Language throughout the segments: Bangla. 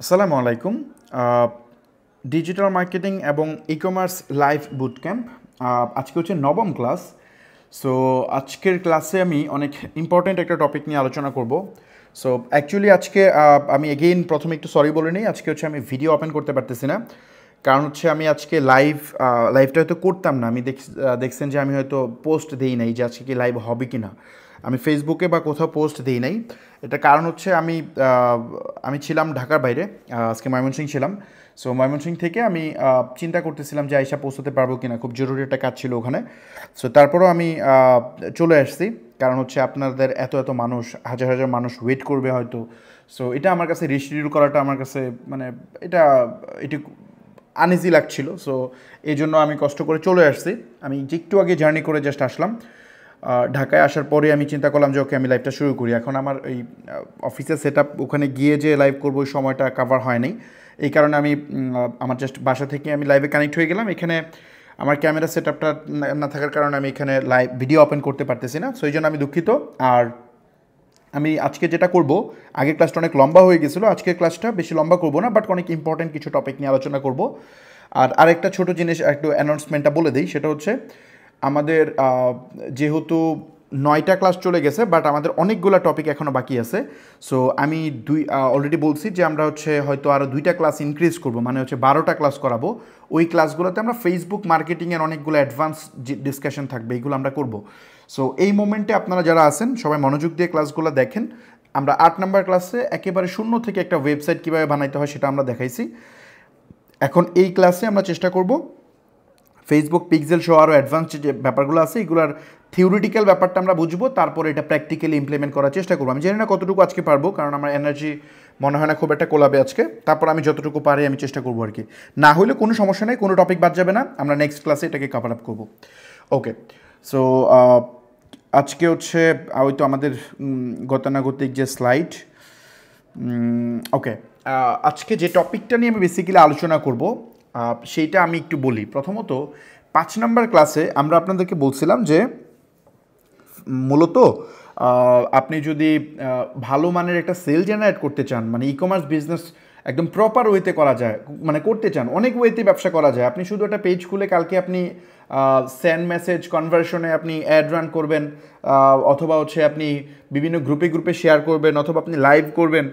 আসসালামু আলাইকুম। ডিজিটাল মার্কেটিং এবং e commerce live boot camp আজকে হচ্ছে নবম ক্লাস। সো আজকের ক্লাসে আমি অনেক ইম্পর্ট্যান্ট একটা টপিক নিয়ে আলোচনা করব। সো অ্যাকচুয়ালি আজকে আমি এগেইন প্রথমে একটু সরি বলে নিই, আজকে হচ্ছে আমি ভিডিও ওপেন করতে পারতেছি না, কারণ হচ্ছে আমি আজকে লাইভটা হয়তো করতাম না। আমি দেখছেন যে আমি হয়তো পোস্ট দিই নাই যে আজকে কি লাইভ হবে কি না, আমি ফেসবুকে বা কোথাও পোস্ট দিই নাই। এটা কারণ হচ্ছে আমি ছিলাম ঢাকার বাইরে, আজকে ময়মনসিংহ ছিলাম। সো ময়মনসিংহ থেকে আমি চিন্তা করতেছিলাম যে আইসা পৌঁছতে পারবো কিনা, খুব জরুরি একটা কাজ ছিল ওখানে। সো তারপরেও আমি চলে আসছি, কারণ হচ্ছে আপনাদের এত এত মানুষ, হাজার হাজার মানুষ ওয়েট করবে হয়তো। সো এটা আমার কাছে রিশিডিউল করাটা আমার কাছে মানে এটা এটি আনইজি লাগছিল। সো এই জন্য আমি কষ্ট করে চলে আসছি। আমি যে একটু আগে জার্নি করে জাস্ট আসলাম। ঢাকায় আসার পরে আমি চিন্তা করলাম যে ওকে আমি লাইভটা শুরু করি। এখন আমার এই অফিসের সেট আপ, ওখানে গিয়ে যে লাইভ করবো ওই সময়টা কাভার হয় নাই। এই কারণে আমি আমার জাস্ট বাসা থেকে আমি লাইভে কানেক্ট হয়ে গেলাম। এখানে আমার ক্যামেরা সেট আপটা না থাকার কারণে আমি এখানে লাইভ ভিডিও ওপেন করতে পারতেছি না। সো এই জন্য আমি দুঃখিত। আর আমি আজকে যেটা করব, আগের ক্লাসটা অনেক লম্বা হয়ে গেছিলো, আজকের ক্লাসটা বেশি লম্বা করব না, বাট অনেক ইম্পর্টেন্ট কিছু টপিক নিয়ে আলোচনা করব। আর আরেকটা ছোটো জিনিস একটু অ্যানাউন্সমেন্টটা বলে দিই, সেটা হচ্ছে আমাদের যেহেতু 9টা ক্লাস চলে গেছে, বাট আমাদের অনেকগুলো টপিক এখনও বাকি আছে। সো আমি অলরেডি বলছি যে আমরা হচ্ছে হয়তো আরও 2টা ক্লাস ইনক্রিজ করব, মানে হচ্ছে 12টা ক্লাস করাবো। ওই ক্লাসগুলোতে আমরা ফেসবুক মার্কেটিংয়ের অনেকগুলো অ্যাডভান্স ডিসকাশন থাকবে, এইগুলো আমরা করব। সো এই মোমেন্টে আপনারা যারা আছেন সবাই মনোযোগ দিয়ে ক্লাসগুলো দেখেন। আমরা 8 নম্বর ক্লাসে একেবারে শূন্য থেকে একটা ওয়েবসাইট কীভাবে বানাইতে হয় সেটা আমরা দেখাইছি। এখন এই ক্লাসে আমরা চেষ্টা করব ফেসবুক পিক্সেল সহ আরও অ্যাডভান্স যে ব্যাপারগুলো আছে এগুলোর থিওরিটিক্যাল ব্যাপারটা আমরা বুঝবো, তারপরে এটা প্র্যাকটিক্যালি ইমপ্লিমেন্ট করার চেষ্টা করবো। আমি জানি না কতটুকু আজকে পারবো, কারণ আমার এনার্জি মনে হয় না খুব একটা কোলাবে আজকে। তারপর আমি যতটুকু পারি আমি চেষ্টা করবো আর কি। না হলে কোনো সমস্যা নেই, কোনো টপিক বাদ যাবে না, আমরা নেক্সট ক্লাসে এটাকে কভার আপ করবো। ওকে, সো আজকে হচ্ছে ওই তো আমাদের গতানুগতিক যে স্লাইড। ওকে, আজকে যে টপিকটা নিয়ে আমি বেসিক্যালি আলোচনা করব সেইটা আমি একটু বলি। প্রথমত 5 নম্বর ক্লাসে আমরা আপনাদেরকে বলছিলাম যে মূলত আপনি যদি ভালো মানের একটা সেল জেনারেট করতে চান, মানে ই কমার্স বিজনেস একদম প্রপার ওয়েতে করা যায়, মানে করতে চান, অনেক ওয়েতে ব্যবসা করা যায়। আপনি শুধু একটা পেজ খুলে কালকে আপনি সেন্ড মেসেজ কনভার্সনে আপনি অ্যাড রান করবেন, অথবা হচ্ছে আপনি বিভিন্ন গ্রুপে গ্রুপে শেয়ার করবেন, অথবা আপনি লাইভ করবেন,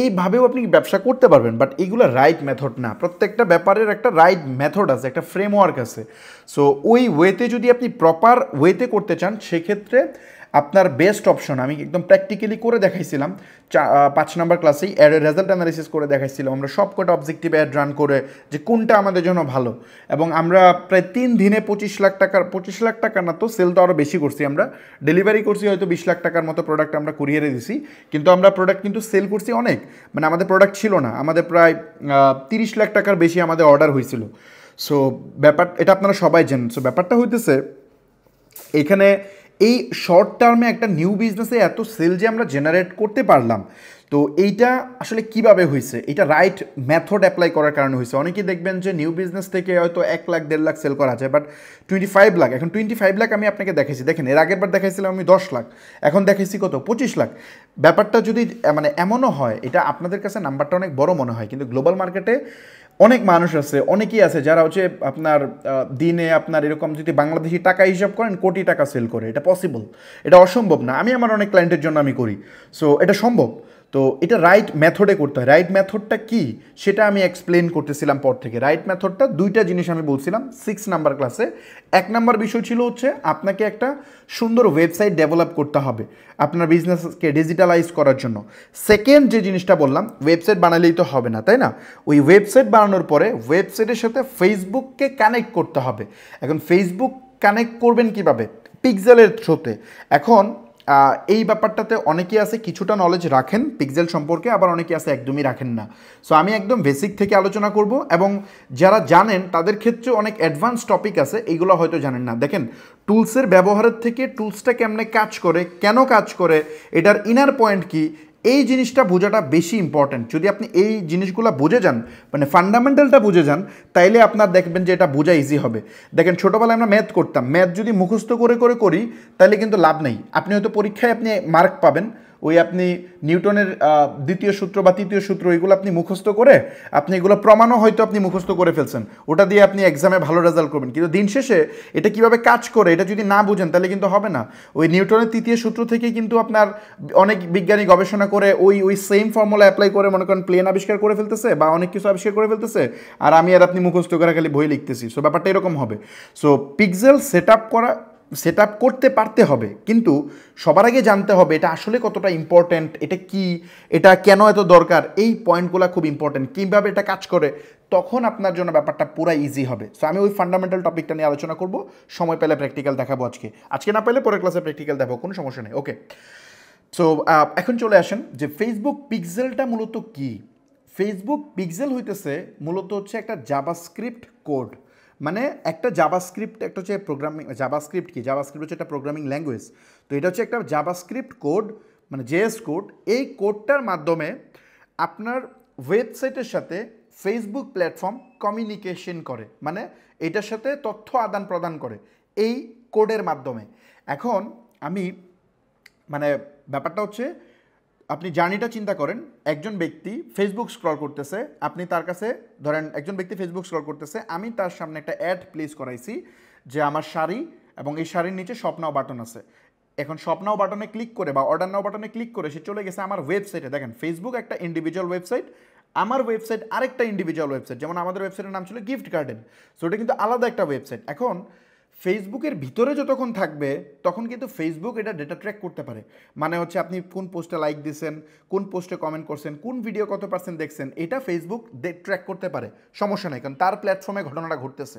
এইভাবেও আপনি ব্যবসা করতে পারবেন। বাট এইগুলো রাইট মেথড না। প্রত্যেকটা ব্যাপারের একটা রাইট মেথড আছে, একটা ফ্রেমওয়ার্ক আছে। সো ওই ওয়েতে যদি আপনি প্রপার ওয়েতে করতে চান, সেক্ষেত্রে আপনার বেস্ট অপশন আমি একদম প্র্যাকটিক্যালি করে দেখাইছিলাম 5 নম্বর ক্লাসেই অ্যাডের রেজাল্ট অ্যানালিসিস করে দেখাইছিলাম আমরা সব কটা অবজেক্টিভ অ্যাড রান করে যে কোনটা আমাদের জন্য ভালো। এবং আমরা প্রায় 3 দিনে 25 লাখ টাকা না, তো সেল তো আরও বেশি করছি, আমরা ডেলিভারি করছি হয়তো 20 লাখ টাকার মতো প্রোডাক্ট আমরা কুরিয়ারে দিছি, কিন্তু আমরা প্রোডাক্ট কিন্তু সেল করছি অনেক, মানে আমাদের প্রোডাক্ট ছিল না, আমাদের প্রায় 30 লাখ টাকার বেশি আমাদের অর্ডার হয়েছিল। সো ব্যাপার এটা আপনারা সবাই জানেন। সো ব্যাপারটা হইতেছে এখানে এই শর্ট টার্মে একটা নিউ বিজনেসে এত সেল যে আমরা জেনারেট করতে পারলাম, তো এইটা আসলে কিভাবে হয়েছে, এটা রাইট মেথড অ্যাপ্লাই করার কারণে হয়েছে। অনেকেই দেখবেন যে নিউ বিজনেস থেকে হয়তো 1 লাখ 1.5 লাখ সেল করা যায়, বাট 25 লাখ, এখন 25 লাখ আমি আপনাকে দেখাইছি। দেখেন, এর আগের বার দেখাইছিলাম আমি 10 লাখ, এখন দেখাইছি কত, 25 লাখ। ব্যাপারটা যদি মানে এমনও হয়, এটা আপনাদের কাছে নাম্বারটা অনেক বড় মনে হয়, কিন্তু গ্লোবাল মার্কেটে অনেক মানুষ আছে, অনেকেই আছে যারা হচ্ছে আপনার দিনে আপনার এরকম যদি বাংলাদেশি টাকা হিসাব করেন কোটি টাকা সেল করে। এটা পসিবল, এটা অসম্ভব না। আমি আমার অনেক ক্লায়েন্টের জন্য আমি করি। সো এটা সম্ভব। তো এটা রাইট মেথডে করতে হয়। রাইট মেথডটা কি সেটা আমি এক্সপ্লেন করতেছিলাম পর থেকে। রাইট মেথডটা 2টা জিনিস আমি বলছিলাম 6 নাম্বার ক্লাসে। 1 নাম্বার বিষয় ছিল হচ্ছে আপনাকে একটা সুন্দর ওয়েবসাইট ডেভেলপ করতে হবে আপনার বিজনেসকে ডিজিটালাইজ করার জন্য। সেকেন্ড যে জিনিসটা বললাম, ওয়েবসাইট বানালেই তো হবে না, তাই না? ওই ওয়েবসাইট বানানোর পরে ওয়েবসাইটের সাথে ফেসবুককে কানেক্ট করতে হবে। এখন ফেসবুক কানেক্ট করবেন কিভাবে? পিক্সেলের থ্রুতে। এখন এই ব্যাপারটাতে অনেকেই আছে কিছুটা নলেজ রাখেন পিক্সেল সম্পর্কে, আবার অনেকে আছে একদমই রাখেন না। সো আমি একদম বেসিক থেকে আলোচনা করব, এবং যারা জানেন তাদের ক্ষেত্রে অনেক অ্যাডভান্স টপিক আছে, এইগুলো হয়তো জানেন না। দেখেন, টুলসের ব্যবহারের থেকে টুলসটা কেমনে কাজ করে, কেন কাজ করে, এটার ইনার পয়েন্ট কি, এই জিনিসটা বোঝাটা বেশি ইম্পর্ট্যান্ট। যদি আপনি এই জিনিসগুলো বুঝে যান, মানে ফান্ডামেন্টালটা বুঝে যান, তাইলে আপনার দেখবেন যে এটা বোঝা ইজি হবে। দেখেন, ছোটোবেলায় আমরা ম্যাথ করতাম, ম্যাথ যদি মুখস্থ করে করে করি তাহলে কিন্তু লাভ নেই। আপনি হয়তো পরীক্ষায় আপনি মার্ক পাবেন, ওই আপনি নিউটনের দ্বিতীয় সূত্র বা তৃতীয় সূত্র এগুলো আপনি মুখস্থ করে আপনি এগুলো প্রমাণও হয়তো আপনি মুখস্থ করে ফেলছেন, ওটা দিয়ে আপনি এক্সামে ভালো রেজাল্ট করবেন, কিন্তু দিন শেষে এটা কিভাবে কাজ করে এটা যদি না বুঝেন তাহলে কিন্তু হবে না। ওই নিউটনের তৃতীয় সূত্র থেকেই কিন্তু আপনার অনেক বিজ্ঞানী গবেষণা করে ওই ওই সেম ফর্মুলা অ্যাপ্লাই করে মনে করেন প্লেন আবিষ্কার করে ফেলতেছে বা অনেক কিছু আবিষ্কার করে ফেলতেছে, আর আমি আর আপনি মুখস্থ করে খালি বই লিখতেছি। সো ব্যাপারটা এরকম হবে। সো পিক্সেল সেট আপ করতে পারতে হবে, কিন্তু সবার আগে জানতে হবে এটা আসলে কতটা ইম্পর্ট্যান্ট, এটা কি, এটা কেন এত দরকার, এই পয়েন্টগুলো খুব ইম্পর্ট্যান্ট, কীভাবে এটা কাজ করে, তখন আপনার জন্য ব্যাপারটা পুরো ইজি হবে। সো আমি ওই ফান্ডামেন্টাল টপিকটা নিয়ে আলোচনা করব, সময় পেলে প্র্যাকটিক্যাল দেখাবো আজকে না পেলে পরের ক্লাসে প্র্যাকটিক্যাল দেখাবো, কোনো সমস্যা নেই। ওকে, সো এখন চলে আসেন যে ফেসবুক পিক্সেলটা মূলত কি। ফেসবুক পিক্সেল হইতেছে মূলত হচ্ছে একটা জাভাস্ক্রিপ্ট কোড, মানে একটা জাভাস্ক্রিপ্ট, একটা হচ্ছে প্রোগ্রামিং। জাভাস্ক্রিপ্ট কি? জাভাস্ক্রিপ্ট হচ্ছে একটা প্রোগ্রামিং ল্যাঙ্গুয়েজ। তো এটা হচ্ছে একটা জাভাস্ক্রিপ্ট কোড, মানে জেএস কোড। এই কোডটার মাধ্যমে আপনার ওয়েবসাইটের সাথে ফেসবুক প্ল্যাটফর্ম কমিউনিকেশন করে, মানে এটার সাথে তথ্য আদান প্রদান করে এই কোডের মাধ্যমে। এখন আমি মানে ব্যাপারটা হচ্ছে আপনি জার্নিটা চিন্তা করেন, একজন ব্যক্তি ফেসবুক স্ক্রল করতেছে, আপনি তার কাছে ধরেন একজন ব্যক্তি ফেসবুক স্ক্রল করতেছে, আমি তার সামনে একটা অ্যাড প্লেস করাইছি যে আমার শাড়ি, এবং এই শাড়ির নিচে শপ নাও বাটন আছে। এখন শপ নাও বাটনে ক্লিক করে বা অর্ডার নাও বাটনে ক্লিক করে সে চলে গেছে আমার ওয়েবসাইটে। দেখেন ফেসবুক একটা ইন্ডিভিজুয়াল ওয়েবসাইট, আমার ওয়েবসাইট আরেকটা ইন্ডিভিজুয়াল ওয়েবসাইট, যেমন আমাদের ওয়েবসাইটের নাম ছিল গিফট গার্ডেন। সো এটা কিন্তু আলাদা একটা ওয়েবসাইট। এখন ফেসবুকের ভিতরে যতক্ষণ থাকবে তখন কিন্তু ফেসবুক এটা ডেটা ট্র্যাক করতে পারে, মানে হচ্ছে আপনি কোন পোস্টে লাইক দিয়েছেন, কোন পোস্টে কমেন্ট করছেন, কোন ভিডিও কত পার্সেন্ট দেখছেন, এটা ফেসবুক ট্র্যাক করতে পারে, সমস্যা নেই, কারণ তার প্ল্যাটফর্মে ঘটনাটা ঘটতেছে,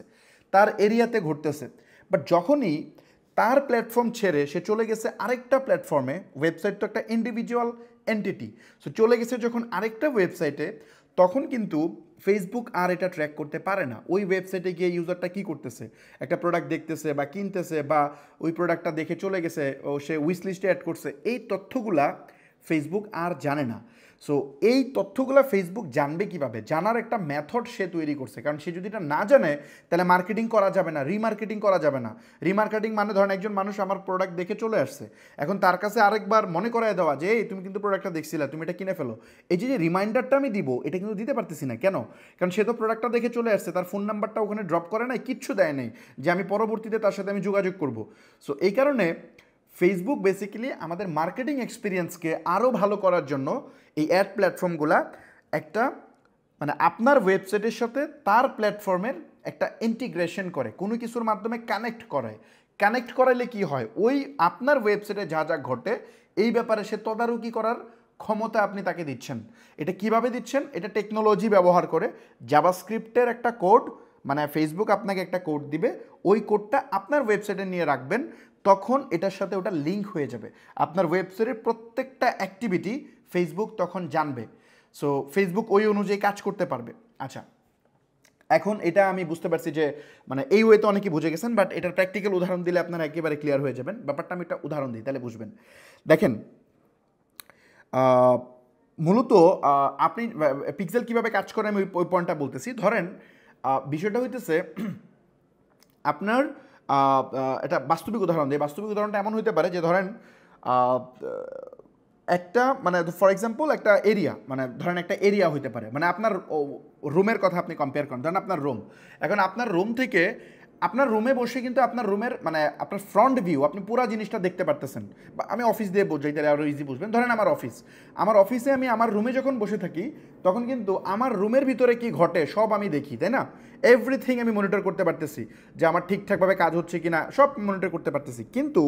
তার এরিয়াতে ঘটতেছে। বাট যখনই তার প্ল্যাটফর্ম ছেড়ে সে চলে গেছে আরেকটা প্ল্যাটফর্মে, ওয়েবসাইট তো একটা ইন্ডিভিজুয়াল এন্টিটি, সো চলে গেছে যখন আরেকটা ওয়েবসাইটে, তখন কিন্তু ফেসবুক আর এটা ট্র্যাক করতে পারে না ওই ওয়েবসাইটে গিয়ে ইউজারটা কী করতেছে, একটা প্রোডাক্ট দেখতেছে বা কিনতেছে, বা ওই প্রোডাক্টটা দেখে চলে গেছে, ও সে উইশ লিস্টে অ্যাড করছে, এই তথ্যগুলা ফেসবুক আর জানে না। সো এই তথ্যগুলো ফেসবুক জানবে কিভাবে? জানার একটা মেথড সে তৈরি করছে, কারণ সে যদি এটা না জানে তাহলে মার্কেটিং করা যাবে না, রিমার্কেটিং করা যাবে না। রিমার্কেটিং মানে ধরেন একজন মানুষ আমার প্রোডাক্ট দেখে চলে আসছে, এখন তার কাছে আরেকবার মনে করায় দেওয়া যে এই তুমি কিন্তু প্রোডাক্টটা দেখছিলে, তুমি এটা কিনে ফেলো, এই যে রিমাইন্ডারটা আমি দিব, এটা কিন্তু দিতে পারতেছি না। কেন? কারণ সে তো প্রোডাক্টটা দেখে চলে আসছে, তার ফোন নাম্বারটা ওখানে ড্রপ করে নাই, কিচ্ছু দেয় নাই যে আমি পরবর্তীতে তার সাথে আমি যোগাযোগ করব। সো এই কারণে ফেসবুক বেসিক্যালি আমাদের মার্কেটিং এক্সপিরিয়েন্সকে আরও ভালো করার জন্য এই অ্যাড প্ল্যাটফর্মগুলা একটা মানে আপনার ওয়েবসাইটের সাথে তার প্ল্যাটফর্মের একটা ইন্টিগ্রেশন করে, কোনো কিছুর মাধ্যমে কানেক্ট করায়। কানেক্ট করাইলে কি হয়, ওই আপনার ওয়েবসাইটে যা যা ঘটে এই ব্যাপারে সে তদারকি করার ক্ষমতা আপনি তাকে দিচ্ছেন। এটা কিভাবে দিচ্ছেন? এটা টেকনোলজি ব্যবহার করে, জাভাস্ক্রিপ্টের একটা কোড, মানে ফেসবুক আপনাকে একটা কোড দিবে, ওই কোডটা আপনার ওয়েবসাইটে নিয়ে রাখবেন, তখন এটার সাথে ওটা লিঙ্ক হয়ে যাবে, আপনার ওয়েবসাইটের প্রত্যেকটা অ্যাক্টিভিটি ফেসবুক তখন জানবে। সো ফেসবুক ওই অনুযায়ী কাজ করতে পারবে। আচ্ছা, এখন এটা আমি বুঝতে পারছি যে মানে এই ওয়েতে অনেকেই বুঝে গেছেন, বাট এটার প্র্যাকটিক্যাল উদাহরণ দিলে আপনারা একেবারে ক্লিয়ার হয়ে যাবেন। ব্যাপারটা আমি একটা উদাহরণ দিই তাহলে বুঝবেন। দেখেন মূলত আপনি পিক্সেল কীভাবে কাজ করে আমি ওই পয়েন্টটা বলতেছি। ধরেন বিষয়টা হইতেছে আপনার এটা বাস্তবিক উদাহরণ দিই। বাস্তবিক উদাহরণটা এমন হইতে পারে যে ধরেন একটা মানে ফর এক্সাম্পল একটা এরিয়া, মানে ধরেন একটা এরিয়া হইতে পারে, মানে আপনার রুমের কথা আপনি কম্পেয়ার করেন, ধরেন আপনার রুম। এখন আপনার রুম থেকে আপনার রুমে বসে কিন্তু আপনার রুমের মানে আপনার ফ্রন্ট ভিউ আপনি পুরো জিনিসটা দেখতে পারতেছেন। বা আমি অফিস দিয়ে বোঝাই তাহলে আরও ইজি বুঝবেন। ধরেন আমার অফিসে আমি আমার রুমে যখন বসে থাকি তখন কিন্তু আমার রুমের ভিতরে কি ঘটে সব আমি দেখি, তাই না? এভরিথিং আমি মনিটর করতে পারতেছি, যে আমার ঠিকঠাকভাবে কাজ হচ্ছে কি না সব মনিটর করতে পারতেছি। কিন্তু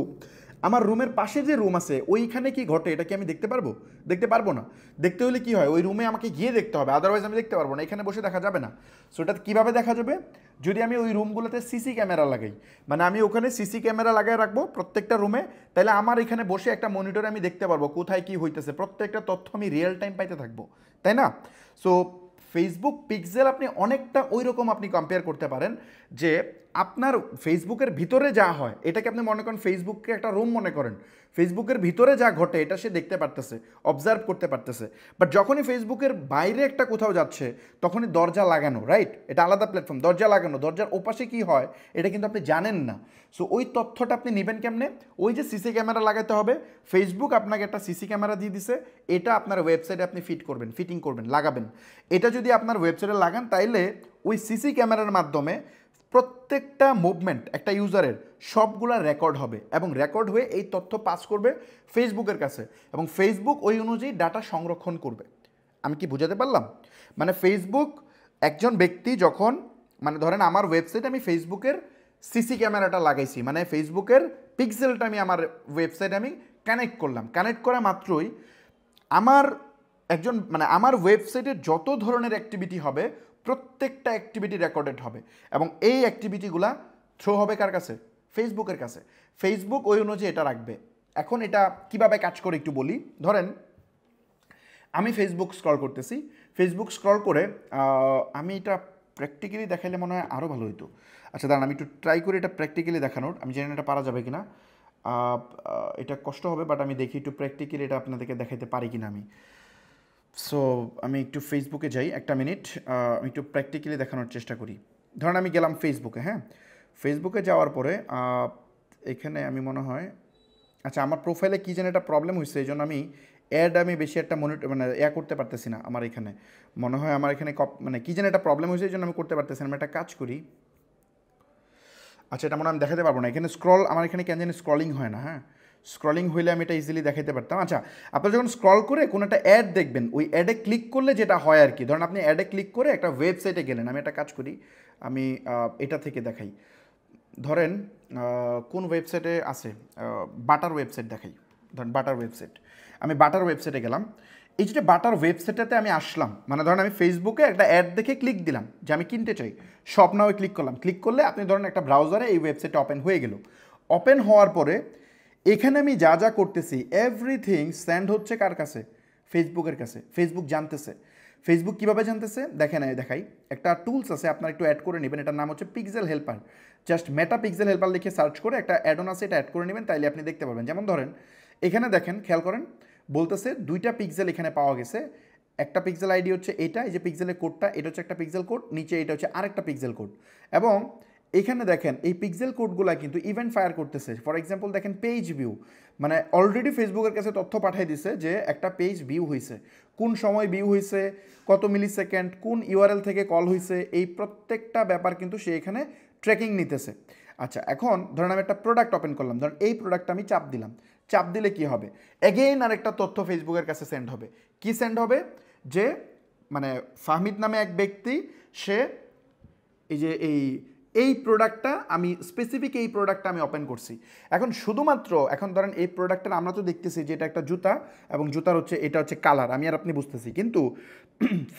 আমার রুমের পাশে যে রুম আছে ওইখানে কি ঘটে এটা কি আমি দেখতে পারবো? দেখতে পারবো না। দেখতে হলে কি হয়, ওই রুমে আমাকে গিয়ে দেখতে হবে, আদারওয়াইজ আমি দেখতে পারবো না, এখানে বসে দেখা যাবে না। সো এটা কীভাবে দেখা যাবে? যদি আমি ওই রুমগুলোতে সিসি ক্যামেরা লাগাই, মানে আমি ওখানে সিসি ক্যামেরা লাগাই রাখবো প্রত্যেকটা রুমে, তাহলে আমার এখানে বসে একটা মনিটরে আমি দেখতে পারবো কোথায় কী হইতেছে, প্রত্যেকটা তথ্য আমি রিয়েল টাইম পাইতে থাকবো, তাই না? সো ফেসবুক পিক্সেল আপনি অনেকটা ওই রকম আপনি কম্পেয়ার করতে পারেন যে আপনার ফেসবুকের ভিতরে যা হয় এটাকে আপনি মনে করেন ফেসবুককে একটা রুম মনে করেন, ফেসবুকের ভিতরে যা ঘটে এটা সে দেখতে পারতেছে, অবজার্ভ করতে পারতেছে। বাট যখনই ফেসবুকের বাইরে একটা কোথাও যাচ্ছে তখনই দরজা লাগানো, রাইট, এটা আলাদা প্ল্যাটফর্ম, দরজা লাগানো, দরজার ওপাশে কি হয় এটা কিন্তু আপনি জানেন না। সো ওই তথ্যটা আপনি নেবেন কেমনে? ওই যে সিসি ক্যামেরা লাগাতে হবে, ফেসবুক আপনাকে একটা সিসি ক্যামেরা দিয়ে দিছে, এটা আপনার ওয়েবসাইটে আপনি ফিটিং করবেন, লাগাবেন। এটা যদি আপনার ওয়েবসাইটে লাগান তাইলে ওই সিসি ক্যামেরার মাধ্যমে প্রত্যেকটা মুভমেন্ট একটা ইউজারের সবগুলা রেকর্ড হবে এবং রেকর্ড হয়ে এই তথ্য পাস করবে ফেসবুকের কাছে এবং ফেসবুক ওই অনুযায়ী ডাটা সংরক্ষণ করবে। আমি কি বুঝাতে পারলাম? মানে ফেসবুক একজন ব্যক্তি যখন, মানে ধরেন আমার ওয়েবসাইটে আমি ফেসবুকের সিসি ক্যামেরাটা লাগাইছি, মানে ফেসবুকের পিক্সেলটা আমি আমার ওয়েবসাইটে আমি কানেক্ট করলাম, কানেক্ট করা মাত্রই আমার একজন, মানে আমার ওয়েবসাইটে যত ধরনের অ্যাক্টিভিটি হবে প্রত্যেকটা অ্যাক্টিভিটি রেকর্ডেড হবে এবং এই অ্যাক্টিভিটিগুলা থ্রো হবে কার কাছে? ফেসবুকের কাছে। ফেসবুক ওই অনুযায়ী এটা রাখবে। এখন এটা কিভাবে কাজ করে একটু বলি। ধরেন আমি ফেসবুক স্ক্রল করতেছি, ফেসবুক স্ক্রল করে আমি এটা প্র্যাকটিক্যালি দেখাইলে মনে হয় আরও ভালো হতো। আচ্ছা দাঁড়ান আমি একটু ট্রাই করি এটা প্র্যাকটিক্যালি দেখানোর, আমি জানি না এটা পারা যাবে কিনা, এটা কষ্ট হবে, বাট আমি দেখি একটু প্র্যাকটিক্যালি এটা আপনাদেরকে দেখাইতে পারি কিনা আমি। সো আমি একটু ফেসবুকে যাই, একটা মিনিট, আমি একটু প্র্যাকটিক্যালি দেখানোর চেষ্টা করি। ধরুন আমি গেলাম ফেসবুকে, হ্যাঁ, ফেসবুকে যাওয়ার পরে এখানে আমি মনে হয়, আচ্ছা আমার প্রোফাইলে কী যেন একটা প্রবলেম হয়েছে, এই জন্য আমি বেশি একটা মানে করতে পারতেছি না। আমার এখানে মনে হয় আমার এখানে মানে কী যেন একটা প্রবলেম হয়েছে, এই জন্য আমি করতে পারতেছি না। আমি একটা কাজ করি, আচ্ছা এটা মনে হয় আমি দেখাতে পারবো না, এখানে আমার এখানে কেন জানি স্ক্রলিং হয় না। হ্যাঁ, স্ক্রলিং হইলে আমি এটা ইজিলি দেখাতে পারতাম। আচ্ছা আপনারা যখন স্ক্রল করে কোনো একটা অ্যাড দেখবেন, ওই অ্যাডে ক্লিক করলে যেটা হয় আর কি, ধরেন আপনি অ্যাডে ক্লিক করে একটা ওয়েবসাইটে গেলেন, আমি একটা কাজ করি, আমি এটা থেকে দেখাই। ধরেন কোন ওয়েবসাইটে আছে, বাটার ওয়েবসাইট দেখাই, ধরেন বাটার ওয়েবসাইট, আমি বাটার ওয়েবসাইটে গেলাম। এই যে বাটার ওয়েবসাইটটাতে আমি আসলাম, মানে ধরেন আমি ফেসবুকে একটা অ্যাড দেখে ক্লিক দিলাম যে আমি কিনতে চাই, শপ নাও ক্লিক করলাম, ক্লিক করলে আপনি ধরেন একটা ব্রাউজারে এই ওয়েবসাইটটা ওপেন হয়ে গেল। ওপেন হওয়ার পরে এখানে আমি যা যা করতেছি এভরিথিং সেন্ড হচ্ছে কার কাছে? ফেসবুকের কাছে। ফেসবুক জানতেছে। ফেসবুক কীভাবে জানতেছে দেখেন, দেখাই, একটা টুলস আছে আপনার একটু অ্যাড করে নেবেন, এটার নাম হচ্ছে পিক্সেল হেল্পার। জাস্ট মেটা পিক্সেল হেল্পার লিখে সার্চ করে একটা অ্যাডন আছে, এটা অ্যাড করে নেবেন, তাইলে আপনি দেখতে পারবেন। যেমন ধরেন এখানে দেখেন, খেয়াল করেন, বলতেছে 2টা পিক্সেল এখানে পাওয়া গেছে, একটা পিক্সেল আইডি হচ্ছে এটা, এই যে পিক্সেলের কোডটা, এটা হচ্ছে একটা পিক্সেল কোড, নিচে এটা হচ্ছে আরেকটা পিক্সেল কোড, এবং এখানে দেখেন এই পিক্সেল কোডগুলো কিন্তু ইভেন্ট ফায়ার করতেছে। ফর এক্সাম্পল দেখেন পেজ ভিউ, মানে অলরেডি ফেসবুকের কাছে তথ্য পাঠিয়ে দিছে যে একটা পেজ ভিউ হয়েছে, কোন সময় ভিউ হয়েছে, কত মিলি সেকেন্ড, কোন ইউআরএল থেকে কল হয়েছে, এই প্রত্যেকটা ব্যাপার কিন্তু সে এখানে ট্র্যাকিং নিতেছে। আচ্ছা এখন ধরেন আমি একটা প্রোডাক্ট ওপেন করলাম, ধরেন এই প্রোডাক্টটা আমি চাপ দিলাম, চাপ দিলে কি হবে? এগেইন আরেকটা তথ্য ফেসবুকের কাছে সেন্ড হবে। কি সেন্ড হবে? যে মানে ফাহমিদ নামে এক ব্যক্তি, সে এই যে এই প্রোডাক্টটা আমি স্পেসিফিক এই প্রোডাক্টটা আমি ওপেন করছি। এখন শুধুমাত্র এখন ধরেন এই প্রোডাক্টের আমরা তো দেখতেছি যে এটা একটা জুতা এবং জুতার হচ্ছে এটা হচ্ছে কালার, আমি আর আপনি বুঝতেছি, কিন্তু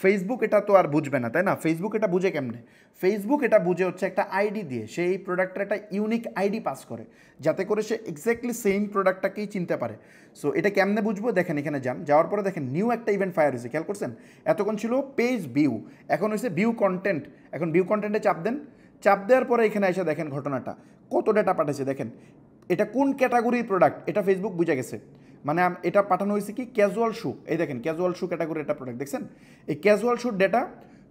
ফেসবুক এটা তো আর বুঝবে না, তাই না? ফেসবুক এটা বুঝে কেমনে? ফেসবুক এটা বুঝে হচ্ছে একটা আইডি দিয়ে, সে এই প্রোডাক্টের একটা ইউনিক আইডি পাস করে যাতে করে সে এক্স্যাক্টলি সেম প্রোডাক্টটাকেই চিনতে পারে। সো এটা কেমনে বুঝবো? দেখেন এখানে যাওয়ার পরে দেখেন নিউ একটা ইভেন্ট ফায়ার হয়েছে, খেয়াল করছেন? এতক্ষণ ছিল পেজ ভিউ, এখন হয়েছে ভিউ কন্টেন্ট। এখন ভিউ কন্টেন্টে চাপ দেন, চাপ দেওয়ার পরে এখানে এসে দেখেন ঘটনাটা, কত ডেটা পাঠাচ্ছে দেখেন, এটা কোন ক্যাটাগরির প্রোডাক্ট এটা ফেসবুক বুঝে গেছে। মানে এটা পাঠানো হয়েছে কি ক্যাজুয়াল শু, এই দেখেন ক্যাজুয়াল শু ক্যাটাগরির একটা প্রোডাক্ট দেখছেন, এই ক্যাজুয়াল শুর ডেটা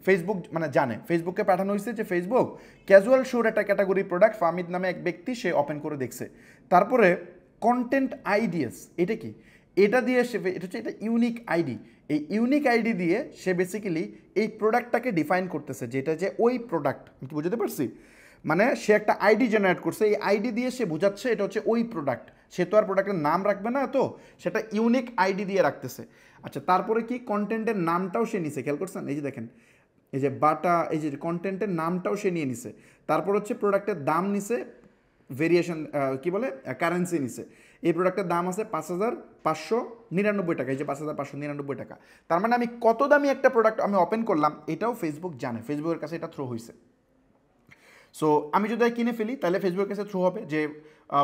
ফেসবুক মানে জানে, ফেসবুককে পাঠানো হয়েছে যে ফেসবুক ক্যাজুয়াল শুর একটা ক্যাটাগরি প্রোডাক্ট ফাহমিদ নামে এক ব্যক্তি সে ওপেন করে দেখছে। তারপরে কন্টেন্ট আইডিএস, এটা কি? এটা দিয়ে সে, এটা হচ্ছে এটা ইউনিক আইডি, এই ইউনিক আইডি দিয়ে সে বেসিক্যালি এই প্রোডাক্টটাকে ডিফাইন করতেছে, যেটা যে ওই প্রোডাক্ট। আমি কি বুঝতে পারছি? মানে সে একটা আইডি জেনারেট করছে, এই আইডি দিয়ে সে বোঝাচ্ছে এটা হচ্ছে ওই প্রোডাক্ট। সে তো আর প্রোডাক্টের নাম রাখবে না, তো সেটা ইউনিক আইডি দিয়ে রাখতেছে। আচ্ছা তারপরে কি কন্টেন্টের নামটাও সে নিছে, খেয়াল করছেন? এই যে দেখেন, এই যে বাটা, এই যে কন্টেন্টের নামটাও সে নিয়ে নিছে। তারপর হচ্ছে প্রোডাক্টের দাম নিছে, ভেরিয়েশন কি বলে কারেন্সি নিছে। এই প্রোডাক্টের দাম আছে 5,599 টাকা, এই যে 5,599 টাকা। তার মানে আমি কত দামি একটা প্রোডাক্ট আমি ওপেন করলাম এটাও ফেসবুক জানে, ফেসবুকের কাছে এটা থ্রো হয়েছে। সো আমি যদি কিনে ফেলি তাহলে ফেসবুকের কাছে থ্রু হবে যে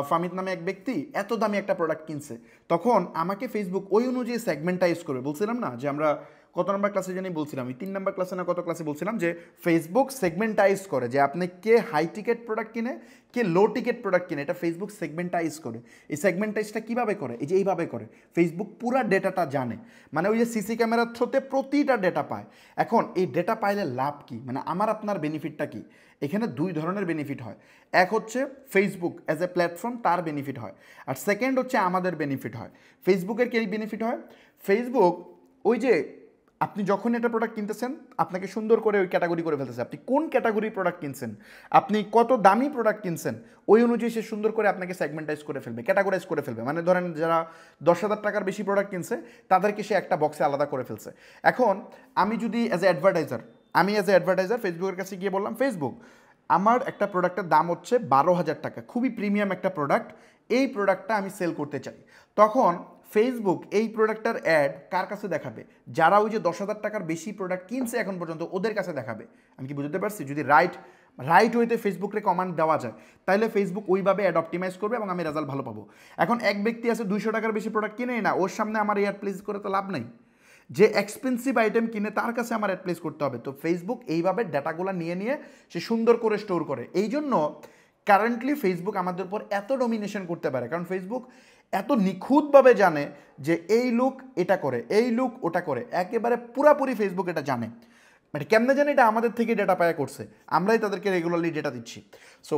ফাহমিদ নামে এক ব্যক্তি এত দামি একটা প্রোডাক্ট কিনছে, তখন আমাকে ফেসবুক ওই অনুযায়ী সেগমেন্টাইজ করবে। বলছিলাম না যে আমরা কত নম্বর ক্লাসে জানি বলছিলাম, আমি 3 নম্বর ক্লাসে না কত ক্লাসে বলছিলাম যে ফেসবুক সেগমেন্টাইজ করে যে আপনি কে হাই টিকেট প্রোডাক্ট কিনে কে লো টিকেট প্রোডাক্ট কিনে, এটা ফেসবুক সেগমেন্টাইজ করে। এই সেগমেন্টাইজটা কীভাবে করে? এই যে এইভাবে করে, ফেসবুক পুরো ডেটাটা জানে, মানে ওই যে সিসি ক্যামেরার থ্রুতে প্রতিটা ডেটা পায়। এখন এই ডেটা পাইলে লাভ কি, মানে আমার আপনার বেনিফিটটা কি? এখানে 2 ধরনের বেনিফিট হয়। এক হচ্ছে ফেসবুক অ্যাজ এ প্ল্যাটফর্ম, তার বেনিফিট হয়, আর সেকেন্ড হচ্ছে আমাদের বেনিফিট হয়। ফেসবুকের কি বেনিফিট হয়? ফেসবুক ওই যে আপনি যখন একটা প্রোডাক্ট কিনতেছেন আপনাকে সুন্দর করে ওই ক্যাটাগরি করে ফেলতেছে, আপনি কোন ক্যাটাগরির প্রোডাক্ট কিনছেন, আপনি কত দামি প্রোডাক্ট কিনছেন, ওই অনুযায়ী সে সুন্দর করে আপনাকে সেগমেন্টাইজ করে ফেলবে, ক্যাটাগরাইজ করে ফেলবে। মানে ধরেন যারা 10,000 টাকার বেশি প্রোডাক্ট কিনছে তাদেরকে সে একটা বক্সে আলাদা করে ফেলছে। এখন আমি যদি অ্যাজ এ অ্যাডভার্টাইজার ফেসবুকের কাছে গিয়ে বললাম, ফেসবুক আমার একটা প্রোডাক্টের দাম হচ্ছে 12,000 টাকা, খুবই প্রিমিয়াম একটা প্রোডাক্ট, এই প্রোডাক্টটা আমি সেল করতে চাই। তখন ফেসবুক এই প্রোডাক্টটার অ্যাড কার কাছে দেখাবে? যারা ওই যে 10,000 টাকার বেশি প্রোডাক্ট কিনছে এখন পর্যন্ত, ওদের কাছে দেখাবে। আমি কি বুঝতে পারছি? যদি রাইট ওয়েতে ফেসবুককে কমান্ড দেওয়া যায় তাহলে ফেসবুক ওইভাবে অ্যাড অপটিমাইজ করবে এবং আমি রেজাল্ট ভালো পাবো। এখন এক ব্যক্তি আছে 200 টাকার বেশি প্রোডাক্ট কিনেই না, ওর সামনে আমার অ্যাড প্লেস করে তো লাভ নাই। যে এক্সপেন্সিভ আইটেম কিনে তার কাছে আমার অ্যাড প্লেস করতে হবে। তো ফেসবুক এইভাবে ডাটাগুলো নিয়ে সে সুন্দর করে স্টোর করে। এই জন্য কারেন্টলি ফেসবুক আমাদের উপর এত ডমিনেশন করতে পারে, কারণ ফেসবুক এত নিখুঁতভাবে জানে যে এই লোক এটা করে, এই লোক ওটা করে, একেবারে পুরাপুরি ফেসবুক এটা জানে। মানে কেমনে জানে? এটা আমাদের থেকে ডেটা পায়া করছে, আমরাই তাদেরকে রেগুলারলি ডেটা দিচ্ছি। সো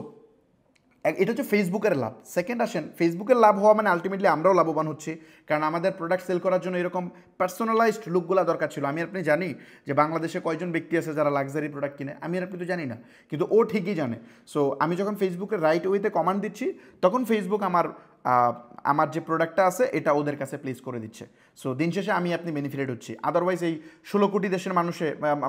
এটা হচ্ছে ফেসবুকের লাভ। সেকেন্ড আসেন, ফেসবুকের লাভ হওয়া মানে আলটিমেটলি আমরাও লাভবান হচ্ছি, কারণ আমাদের প্রোডাক্ট সেল করার জন্য এরকম পার্সোনালাইজড লুকগুলো দরকার ছিল। আমি আপনি জানি যে বাংলাদেশে কয়জন ব্যক্তি আছে যারা লাক্সারি প্রোডাক্ট কিনে, আমি আর আপনি তো জানি না, কিন্তু ও ঠিকই জানে। সো আমি যখন ফেসবুকের রাইট ওয়েতে কমান্ড দিচ্ছি তখন ফেসবুক আমার যে প্রোডাক্টটা আছে এটা ওদের কাছে প্লেস করে দিচ্ছে। সো দিন শেষে আমি আপনি বেনিফিটেড হচ্ছি। আদারওয়াইজ এই 16 কোটি দেশের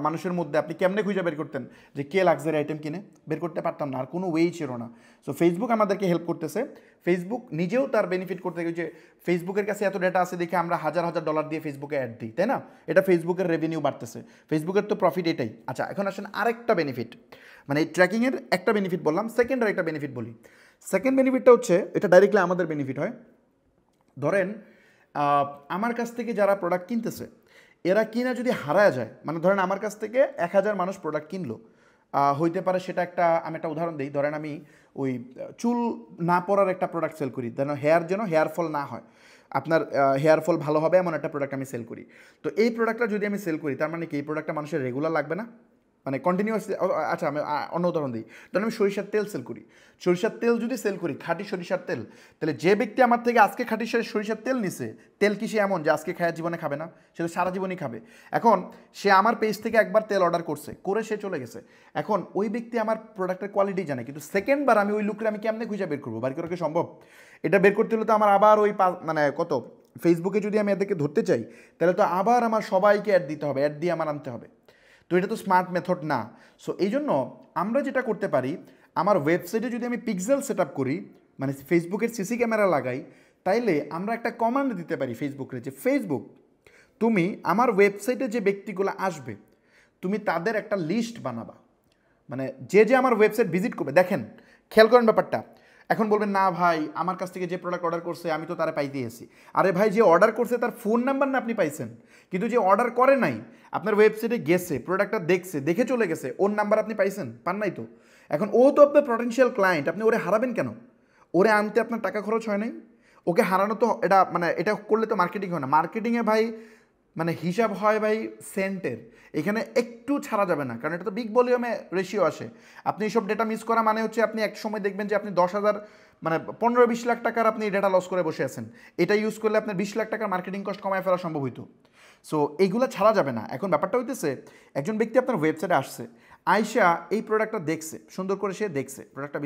মানুষের মধ্যে আপনি কেমনে খুঁজে বের করতেন যে কে লাক্সারি আইটেম কিনে? বের করতে পারতাম না, আর কোনো ওয়েই ছিল না। সো ফেসবুক আমাদেরকে হেল্প করতেছে। ফেসবুক নিজেও তার বেনিফিট করতে গিয়ে যে ফেসবুকের কাছে এত ডেটা আছে দেখে আমরা হাজার হাজার ডলার দিয়ে ফেসবুকে অ্যাড দিই, তাই না? এটা ফেসবুকের রেভিনিউ বাড়তেছে, ফেসবুকের তো প্রফিট এটাই। আচ্ছা, এখন আসেন আরেকটা বেনিফিট, মানে এই ট্র্যাকিংয়ের একটা বেনিফিট বললাম, সেকেন্ড আর একটা বেনিফিট বলি। সেকেন্ড বেনিফিটটা হচ্ছে, এটা ডাইরেক্টলি আমাদের বেনিফিট হয়। ধরেন আমার কাছ থেকে যারা প্রোডাক্ট কিনতেছে এরা কিনা যদি হারায় যায়, মানে ধরেন আমার কাছ থেকে 1000 মানুষ প্রোডাক্ট কিনলো, হইতে পারে সেটা আমি একটা উদাহরণ দিই। ধরেন আমি ওই চুল না পড়ার একটা প্রোডাক্ট সেল করি, যেন হেয়ার ফল না হয়, আপনার হেয়ার ফল ভালো হবে এমন একটা প্রোডাক্ট আমি সেল করি। তো এই প্রোডাক্টটা যদি আমি সেল করি, তার মানে কি এই প্রোডাক্টটা মানুষের রেগুলার লাগবে না, মানে কন্টিনিউয়াসলি। আচ্ছা, আমি অন্য উদাহরণ দিই। ধরুন আমি সরিষার তেল সেল করি, সরিষার তেল যদি সেল করি, খাঁটি সরিষার তেল, তাহলে যে ব্যক্তি আমার থেকে আজকে খাঁটি সরিষার তেল নিছে, তেল কি সে এমন যে আজকে খায় জীবনে খাবে না? সে তো সারা জীবনই খাবে। এখন সে আমার পেজ থেকে একবার তেল অর্ডার করে সে চলে গেছে। এখন ওই ব্যক্তি আমার প্রোডাক্টের কোয়ালিটি জানে, কিন্তু সেকেন্ডবার আমি ওই লুকরে আমি কেমনে খুঁজে বের করবো? বাড়ি করে কি সম্ভব? এটা বের করতে হলে তো আমার আবার ওই মানে কত ফেসবুকে যদি আমি এদেরকে ধরতে চাই তাহলে তো আবার আমার সবাইকে অ্যাড দিতে হবে, অ্যাড দিয়ে আমার আনতে হবে। তো এটা তো স্মার্ট মেথড না। সো এই জন্য আমরা যেটা করতে পারি, আমার ওয়েবসাইটে যদি আমি পিক্সেল সেট আপ করি, মানে ফেসবুকের সিসি ক্যামেরা লাগাই, তাইলে আমরা একটা কমান্ড দিতে পারি ফেসবুকের, যে ফেসবুক তুমি আমার ওয়েবসাইটে যে ব্যক্তিগুলো আসবে তুমি তাদের একটা লিস্ট বানাবা, মানে যে আমার ওয়েবসাইট ভিজিট করবে। দেখেন, খেয়াল করেন ব্যাপারটা। এখন বলবেন না ভাই আমার কাছ থেকে যে প্রোডাক্ট অর্ডার করছে আমি তো তারা পাইতে এসেছি। আরে ভাই, যে অর্ডার করছে তার ফোন নাম্বার না আপনি পাইছেন, কিন্তু যে অর্ডার করে নাই আপনার ওয়েবসাইটে গেছে, প্রোডাক্টটা দেখে চলে গেছে, ওর নাম্বার আপনি পাইছেন? পান নাই তো। এখন ও তো আপনার পটেনশিয়াল ক্লায়েন্ট, আপনি ওরে হারাবেন কেন? ওরে আনতে আপনার টাকা খরচ হয় নাই, ওকে হারানো তো এটা করলে তো মার্কেটিং হয় না। মার্কেটিংয়ে ভাই মানে হিসাব হয় ভাই সেন্টের, এখানে একটু ছাড়া যাবে না, কারণ এটা তো বিগ ভলিউমে রেশিও আসে। আপনি এইসব ডেটা মিস করা মানে হচ্ছে আপনি এক সময় দেখবেন যে আপনি 10,000 মানে 15-20 লাখ টাকার আপনি ডেটা লস করে বসে আছেন। এটা ইউজ করলে আপনার 20 লাখ টাকার মার্কেটিং কস্ট কমায় ফেলা সম্ভব হইতো। সো এইগুলো ছাড়া যাবে না। এখন ব্যাপারটা হইতেছে, একজন ব্যক্তি আপনার ওয়েবসাইটে আসছে, আয়শা এই প্রোডাক্টটা দেখছে, সুন্দর করে সে দেখছে, প্রোডাক্টটা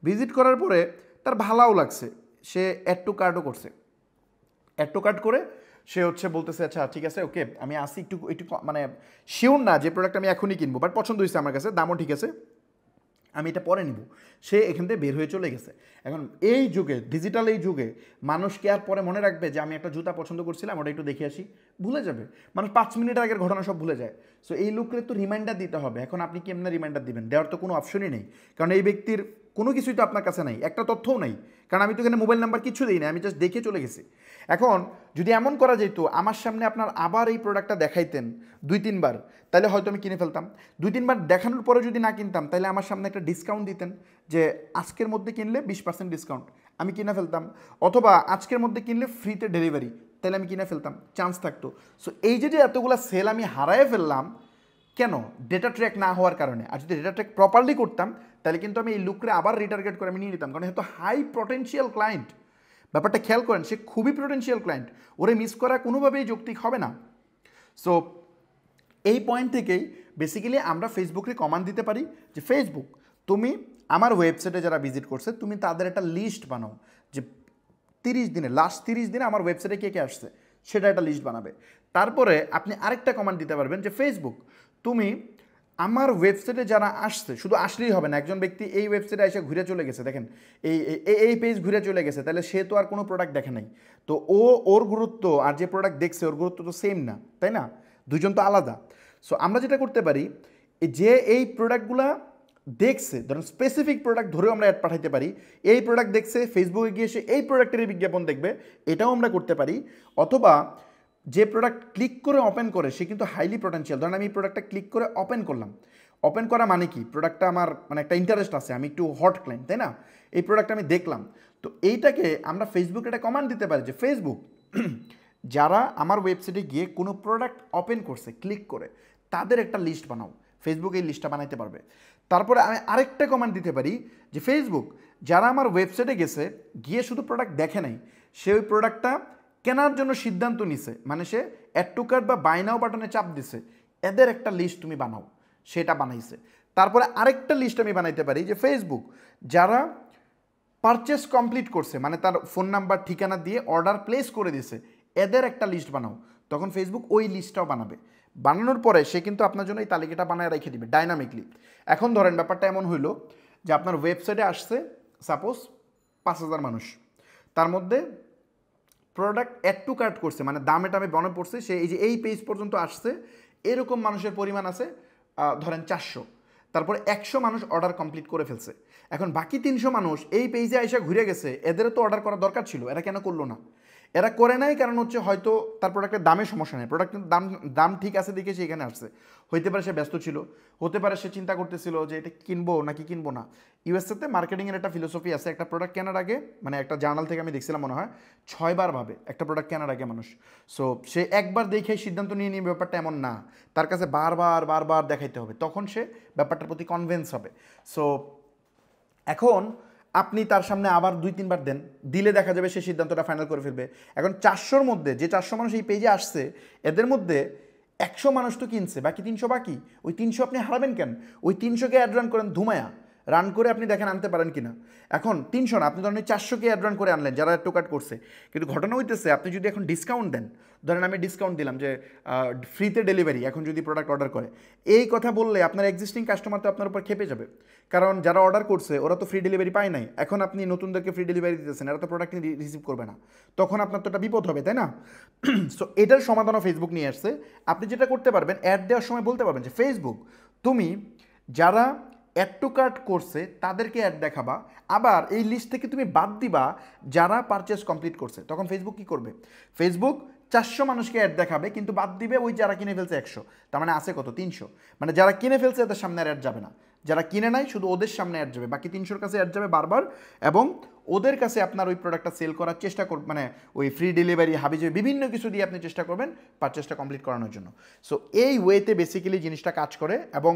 ভিজিট করার পরে তার ভালোও লাগছে, সে অ্যাড টু কার্টও করছে। অ্যাড টু কার্ট করে সে বলতেছে আচ্ছা ঠিক আছে, ওকে আমি আসি, একটু মানে শিওর না যে প্রোডাক্ট আমি এখনই কিনবো, বাট পছন্দ হয়েছে আমার কাছে, দামও ঠিক আছে, আমি এটা পরে নিব। সে এখান থেকে বের হয়ে চলে গেছে। এখন এই যুগে, ডিজিটাল এই যুগে, মানুষকে আর পরে মনে রাখবে যে আমি একটা জুতা পছন্দ করছিলাম ওটা একটু দেখে আসি? ভুলে যাবে মানুষ, 5 মিনিট আগের ঘটনা সব ভুলে যায়। সো এই লোককে তো রিমাইন্ডার দিতে হবে। এখন আপনি কি এমনি রিমাইন্ডার দিবেন? দেওয়ার তো কোনো অপশনই নেই, কারণ এই ব্যক্তির কোনো কিছুই তো আপনার কাছে নাই, একটা তথ্যও নাই, কারণ আমি তো এখানে মোবাইল নাম্বার কিছু দিই না, আমি জাস্ট দেখে চলে গেছি। এখন যদি এমন করা যেত আমার সামনে আপনার আবার এই প্রোডাক্টটা দেখাইতেন 2-3 বার, তাহলে হয়তো আমি কিনে ফেলতাম। 2-3 বার দেখানোর পরে যদি না কিনতাম, তাহলে আমার সামনে একটা ডিসকাউন্ট দিতেন যে আজকের মধ্যে কিনলে 20% ডিসকাউন্ট, আমি কিনে ফেলতাম। অথবা আজকের মধ্যে কিনলে ফ্রিতে ডেলিভারি, তাহলে আমি কিনে ফেলতাম, চান্স থাকতো। সো এই যে এতগুলো সেল আমি হারায় ফেললাম কেন? ডেটা ট্র্যাক না হওয়ার কারণে। আর যদি ডেটা ট্র্যাক প্রপারলি করতাম, তাহলে কিন্তু আমি এই লুকরে আবার রিটার্গেট করে আমি নিয়ে নিতাম, কারণ হয়তো হাই পটেনশিয়াল ক্লায়েন্ট। ব্যাপারটা খেয়াল করেন, সে খুবই পটেনশিয়াল ক্লায়েন্ট, ওরে মিস করা কোনোভাবেই যৌক্তিক হবে না। সো এই পয়েন্ট থেকেই বেসিক্যালি আমরা ফেসবুকে কমান্ড দিতে পারি যে ফেসবুক, তুমি আমার ওয়েবসাইটে যারা ভিজিট করছে তুমি তাদের একটা লিস্ট বানাও, যে 30 দিনে, লাস্ট 30 দিনে আমার ওয়েবসাইটে কে কে আসছে সেটা একটা লিস্ট বানাবে। তারপরে আপনি আরেকটা কমান্ড দিতে পারবেন যে ফেসবুক, তুমি আমার ওয়েবসাইটে যারা আসছে, শুধু আসলেই হবে না, একজন ব্যক্তি এই ওয়েবসাইটে এসে ঘুরে চলে গেছে, দেখেন এই এই পেজ ঘুরে চলে গেছে, তাহলে সে তো আর কোনো প্রোডাক্ট দেখে নাই, তো ওর গুরুত্ব আর যে প্রোডাক্ট দেখছে ওর গুরুত্ব তো সেম না, তাই না? দুজন তো আলাদা। সো আমরা যেটা করতে পারি, যে এই প্রোডাক্টগুলা দেখছে, ধরুন স্পেসিফিক প্রোডাক্ট ধরেও আমরা অ্যাড পাঠাইতে পারি, এই প্রোডাক্ট দেখছে, ফেসবুকে গিয়ে সে এই প্রোডাক্টের বিজ্ঞাপন দেখবে, এটাও আমরা করতে পারি। অথবা যে প্রোডাক্ট ক্লিক করে ওপেন করে সে কিন্তু হাইলি পটেনশিয়াল, ধরেন আমি এই প্রোডাক্টটা ক্লিক করে ওপেন করলাম, ওপেন করা মানে কি, প্রোডাক্টটা আমার মানে একটা ইন্টারেস্ট আছে, আমি একটু হট ক্লায়েন্ট, তাই না? এই প্রোডাক্টটা আমি দেখলাম, তো এইটাকে আমরা ফেসবুকে একটা কমান্ড দিতে পারি যে ফেসবুক, যারা আমার ওয়েবসাইটে গিয়ে কোনো প্রোডাক্ট ওপেন করছে ক্লিক করে তাদের একটা লিস্ট বানাও। ফেসবুক এই লিস্টটা বানাইতে পারবে। তারপরে আমি আরেকটা কমান্ড দিতে পারি যে ফেসবুক, যারা আমার ওয়েবসাইটে গেছে গিয়ে শুধু প্রোডাক্ট দেখে নাই, সে ওই প্রোডাক্টটা কেনার জন্য সিদ্ধান্ত নিছে, মানে সে অ্যাড টু কার্ট বা বাই নাও বাটনে চাপ দিছে, এদের একটা লিস্ট তুমি বানাও। সেটা বানাইছে। তারপরে আরেকটা লিস্ট আমি বানাইতে পারি যে ফেসবুক, যারা পারচেস কমপ্লিট করছে, মানে তার ফোন নাম্বার ঠিকানা দিয়ে অর্ডার প্লেস করে দিছে, এদের একটা লিস্ট বানাও। তখন ফেসবুক ওই লিস্টটাও বানাবে। বানানোর পরে সে কিন্তু আপনার জন্য এই তালিকাটা বানায় রেখে দিবে ডাইনামিকলি। এখন ধরেন ব্যাপারটা এমন হইলো যে আপনার ওয়েবসাইটে আসছে সাপোজ 5,000 মানুষ, তার মধ্যে প্রোডাক্ট অ্যাড টু কার্ট করছে, মানে দামে টামে মনে পড়ছে, সে এই যে এই পেজ পর্যন্ত আসছে, এরকম মানুষের পরিমাণ আছে ধরেন 400। তারপরে 100 মানুষ অর্ডার কমপ্লিট করে ফেলছে। এখন বাকি 300 মানুষ এই পেজে আইসা ঘুরে গেছে, এদেরও তো অর্ডার করা দরকার ছিল, এরা কেন করলো না? এরা করে নাই কারণ হচ্ছে হয়তো তার প্রোডাক্টের দামে সমস্যা নেই, প্রোডাক্টের দাম ঠিক আছে দেখে সে এখানে আসছে। হইতে পারে সে ব্যস্ত ছিল, হতে পারে সে চিন্তা করতেছিল যে এটা কিনবো নাকি কিনবো না। ইউএসএতে মার্কেটিংয়ের একটা ফিলোসফি আছে, একটা প্রোডাক্ট কেনার আগে, মানে একটা জার্নাল থেকে আমি দেখছিলাম মনে হয় 6 বার ভাবে একটা প্রোডাক্ট কেনার আগে মানুষ। সো সে একবার দেখে সিদ্ধান্ত নিয়ে নিয়ে, ব্যাপারটা এমন না, তার কাছে বারবার দেখাইতে হবে, তখন সে ব্যাপারটার প্রতি কনভিন্স হবে। সো এখন আপনি তার সামনে আবার 2-3 বার দেন, দিলে দেখা যাবে সে সিদ্ধান্তটা ফাইনাল করে ফেলবে। এখন 400-র মধ্যে যে 400 মানুষ এই পেজে আসছে, এদের মধ্যে 100 মানুষ তো কিনছে, বাকি 300 বাকি, ওই 300 আপনি হারাবেন কেন? ওই 300কে অ্যাড রান করেন, ধুমায়া রান করে আপনি দেখেন আনতে পারেন কিনা। এখন 300 না, আপনি ধরেন 400কে অ্যাড রান করে আনলেন যারা টোকাট করছে, কিন্তু ঘটনা হইতেছে আপনি যদি এখন ডিসকাউন্ট দেন, ধরেন আমি ডিসকাউন্ট দিলাম যে ফ্রিতে ডেলিভারি এখন যদি প্রোডাক্ট অর্ডার করে, এই কথা বললে আপনার এক্সিস্টিং কাস্টমার তো আপনার উপর খেপে যাবে, কারণ যারা অর্ডার করছে ওরা তো ফ্রি ডেলিভারি পায় নাই, এখন আপনি নতুনদেরকে ফ্রি ডেলিভারি দিতেছেন, এরা তো প্রোডাক্ট রিসিভ করবে না, তখন আপনার তো একটা বিপদ হবে, তাই না? সো এটার সমাধানও ফেসবুক নিয়ে আসছে। আপনি যেটা করতে পারবেন, অ্যাড দেওয়ার সময় বলতে পারবেন যে ফেসবুক, তুমি যারা অ্যাড টু কার্ট করছে তাদেরকে অ্যাড দেখাবা, আবার এই লিস্ট থেকে তুমি বাদ দিবা যারা পারচেস কমপ্লিট করছে। তখন ফেসবুক কী করবে? ফেসবুক 400 মানুষকে অ্যাড দেখাবে, কিন্তু বাদ দিবে ওই যারা কিনে ফেলছে 100। তার মানে আছে কত? 300। মানে যারা কিনে ফেলছে এদের সামনে আর অ্যাড যাবে না, যারা কিনে নাই শুধু ওদের সামনে অ্যাড যাবে, বাকি 300-র কাছে অ্যাড যাবে বারবার, এবং ওদের কাছে আপনার ওই প্রোডাক্টটা সেল করার চেষ্টা করবেন, মানে ওই ফ্রি ডেলিভারি হাবিজাবি বিভিন্ন কিছু দিয়ে আপনি চেষ্টা করবেন পারচেসটা কমপ্লিট করানোর জন্য। সো এই ওয়েতে বেসিক্যালি জিনিসটা কাজ করে, এবং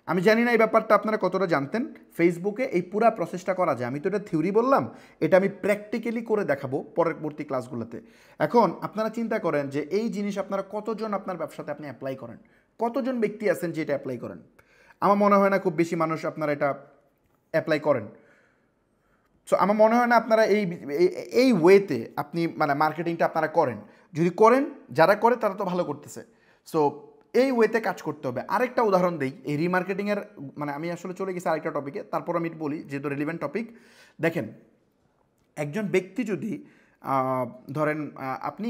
আমি জানি না এই ব্যাপারটা আপনারা কতটা জানতেন, ফেসবুকে এই পুরো প্রসেসটা করা যায়। আমি তো এটা থিওরি বললাম, এটা আমি প্র্যাকটিক্যালি করে দেখাবো পরবর্তী ক্লাসগুলোতে। এখন আপনারা চিন্তা করেন যে এই জিনিস আপনারা কতজন আপনার ব্যবসাতে আপনি অ্যাপ্লাই করেন, কতজন ব্যক্তি আছেন যে এটা অ্যাপ্লাই করেন? আমার মনে হয় না খুব বেশি মানুষ আপনারা এটা অ্যাপ্লাই করেন। সো আমার মনে হয় না আপনারা এই ওয়েতে আপনি মানে মার্কেটিংটা আপনারা করেন। যদি করেন, যারা করে তারা তো ভালো করতেছে। সো এই ওয়েতে কাজ করতে হবে। আরেকটা উদাহরণ দেই এই রিমার্কেটিংয়ের, মানে আমি আসলে চলে গেছি আরেকটা টপিকে, তারপর আমি বলি যেহেতু রিলেভেন্ট টপিক। দেখেন, একজন ব্যক্তি যদি ধরেন আপনি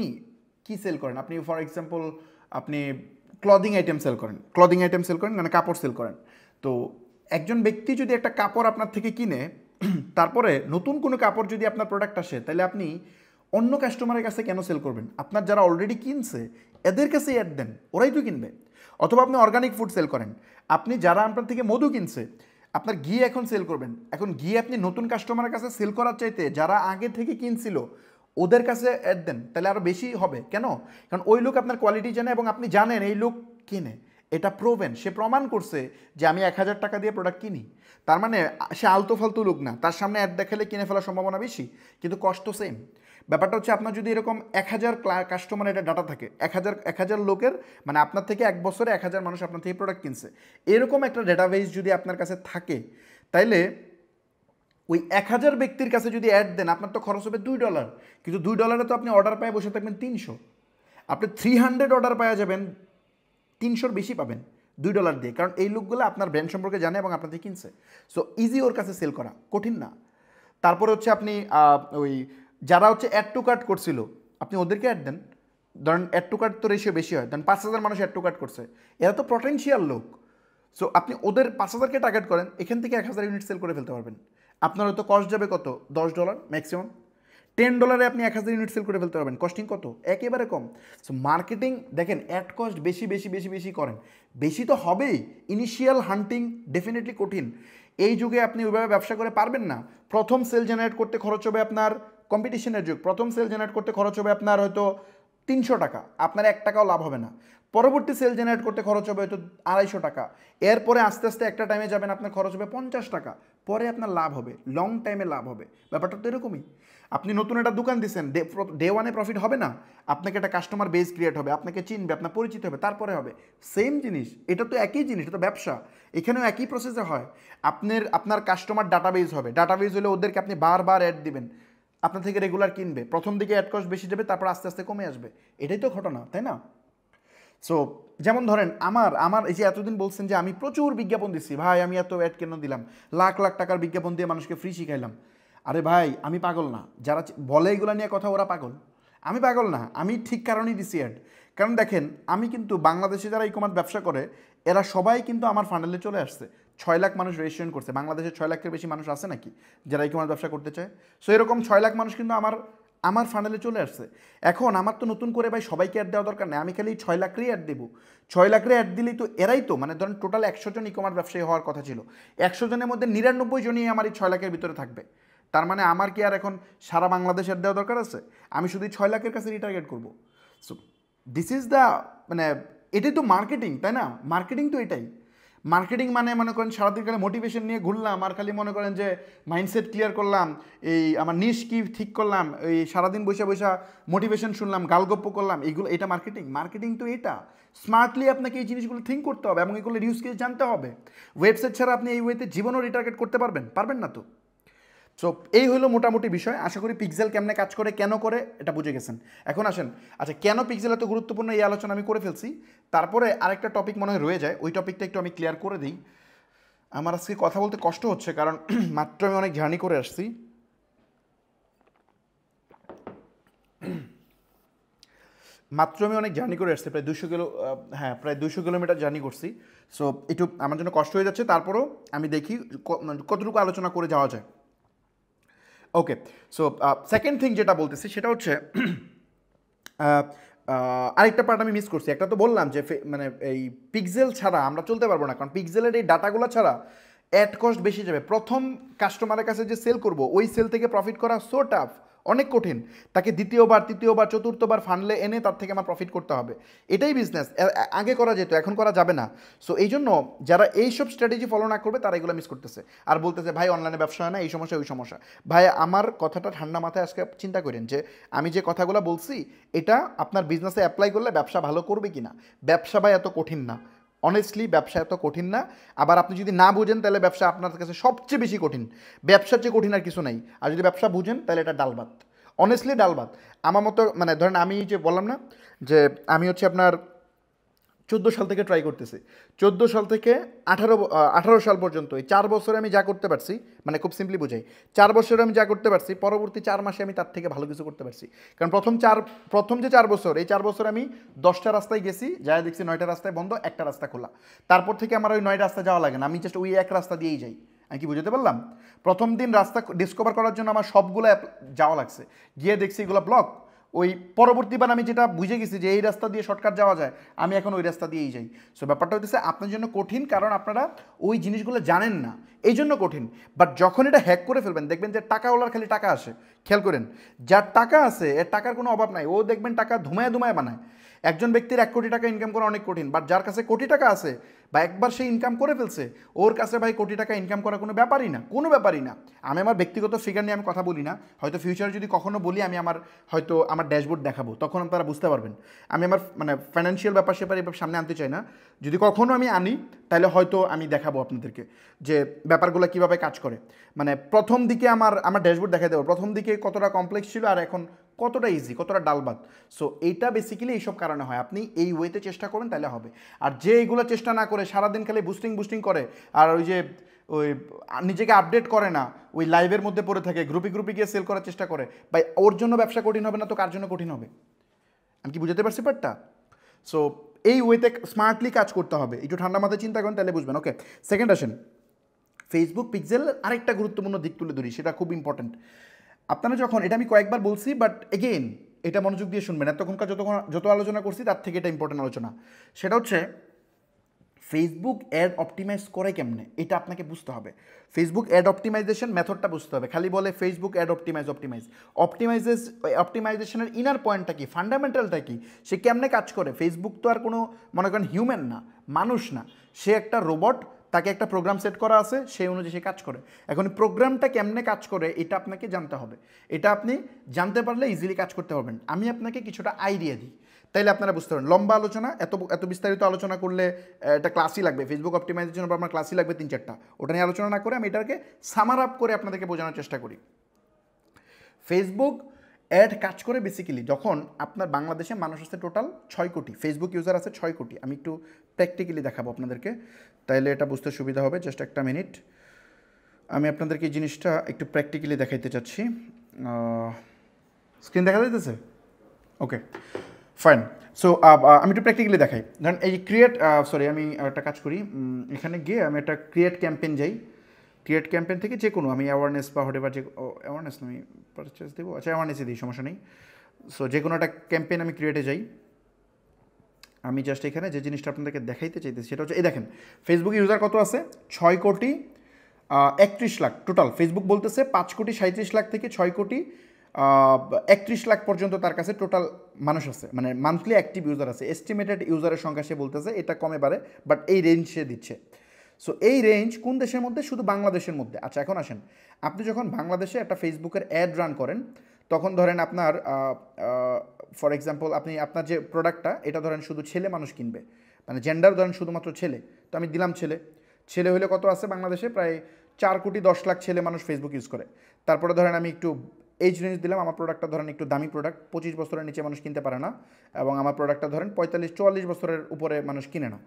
কি সেল করেন, আপনি ফর এক্সাম্পল আপনি ক্লদিং আইটেম সেল করেন, মানে কাপড় সেল করেন। তো একজন ব্যক্তি যদি একটা কাপড় আপনার থেকে কিনে, তারপরে নতুন কোনো কাপড় যদি আপনার প্রোডাক্ট আসে তাহলে আপনি অন্য কাস্টমারের কাছে কেন সেল করবেন? আপনার যারা অলরেডি কিনছে এদের কাছে অ্যাড দেন, ওরাই তো কিনবে। অথবা আপনি অর্গানিক ফুড সেল করেন, আপনি যারা আপনার থেকে মধু কিনছে, আপনার ঘি এখন সেল করবেন। এখন ঘি আপনি নতুন কাস্টমারের কাছে সেল করার চাইতে যারা আগে থেকে কিনছিল ওদের কাছে অ্যাড দেন, তাহলে আরও বেশি হবে। কেন? কারণ ওই লোক আপনার কোয়ালিটি জানে এবং আপনি জানেন এই লোক কিনে, এটা প্রোভেন, সে প্রমাণ করছে যে আমি 1,000 টাকা দিয়ে প্রোডাক্ট কিনি। তার মানে সে আলতু ফালতু লোক না, তার সামনে অ্যাড দেখালে কিনে ফেলার সম্ভাবনা বেশি, কিন্তু কষ্ট সেম। ব্যাপারটা হচ্ছে আপনার যদি এরকম 1,000 কাস্টমার এটা ডাটা থাকে, 1,000 লোকের, মানে আপনার থেকে এক বছরে 1,000 মানুষ আপনার থেকে প্রোডাক্ট কিনছে, এরকম একটা ডেটাবেস যদি আপনার কাছে থাকে, তাইলে ওই 1,000 ব্যক্তির কাছে যদি অ্যাড দেন আপনার তো খরচ হবে $2, কিন্তু $2 তো আপনি অর্ডার পায় বসে থাকবেন 300, আপনি 300 অর্ডার পাওয়া যাবেন, 300-র বেশি পাবেন $2 দিয়ে, কারণ এই লোকগুলো আপনার ব্র্যান্ড সম্পর্কে জানে এবং আপনার থেকে কিনছে। সো ইজি ওর কাছে সেল করা, কঠিন না। তারপরে হচ্ছে আপনি ওই যারা হচ্ছে অ্যাড টু কার্ট করছিল, আপনি ওদেরকে অ্যাড দেন। ধরেন অ্যাড টু কার্ট তো রেশিও বেশি হয়, ধরেন 5,000 মানুষ অ্যাড টু কার্ট করছে, এরা তো পটেনশিয়াল লোক। সো আপনি ওদের 5,000কে টার্গেট করেন, এখান থেকে 1,000 ইউনিট সেল করে ফেলতে পারবেন। আপনার হয়তো কস্ট যাবে কত? $10 ম্যাক্সিমাম। $10 আপনি 1,000 ইউনিট সেল করে ফেলতে পারবেন। কস্টিং কত? একেবারে কম। সো মার্কেটিং দেখেন, অ্যাড কস্ট বেশি বেশি বেশি বেশি করেন, বেশি তো হবেই। ইনিশিয়াল হান্টিং ডেফিনেটলি কঠিন। এই যুগে আপনি ওইভাবে ব্যবসা করে পারবেন না। প্রথম সেল জেনারেট করতে খরচ হবে আপনার, কম্পিটিশনের যুগ, প্রথম সেল জেনারেট করতে খরচ হবে আপনার হয়তো 300 টাকা, আপনার 1 টাকাও লাভ হবে না। পরবর্তী সেল জেনারেট করতে খরচ হবে হয়তো 250 টাকা। এরপরে আস্তে আস্তে একটা টাইমে যাবেন আপনার খরচ হবে 50 টাকা, পরে আপনার লাভ হবে, লং টাইমে লাভ হবে। ব্যাপারটা তো এরকমই। আপনি নতুন একটা দোকান দিচ্ছেন, ডে ওয়ানে প্রফিট হবে না, আপনাকে একটা কাস্টমার বেস ক্রিয়েট হবে, আপনাকে চিনবে, আপনার পরিচিত হবে, তারপরে হবে। সেম জিনিস, এটা তো একই জিনিস, এটা তো ব্যবসা, এখানেও একই প্রসেসে হয়। আপনার কাস্টমার ডাটাবেস হবে, ডাটাবেস হলে ওদেরকে আপনি বারবার অ্যাড দিবেন, আপনার থেকে রেগুলার কিনবে, প্রথম দিকে অ্যাড কস্ট বেশি যাবে, তারপর আস্তে আস্তে কমে আসবে। এটাই তো ঘটনা, তাই না? সো যেমন ধরেন আমার এই যে এতদিন বলছেন যে আমি প্রচুর বিজ্ঞাপন দিচ্ছি, ভাই আমি এত অ্যাড কেন দিলাম, লাখ লাখ টাকার বিজ্ঞাপন দিয়ে মানুষকে ফ্রি শিখাইলাম। আরে ভাই, আমি পাগল না, যারা বলে এগুলো নিয়ে কথা ওরা পাগল, আমি পাগল না, আমি ঠিক কারণেই দিছি অ্যাড। কারণ দেখেন, আমি কিন্তু বাংলাদেশে যারা ই কমার্স ব্যবসা করে এরা সবাই কিন্তু আমার ফান্ডেলে চলে আসছে। 6 লাখ মানুষ রেজিস্ট্রেশন করছে, বাংলাদেশে 6 লাখের বেশি মানুষ আছে নাকি যারা ই কমার্স ব্যবসা করতে চায়? সো এরকম 6 লাখ মানুষ কিন্তু আমার ফান্ডেলে চলে আসছে। এখন আমার তো নতুন করে ভাই সবাইকে অ্যাড দেওয়া দরকার নেই, আমি খালি 6 লাখেরই অ্যাড দেবো। 6 লাখের অ্যাড দিলেই তো এরাই তো, মানে ধরেন টোটাল 100 জন ই কমার্স ব্যবসায়ী হওয়ার কথা ছিল, 100 জনের মধ্যে 99 জনই আমার এই 6 লাখের ভিতরে থাকবে। তার মানে আমার কি আর এখন সারা বাংলাদেশ অ্যাড দেওয়া দরকার আছে? আমি শুধু 6 লাখের কাছে রিটার্গেট করবো। সো দিস ইজ দ্য, মানে এটাই তো মার্কেটিং, তাই না? মার্কেটিং তো এটাই। মার্কেটিং মানে মনে করেন সারাদিন খালি মোটিভেশন নিয়ে ঘুরলাম আর খালি মনে করেন যে মাইন্ডসেট ক্লিয়ার করলাম, এই আমার নিশ কি ঠিক করলাম, এই সারাদিন বসে বসে মোটিভেশন শুনলাম, গালগপ্প করলাম, এইগুলো, এটা মার্কেটিং? মার্কেটিং তো এটা। স্মার্টলি আপনাকে এই জিনিসগুলো থিঙ্ক করতে হবে এবং এগুলো ইউজ কেস জানতে হবে। ওয়েবসাইট ছাড়া আপনি এই ওয়েতে জীবনও রিটার্গেট করতে পারবেন না তো। সো এই হলো মোটামুটি বিষয়। আশা করি পিক্সেল কেমনে কাজ করে, কেন করে, এটা বুঝে গেছেন। এখন আসেন, আচ্ছা কেন পিক্সেল এত গুরুত্বপূর্ণ এই আলোচনা আমি করে ফেলছি, তারপরে আরেকটা টপিক মনে হয় রয়ে যায়, ওই টপিকটা একটু আমি ক্লিয়ার করে দিই। আমার আজকে কথা বলতে কষ্ট হচ্ছে কারণ মাত্র আমি অনেক জার্নি করে আসছি। প্রায় 200 কিলো, হ্যাঁ প্রায় 200 কিলোমিটার জার্নি করছি। সো একটু আমার জন্য কষ্ট হয়ে যাচ্ছে, তারপরেও আমি দেখি কতটুকু আলোচনা করে যাওয়া যায়। ওকে, সো সেকেন্ড থিং যেটা বলতেছি সেটা হচ্ছে আরেকটা পার্ট আমি মিস করছি। একটা তো বললাম যে মানে এই পিক্সেল ছাড়া আমরা চলতে পারবো না, কারণ পিক্সেলের এই ডাটাগুলো ছাড়া অ্যাড কস্ট বেশি যাবে। প্রথম কাস্টমারের কাছে যে সেল করব, ওই সেল থেকে প্রফিট করা সো টাফ, অনেক কঠিন। তাকে দ্বিতীয়বার, তৃতীয়বার, চতুর্থবার ফান্ডলে এনে তার থেকে আমার প্রফিট করতে হবে। এটাই বিজনেস, আগে করা যেত, এখন করা যাবে না। সো এই জন্য যারা এইসব স্ট্র্যাটেজি ফলো না করবে তারা এগুলো মিস করতেছে, আর বলতেছে ভাই অনলাইনে ব্যবসা হয় না, এই সমস্যা ওই সমস্যা। ভাই আমার কথাটা ঠান্ডা মাথায় আজকে চিন্তা করেন যে আমি যে কথাগুলো বলছি এটা আপনার বিজনেসে অ্যাপ্লাই করলে ব্যবসা ভালো করবে কি না। ব্যবসা ভাই এত কঠিন না, অনেস্টলি ব্যবসা এত কঠিন না। আবার আপনি যদি না বুঝেন তাহলে ব্যবসা আপনার কাছে সবচেয়ে বেশি কঠিন। ব্যবসার চেয়ে কঠিন আর কিছু নাই। আর যদি ব্যবসা বুঝেন তাহলে এটা ডাল ভাত, অনেস্টলি ডাল ভাত। আমার মতো, মানে ধরেন আমি যে বললাম না যে আমি হচ্ছে আপনার 14 সাল থেকে ট্রাই করতেছি, 14 সাল থেকে 18 সাল পর্যন্ত এই 4 বছরে আমি যা করতে পারছি, মানে খুব সিম্পলি বুঝাই, 4 বছরে আমি যা করতে পারছি পরবর্তী 4 মাসে আমি তার থেকে ভালো কিছু করতে পারছি। কারণ প্রথম যে 4 বছর, এই 4 বছর আমি 10টা রাস্তায় গেছি, যাই দেখছি 9টা রাস্তায় বন্ধ, একটা রাস্তা খোলা। তারপর থেকে আমার ওই 9 রাস্তা যাওয়া লাগে না, আমি জাস্ট ওই এক রাস্তা দিয়েই যাই। আমি কি বুঝতে পারলাম? প্রথম দিন রাস্তা ডিসকভার করার জন্য আমার সবগুলো যাওয়া লাগছে, গিয়ে দেখছি এগুলো ব্লক। ওই পরবর্তীবার আমি যেটা বুঝে গেছি যে এই রাস্তা দিয়ে শর্টকাট যাওয়া যায়, আমি এখন ওই রাস্তা দিয়েই যাই। সো ব্যাপারটা হচ্ছে আপনার জন্য কঠিন, কারণ আপনারা ওই জিনিসগুলো জানেন না, এই জন্য কঠিন। বাট যখন এটা হ্যাক করে ফেলবেন, দেখবেন যে টাকাওয়ালার খালি টাকা আসে। খেয়াল করেন, যার টাকা আছে এর টাকার কোনো অভাব নাই, ও দেখবেন টাকা ধুমায় ধুমায় বানায়। একজন ব্যক্তির 1 কোটি টাকা ইনকাম করা অনেক কঠিন, বাট যার কাছে কোটি টাকা আছে বা একবার সে ইনকাম করে ফেলছে, ওর কাছে ভাই কোটি টাকা ইনকাম করা কোনো ব্যাপারই না, কোনো ব্যাপারই না। আমি আমার ব্যক্তিগত ফিগার নিয়ে আমি কথা বলি না, হয়তো ফিউচারে যদি কখনো বলি আমি হয়তো আমার ড্যাশবোর্ড দেখাবো, তখন আপনারা বুঝতে পারবেন। আমি আমার মানে ফাইন্যান্সিয়াল ব্যাপার স্যাপার এবার সামনে আনতে চাই না, যদি কখনো আমি আনি তাহলে হয়তো আমি দেখাবো আপনাদেরকে যে ব্যাপারগুলো কীভাবে কাজ করে। মানে প্রথম দিকে আমার ড্যাশবোর্ড দেখাই দেবো, প্রথম দিকে কতটা কমপ্লেক্স ছিল আর এখন কতটা ইজি, কতটা ডালবাদ। সো এইটা বেসিক্যালি এইসব কারণে হয়, আপনি এই ওয়েতে চেষ্টা করেন তাহলে হবে। আর যে এইগুলো চেষ্টা না করে সারাদিন খালি বুস্টিং করে, আর ওই যে ওই নিজেকে আপডেট করে না, ওই লাইভের মধ্যে পড়ে থাকে, গ্রুপে গিয়ে সেল করার চেষ্টা করে, ভাই ওর জন্য ব্যবসা কঠিন হবে না তো কার জন্য কঠিন হবে? আমি কি বুঝতে পারছি পারটা? সো এই ওয়েতে স্মার্টলি কাজ করতে হবে, একটু ঠান্ডা মাথায় চিন্তা করেন তাহলে বুঝবেন। ওকে, সেকেন্ড আসেন, ফেসবুক পিক্সেল আরেকটা গুরুত্বপূর্ণ দিক তুলে ধরি, সেটা খুব ইম্পর্টেন্ট। আপনারা যখন, এটা আমি কয়েকবার বলছি বাট এগেইন এটা মনোযোগ দিয়ে শুনবেন, এতক্ষণকার যত আলোচনা করছি তার থেকে এটা ইম্পর্টেন্ট আলোচনা। সেটা হচ্ছে ফেসবুক অ্যাড অপটিমাইজ করে কেমনে, এটা আপনাকে বুঝতে হবে। ফেসবুক অ্যাড অপটিমাইজেশন মেথডটা বুঝতে হবে। খালি বলে ফেসবুক অ্যাড অপটিমাইজেশনের ইনার পয়েন্টটা কি, ফান্ডামেন্টালটা কি, সে কেমনে কাজ করে। ফেসবুক তো আর কোনো মনে করেন হিউম্যান না, মানুষ না, সে একটা রোবট, তাকে একটা প্রোগ্রাম সেট করা আছে, সেই অনুযায়ী সে কাজ করে। এখন প্রোগ্রামটা কেমনে কাজ করে এটা আপনাকে জানতে হবে, এটা আপনি জানতে পারলে ইজিলি কাজ করতে পারবেন। আমি আপনাকে কিছুটা আইডিয়া দিই, তাইলে আপনারা বুঝতে পারেন। লম্বা আলোচনা, এত বিস্তারিত আলোচনা করলে একটা ক্লাসই লাগবে, ফেসবুক অপটিমাইজেশনের উপর আমার ক্লাসই লাগবে 3-4টা। ওটা নিয়ে আলোচনা না করে আমি এটাকে সামার আপ করে আপনাদেরকে বোঝানোর চেষ্টা করি। ফেসবুক অ্যাড কাজ করে বেসিক্যালি যখন আপনার বাংলাদেশে মানুষ আছে টোটাল 6 কোটি, ফেসবুক ইউজার আছে 6 কোটি। আমি একটু প্র্যাকটিক্যালি দেখাবো আপনাদেরকে, তাইলে এটা বুঝতে সুবিধা হবে। জাস্ট একটা মিনিট, আমি আপনাদেরকে এই জিনিসটা একটু প্র্যাকটিক্যালি দেখাইতে চাচ্ছি। স্ক্রিন দেখা যাইতেছে? Okay fine. সো আমি একটু প্র্যাকটিক্যালি দেখাই। ধরেন এই আমি একটা কাজ করি, এখানে গিয়ে আমি একটা ক্রিয়েট ক্যাম্পেইন যাই। ক্রিয়েট ক্যাম্পেইন থেকে যে কোনো আমি অ্যাওয়ারনেস বা হোটেভার যে অ্যাওয়ারনেস আমি পারচেস দেবো, আচ্ছা অ্যাওয়ারনেসে দিই, সমস্যা নেই। সো যে কোনো একটা ক্যাম্পেইন আমি ক্রিয়েটে যাই। আমি জাস্ট এখানে যে জিনিসটা আপনাদেরকে দেখাইতে চাইতেছি সেটা হচ্ছে এই দেখেন, ফেসবুক ইউজার কত আছে? 6 কোটি 31 লাখ টোটাল। ফেসবুক বলতেছে 5 কোটি 37 লাখ থেকে 6 কোটি 31 লাখ পর্যন্ত তার কাছে টোটাল মানুষ আছে, মানে মান্থলি অ্যাক্টিভ ইউজার আছে। এস্টিমেটেড ইউজারের সংখ্যা সে বলতেছে, এটা কমে বাড়ে, বাট এই রেঞ্জ সে দিচ্ছে। সো এই রেঞ্জ কোন দেশের মধ্যে? শুধু বাংলাদেশের মধ্যে। আচ্ছা এখন আসেন, আপনি যখন বাংলাদেশে একটা ফেসবুকের অ্যাড রান করেন, তখন ধরেন আপনার ফর এক্সাম্পল আপনি আপনার যে প্রোডাক্টটা, এটা ধরেন শুধু ছেলে মানুষ কিনবে, মানে জেন্ডার ধরেন শুধুমাত্র ছেলে, তো আমি দিলাম ছেলে হলে কত আছে বাংলাদেশে? প্রায় 4 কোটি 10 লাখ ছেলে মানুষ ফেসবুক ইউজ করে। তারপরে ধরেন আমি একটু এইজ রেঞ্জ দিলাম, আমার প্রোডাক্টটা ধরেন একটু দামি প্রোডাক্ট, 25 বছরের নিচে মানুষ কিনতে পারে না, এবং আমার প্রোডাক্টটা ধরেন 45-44 বছরের উপরে মানুষ কিনে না।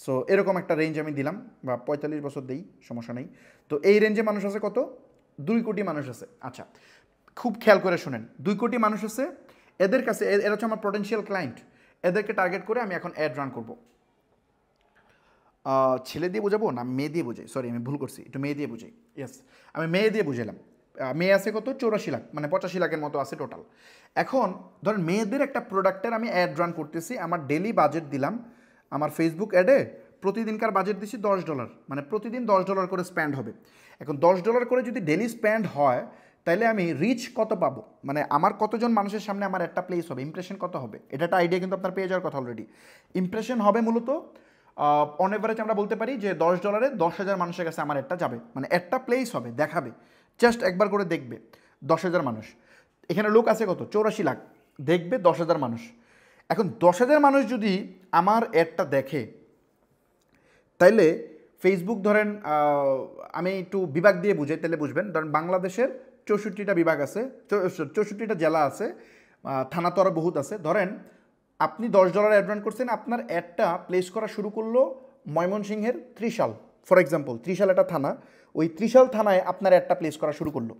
সো এরকম একটা রেঞ্জ আমি দিলাম, বা 45 বছর দিই, সমস্যা নেই। তো এই রেঞ্জে মানুষ আছে কত? 2 কোটি মানুষ আছে। আচ্ছা খুব খেয়াল করে শোনেন, 2 কোটি মানুষ আছে, এদের কাছে এরা হচ্ছে আমার পটেনশিয়াল ক্লায়েন্ট, এদেরকে টার্গেট করে আমি এখন অ্যাড রান করবো। ছেলে দিয়ে বোঝাবো না মেয়ে দিয়ে বোঝাই, সরি আমি ভুল করছি, একটু মেয়ে দিয়ে বুঝাই। ইয়েস, আমি মেয়ে দিয়ে বুঝালাম। মেয়ে আছে কত? 84 লাখ, মানে 85 লাখের মতো আছে টোটাল। এখন ধরেন মেয়েদের একটা প্রোডাক্টের আমি অ্যাড রান করতেছি, আমার ডেলি বাজেট দিলাম, আমার ফেসবুক অ্যাডে প্রতিদিনকার বাজেট দিচ্ছি $10, মানে প্রতিদিন $10 করে স্পেন্ড হবে। এখন $10 করে যদি ডেলি স্পেন্ড হয়, তাহলে আমি রিচ কত পাবো, মানে আমার কতজন মানুষের সামনে আমার একটা প্লেস হবে, ইমপ্রেশন কত হবে, এটা একটা আইডিয়া কিন্তু আপনার পেয়ে যাওয়ার কথা অলরেডি। ইমপ্রেশন হবে মূলত অন এভারেজ আমরা বলতে পারি যে $10 10,000 মানুষের কাছে আমার একটা যাবে, মানে একটা প্লেস হবে, দেখাবে, জাস্ট একবার করে দেখবে 10,000 মানুষ। এখানে লোক আছে কত? 84 লাখ, দেখবে 10,000 মানুষ। এখন 10,000 মানুষ যদি আমার অ্যাডটা দেখে, তাইলে ফেসবুক ধরেন আমি একটু বিভাগ দিয়ে বুঝাই, তাহলে বুঝবেন। ধরেন বাংলাদেশের 64টা বিভাগ আছে, 64টা জেলা আছে, থানা তো আরও বহুত আছে। ধরেন আপনি $10 অ্যাড রান করছেন, আপনার অ্যাডটা প্লেস করা শুরু করলো ময়মনসিংহের ত্রিশাল, ফর এক্সাম্পল ত্রিশাল একটা থানা, ওই ত্রিশাল থানায় আপনার অ্যাডটা প্লেস করা শুরু করলো।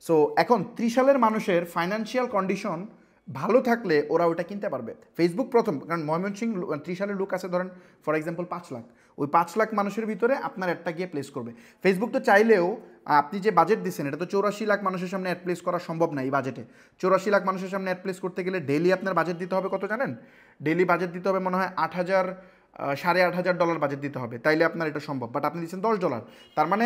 সো এখন ত্রিশালের মানুষের ফাইন্যান্সিয়াল কন্ডিশন ভালো থাকলে ওরা ওটা কিনতে পারবে। ফেসবুক প্রথম, কারণ ময়মনসিংহ ত্রিশালের লোক আছে ধরেন ফর এক্সাম্পল 5 লাখ, ওই 5 লাখ মানুষের ভিতরে আপনার অ্যাডটা গিয়ে প্লেস করবে। ফেসবুক তো চাইলেও আপনি যে বাজেট দিচ্ছেন এটা তো 84 লাখ মানুষের সামনে অ্যাড প্লেস করা সম্ভব না এই বাজেটে। 84 লাখ মানুষের সামনে অ্যাড প্লেস করতে গেলে ডেইলি আপনার বাজেট দিতে হবে কত জানেন? ডেইলি বাজেট দিতে হবে মনে হয় 8,000 $8,500 বাজেট দিতে হবে, তাইলে আপনার এটা সম্ভব। বাট আপনি দিচ্ছেন $10, তার মানে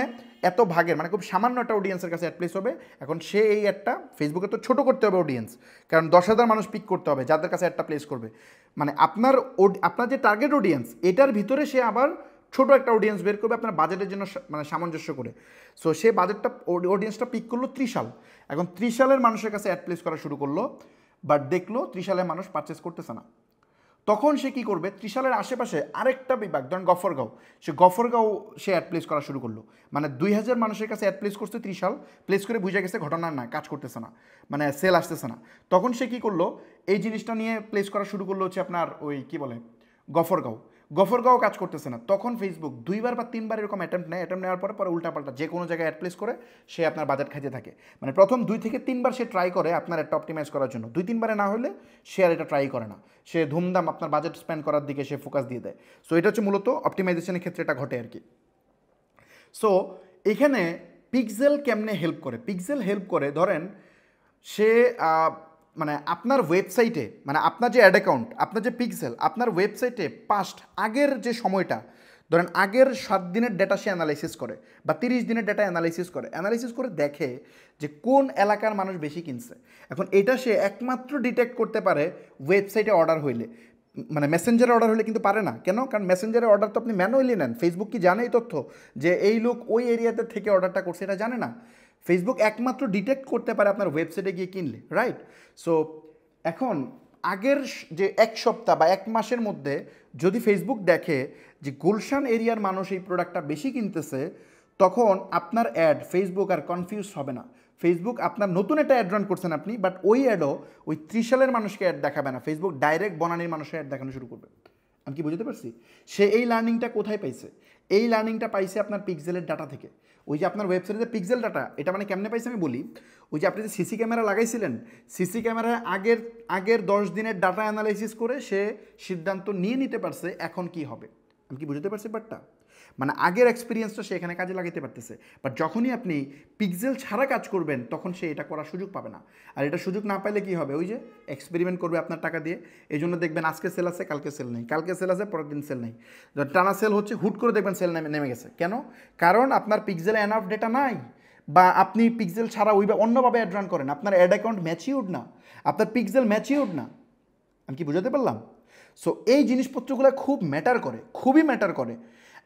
এত ভাগের, মানে খুব সামান্য একটা অডিয়েন্সের কাছে অ্যাড প্লেস হবে। এখন সে এই অ্যাডটা ফেসবুকে তো ছোটো করতে হবে অডিয়েন্স, কারণ 10,000 মানুষ পিক করতে হবে যাদের কাছে অ্যাডটা প্লেস করবে। মানে আপনার যে টার্গেট অডিয়েন্স এটার ভিতরে সে আবার ছোটো একটা অডিয়েন্স বের করবে আপনার বাজেটের জন্য মানে সামঞ্জস্য করে। সো সে বাজেটটা অডিয়েন্সটা পিক করলো 30 সাল। এখন 30 সালের মানুষের কাছে অ্যাড প্লেস করা শুরু করলো, বাট দেখলো 30 সালের মানুষ পারচেস করতেছে না। তখন সে কী করবে, ত্রিশালের আশেপাশে আরেকটা বিভাগ ধরেন গফরগাঁও, সে গফরগাঁও সে অ্যাড প্লেস করা শুরু করলো। মানে 2,000 মানুষের কাছে অ্যাড প্লেস করছে ত্রিশাল, প্লেস করে বুঝে গেছে ঘটনা না, কাজ করতেছে না, মানে সেল আসতেছে না। তখন সে কী করলো, এই জিনিসটা নিয়ে প্লেস করা শুরু করলো হচ্ছে আপনার ওই কী বলে গফরগাঁও কাজ করতেছে না। তখন ফেসবুক 2বার বা 3বার এরকম অ্যাটেম্প্ট নেওয়ার পরে পরে উল্টাপাল্টা যে কোনো জায়গায় অ্যাড প্লেস করে সে আপনার বাজেট খাইতে থাকে। মানে প্রথম 2 থেকে 3বার সে ট্রাই করে আপনার একটা অপটিমাইজ করার জন্য, 2-3বারে না হলে সে আর এটা ট্রাই করে না, সে ধুমধাম আপনার বাজেট স্পেন্ড করার দিকে সে ফোকাস দিয়ে দেয়। সো এটা হচ্ছে মূলত অপটিমাইজেশনের ক্ষেত্রে এটা ঘটে আর কি। সো এখানে পিক্সেল কেমনে হেল্প করে, পিক্সেল হেল্প করে ধরেন সে মানে আপনার ওয়েবসাইটে, মানে আপনার যে অ্যাড অ্যাকাউন্ট, আপনার যে পিক্সেল, আপনার ওয়েবসাইটে পাস্ট আগের যে সময়টা, ধরেন আগের 7 দিনের ডেটা সে অ্যানালাইসিস করে বা 30 দিনের ডেটা অ্যানালাইসিস করে দেখে যে কোন এলাকার মানুষ বেশি কিনছে। এখন এটা সে একমাত্র ডিটেক্ট করতে পারে ওয়েবসাইটে অর্ডার হইলে, মানে মেসেঞ্জারে অর্ডার হলে কিন্তু পারে না। কেন? কারণ মেসেঞ্জারে অর্ডার তো আপনি ম্যানুয়ালি নেন, ফেসবুক কি জানে এই তথ্য যে এই লোক ওই এরিয়াতে থেকে অর্ডারটা করছে? এটা জানে না। ফেসবুক একমাত্র ডিটেক্ট করতে পারে আপনার ওয়েবসাইটে গিয়ে কিনলে, রাইট? সো এখন আগের যে 1 সপ্তাহ বা 1 মাসের মধ্যে যদি ফেসবুক দেখে যে গুলশান এরিয়ার মানুষ এই প্রোডাক্টটা বেশি কিনতেছে, তখন আপনার অ্যাড ফেসবুক আর কনফিউজ হবে না। ফেসবুক আপনার নতুন একটা অ্যাড রান করছেন আপনি, বাট ওই অ্যাডও ওই 30 সালের মানুষকে অ্যাড দেখাবে না, ফেসবুক ডাইরেক্ট বনানীর মানুষের অ্যাড দেখানো শুরু করবে। আমি কি বুঝতে পারছি? সে এই লার্নিংটা কোথায় পাইছে? এই লার্নিংটা পাইছে আপনার পিক্সেলের ডাটা থেকে। ওই যে আপনার ওয়েবসাইটে পিক্সেল ডাটা, এটা মানে কেমনে পাইছে আমি বলি। ওই যে আপনি যে সিসি ক্যামেরা লাগাইছিলেন, সিসি ক্যামেরায় আগের 10 দিনের ডাটা অ্যানালাইসিস করে সে সিদ্ধান্ত নিয়ে নিতে পারছে এখন কি হবে। আমি কি বুঝতে পারছি ব্যাপারটা? মানে আগের এক্সপিরিয়েন্সটা সে এখানে কাজে লাগাতে পারতেছে। বাট যখনই আপনি পিক্সেল ছাড়া কাজ করবেন তখন সে এটা করার সুযোগ পাবে না। আর এটা সুযোগ না পাইলে কী হবে, ওই যে এক্সপেরিমেন্ট করবে আপনার টাকা দিয়ে। এই জন্য দেখবেন আজকে সেল আছে, কালকে সেল নেই, কালকে সেল আছে, পরের দিন সেল নেই, টানা সেল হচ্ছে, হুট করে দেখবেন সেল নেমে গেছে। কেন? কারণ আপনার পিক্সেলে এনাফ ডেটা নাই, বা আপনি পিক্সেল ছাড়া ওইভাবে অন্যভাবে অ্যাড রান করেন, আপনার অ্যাড অ্যাকাউন্ট ম্যাচিউর্ড না, আপনার পিক্সেল ম্যাচিউর্ড না। আমি কি বুঝাতে পারলাম? সো এই জিনিসপত্রগুলো খুব ম্যাটার করে, খুবই ম্যাটার করে।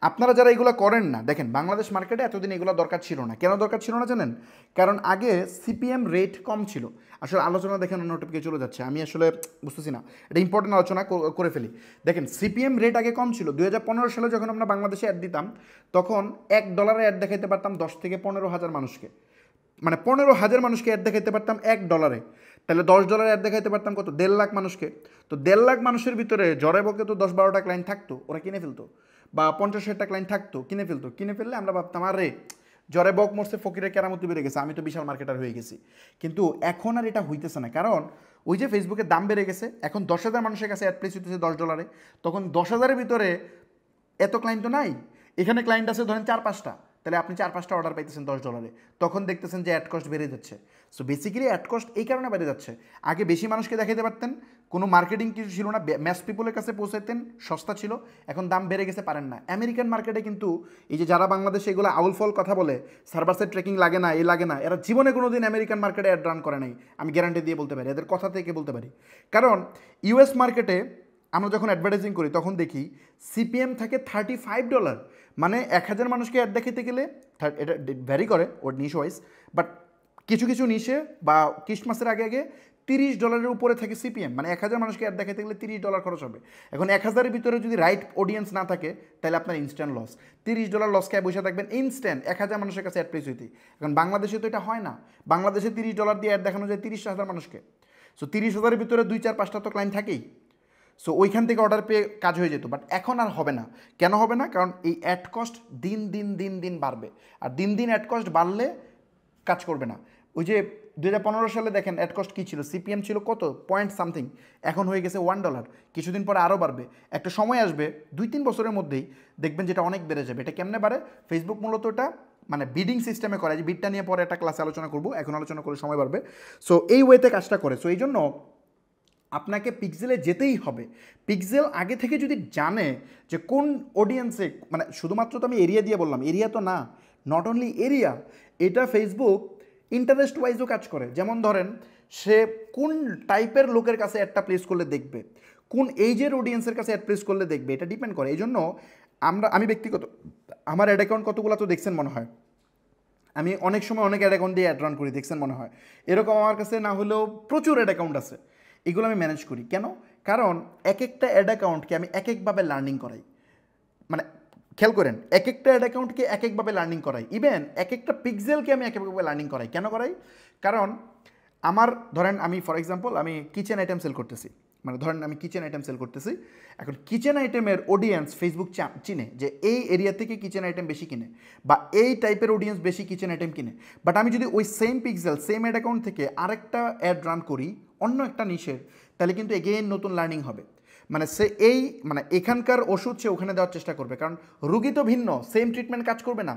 আপনারা যারা এগুলো করেন না, দেখেন বাংলাদেশ মার্কেটে এতদিন এগুলো দরকার ছিল না। কেন দরকার ছিল না জানেন? কারণ আগে সিপিএম রেট কম ছিল। আসলে আলোচনা দেখেন অন্য টপিকে চলে যাচ্ছে, আমি আসলে বুঝতেছি না, এটা ইম্পর্টেন্ট আলোচনা করে ফেলি। দেখেন সিপিএম রেট আগে কম ছিল। 2015 সালে যখন আমরা বাংলাদেশে অ্যাড দিতাম, তখন $1 অ্যাড দেখাইতে পারতাম 10 থেকে 15,000 মানুষকে, মানে 15,000 মানুষকে অ্যাড দেখাইতে পারতাম $1। তাহলে $10 অ্যাড দেখাইতে পারতাম কত? 1.5 লাখ মানুষকে। তো 1.5 লাখ মানুষের ভিতরে জরে বকে তো 10-12টা ক্লায়েন্ট থাকতো, ওরা কিনে ফেলতো, বা 50-60টা ক্লায়েন্ট থাকতো, কিনে ফেলতো। কিনে ফেললে আমরা ভাবতাম আরে জ্বরে বক মরছে, ফকিরের কেরামতি বেড়ে গেছে, আমি তো বিশাল মার্কেটার হয়ে গেছি। কিন্তু এখন আর এটা হইতেছে না, কারণ ওই যে ফেসবুকের দাম বেড়ে গেছে। এখন 10,000 মানুষের কাছে অ্যাড প্লেস হইতেছে $10, তখন 10,000-এর ভিতরে এত ক্লায়েন্ট তো নাই, এখানে ক্লায়েন্ট আছে ধরেন 4-5টা, তাহলে আপনি 4-5টা অর্ডার পাইতেছেন $10, তখন দেখতেছেন যে অ্যাড কস্ট বেড়ে যাচ্ছে। সো বেসিক্যালি অ্যাড কস্ট এই কারণে বেড়ে যাচ্ছে। আগে বেশি মানুষকে দেখাতে পারতেন, কোনো মার্কেটিং কিছু ছিল না, ম্যাস পিপলের কাছে পৌঁছাইতেন, সস্তা ছিল। এখন দাম বেড়ে গেছে, পারেন না। আমেরিকান মার্কেটে কিন্তু এই যে যারা বাংলাদেশে এগুলো আউল ফল কথা বলে, সার্ভার্সের ট্রেকিং লাগে না, লাগে না, এরা জীবনে কোনো দিন আমেরিকান মার্কেটে অ্যাড রান করে নাই, আমি গ্যারান্টি দিয়ে বলতে পারি, এদের কথা থেকে বলতে পারি। কারণ ইউএস মার্কেটে আমরা যখন অ্যাডভার্টাইজিং করি তখন দেখি সিপিএম থাকে $35, মানে 1,000 মানুষকে অ্যাড দেখাতে গেলে, এটা ভ্যারি করে ওর নিশ ওয়াইজ, বাট কিছু কিছু নিশে বা ক্রিসমাসের আগে $30 উপরে থাকে সিপিএম, মানে 1,000 মানুষকে অ্যাড দেখাতে গেলে $30 খরচ হবে। এখন 1,000-এর ভিতরে যদি রাইট অডিয়েন্স না থাকে, তাহলে আপনার ইনস্ট্যান্ট লস। $30 লস খেয়ে বসে থাকবেন ইনস্ট্যান্ট 1,000 মানুষের কাছে অ্যাড প্লেস হইতে। এখন বাংলাদেশে তো এটা হয় না, বাংলাদেশে $30 দিয়ে অ্যাড দেখানো যায় 30,000 মানুষকে। সো 30,000-এর ভিতরে 2-4-5টা তো ক্লায়েন্ট থাকেই, সো ওইখান থেকে অর্ডার পেয়ে কাজ হয়ে যেত। বাট এখন আর হবে না। কেন হবে না? কারণ এই অ্যাড কস্ট দিন দিন বাড়বে, আর দিন দিন অ্যাড কস্ট বাড়লে কাজ করবে না। ওই যে 2015 সালে দেখেন অ্যাড কস্ট কী ছিল, সিপিএম ছিল কত পয়েন্ট সামথিং, এখন হয়ে গেছে $1, কিছুদিন পরে আরও বাড়বে, একটা সময় আসবে 2-3 বছরের মধ্যেই দেখবেন যেটা অনেক বেড়ে যাবে। এটা কেমনে বাড়ে? ফেসবুক মূলত এটা মানে বিডিং সিস্টেমে করে, যে বিডটা নিয়ে পরে একটা ক্লাসে আলোচনা করবো, এখন আলোচনা করে সময় বাড়বে। সো এই ওয়েতে কাজটা করে। সো এই জন্য আপনাকে পিক্সেলে যেতেই হবে। পিক্সেল আগে থেকে যদি জানে যে কোন অডিয়েন্সে, মানে শুধুমাত্র তো আমি এরিয়া দিয়ে বললাম, এরিয়া তো না, নট অনলি এরিয়া, এটা ফেসবুক ইন্টারেস্ট ওয়াইজও কাজ করে। যেমন ধরেন সে কোন টাইপের লোকের কাছে অ্যাডটা প্লেস করলে দেখবে, কোন এইজের অডিয়েন্সের কাছে অ্যাড প্লেস করলে দেখবে, এটা ডিপেন্ড করে। এই জন্য আমি ব্যক্তিগত আমার অ্যাড অ্যাকাউন্ট কতগুলো তো দেখছেন মনে হয়, আমি অনেক সময় অনেক অ্যাড অ্যাকাউন্ট দিয়ে অ্যাড রান করি, দেখছেন মনে হয়। এরকম আমার কাছে না হলেও প্রচুর অ্যাড অ্যাকাউন্ট আছে, এগুলো আমি ম্যানেজ করি। কেন? কারণ এক একটা অ্যাড অ্যাকাউন্টকে আমি এক একভাবে লার্নিং করাই। মানে খেয়াল করেন, এক একটা অ্যাড অ্যাকাউন্টকে এক একভাবে লার্নিং করাই, ইভেন এক একটা পিক্সেলকে আমি এক একভাবে লার্নিং করাই। কেন করাই? কারণ আমার ধরেন আমি ফর এক্সাম্পল আমি কিচেন আইটেম সেল করতেছি, মানে ধরেন আমি কিচেন আইটেম সেল করতেছি, এখন কিচেন আইটেমের অডিয়েন্স ফেসবুক চিনে যে এই এরিয়া থেকে কিচেন আইটেম বেশি কিনে, বা এই টাইপের অডিয়েন্স বেশি কিচেন আইটেম কিনে। বাট আমি যদি ওই same pixel same ad account থেকে আরেকটা অ্যাড রান করি অন্য একটা নিশের, তাহলে কিন্তু এগেইন নতুন লার্নিং হবে। মানে সে এই মানে এখানকার ওষুধ সে ওখানে দেওয়ার চেষ্টা করবে, কারণ রুগী তো ভিন্ন, সেম ট্রিটমেন্ট কাজ করবে না।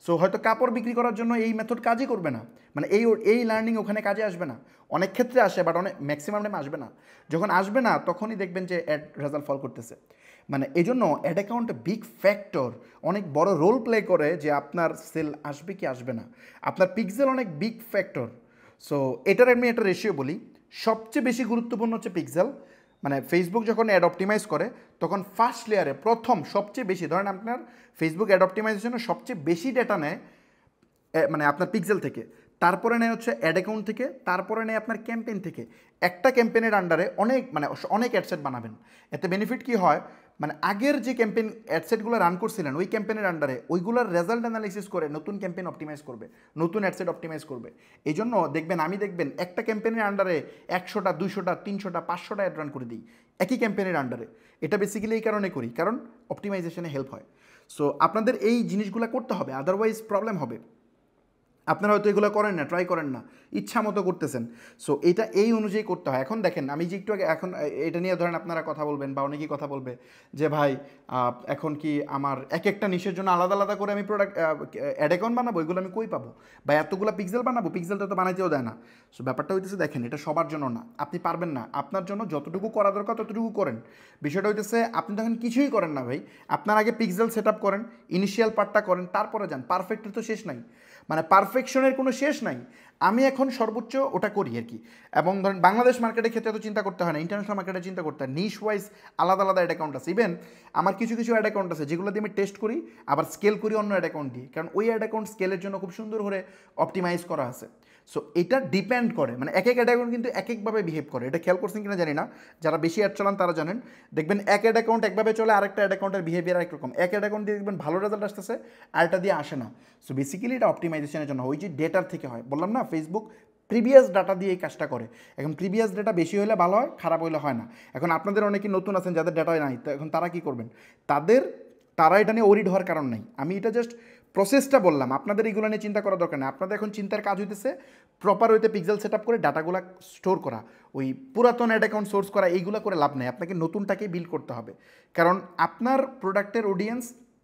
সো হয়তো কাপড় বিক্রি করার জন্য এই মেথড কাজই করবে না, মানে এই লার্নিং ওখানে কাজে আসবে না। অনেক ক্ষেত্রে আসে, বাট অনেক ম্যাক্সিমাম টাইম আসবে না। যখন আসবে না তখনই দেখবেন যে অ্যাড রেজাল্ট ফল করতেছে। মানে এই জন্য অ্যাড অ্যাকাউন্ট বিগ ফ্যাক্টর, অনেক বড় রোল প্লে করে যে আপনার সেল আসবে কি আসবে না। আপনার পিক্সেল অনেক বিগ ফ্যাক্টর। সো এটার আমি একটা রেশিও বলি, সবচেয়ে বেশি গুরুত্বপূর্ণ হচ্ছে পিক্সেল। মানে ফেসবুক যখন অ্যাড অপটিমাইজ করে তখন ফার্স্ট লেয়ারে প্রথম সবচেয়ে বেশি, ধরেন আপনার ফেসবুক অ্যাড অপটিমাইজেশনে সবচেয়ে বেশি ডেটা নেয় মানে আপনার পিক্সেল থেকে, তারপরে নেয় হচ্ছে অ্যাড অ্যাকাউন্ট থেকে, তারপরে নেয় আপনার ক্যাম্পেইন থেকে। একটা ক্যাম্পেইনের আন্ডারে অনেক অ্যাডসেট বানাবেন। এতে বেনিফিট কি হয়, মানে আগের যে ক্যাম্পেইন অ্যাডসেটগুলো রান করছিলেন ওই ক্যাম্পেইনের আন্ডারে ওইগুলোর রেজাল্ট অ্যানালাইসিস করে নতুন ক্যাম্পেইন অপটিমাইজ করবে, নতুন অ্যাডসেট অপটিমাইজ করবে। এই জন্য দেখবেন একটা ক্যাম্পেইনের আন্ডারে 100টা 200টা 300টা 500টা অ্যাড রান করে দিই একই ক্যাম্পেইনের আন্ডারে। এটা বেসিক্যালি এই কারণে করি, কারণ অপটিমাইজেশনে হেল্প হয়। সো আপনাদের এই জিনিসগুলো করতে হবে, আদারওয়াইজ প্রবলেম হবে। আপনারা হয়তো এগুলো করেন না, ট্রাই করেন না, ইচ্ছা মতো করতেছেন। সো এটা এই অনুযায়ী করতে হয়। এখন দেখেন আমি যে একটু আগে এখন এটা নিয়ে ধরেন আপনারা কথা বলবেন বা অনেকেই কথা বলবে যে ভাই এখন কি আমার এক একটা নিশের জন্য আলাদা আলাদা করে আমি প্রোডাক্ট অ্যাড অ্যাকাউন্ট বানাবো, এগুলো আমি কই পাবো, বা এতগুলো পিক্সেল বানাবো, পিক্সেলটা তো বানাইতেও দেয় না। সো ব্যাপারটা হইতেছে দেখেন, এটা সবার জন্য না, আপনি পারবেন না, আপনার জন্য যতটুকু করা দরকার ততটুকু করেন। বিষয়টা হইতেছে আপনি তখন কিছুই করেন না ভাই, আপনার আগে পিক্সেল সেট আপ করেন, ইনিশিয়াল পার্টটা করেন, তারপরে যান। পারফেক্টের তো শেষ নাই, মানে পারফেকশনের কোনো শেষ নাই। আমি এখন সর্বোচ্চ ওটা করি আর কি। এবং ধরেন বাংলাদেশ মার্কেটের ক্ষেত্রে তো চিন্তা করতে হয় না, ইন্টারন্যাশনাল মার্কেটে চিন্তা করতে হয়। নিশ ওয়াইজ আলাদা আলাদা অ্যাড অ্যাকাউন্ট আছে। ইভেন আমার কিছু অ্যাড অ্যাকাউন্ট আছে যেগুলো দিয়ে আমি টেস্ট করি, আবার স্কেল করি অন্য অ্যাড অ্যাকাউন্ট দিয়ে, কারণ ওই অ্যাড অ্যাকাউন্ট স্কেলের জন্য খুব সুন্দর করে অপটিমাইজ করা আছে। সো এটা ডিপেন্ড করে, মানে এক অ্যাড অ্যাকাউন্ট কিন্তু এক একভাবে বিহেভ করে। এটা খেয়াল করছেন কিনা জানি না, যারা বেশি অ্যাড চালান তারা জানেন। দেখবেন এক অ্যাড অ্যাকাউন্ট একভাবে চলে, আরেকটা অ্যাড অ্যাকাউন্টের বিহেভিয়ার একরকম। এক অ্যাড অ্যাকাউন্ট দিয়ে দেখবেন ভালো রেজাল্ট আসতেছে, আরেকটা দিয়ে আসে না। সো বেসিক্যালি এটা অপটিমাইজেশনের জন্য, ওই যে ডেটার থেকে হয়, বললাম না ফেসবুক প্রিভিয়াস ডাটা দিয়ে এই কাজটা করে। এখন প্রিভিয়াস ডাটা বেশি হলে ভালো হয়, খারাপ হলে হয় না। এখন আপনাদের অনেকেই নতুন আছেন যাদের ডাটা নাই, তো এখন তারা কী করবেন, তারা এটা নিয়ে ওরিড হওয়ার কারণ নাই। আমি এটা জাস্ট প্রসেসটা বললাম, আপনাদের এইগুলো নিয়ে চিন্তা করার দরকার নেই। আপনাদের এখন চিন্তার কাজ হইতেছে প্রপার ওইতে পিক্সেল সেট আপ করে ডাটাগুলো স্টোর করা, ওই পুরাতন অ্যাড অ্যাকাউন্ট সোর্স করা, এইগুলো করে লাভ নেই। আপনাকে নতুনটাকেই বিল্ড করতে হবে, কারণ আপনার প্রোডাক্টের অডিয়েন্স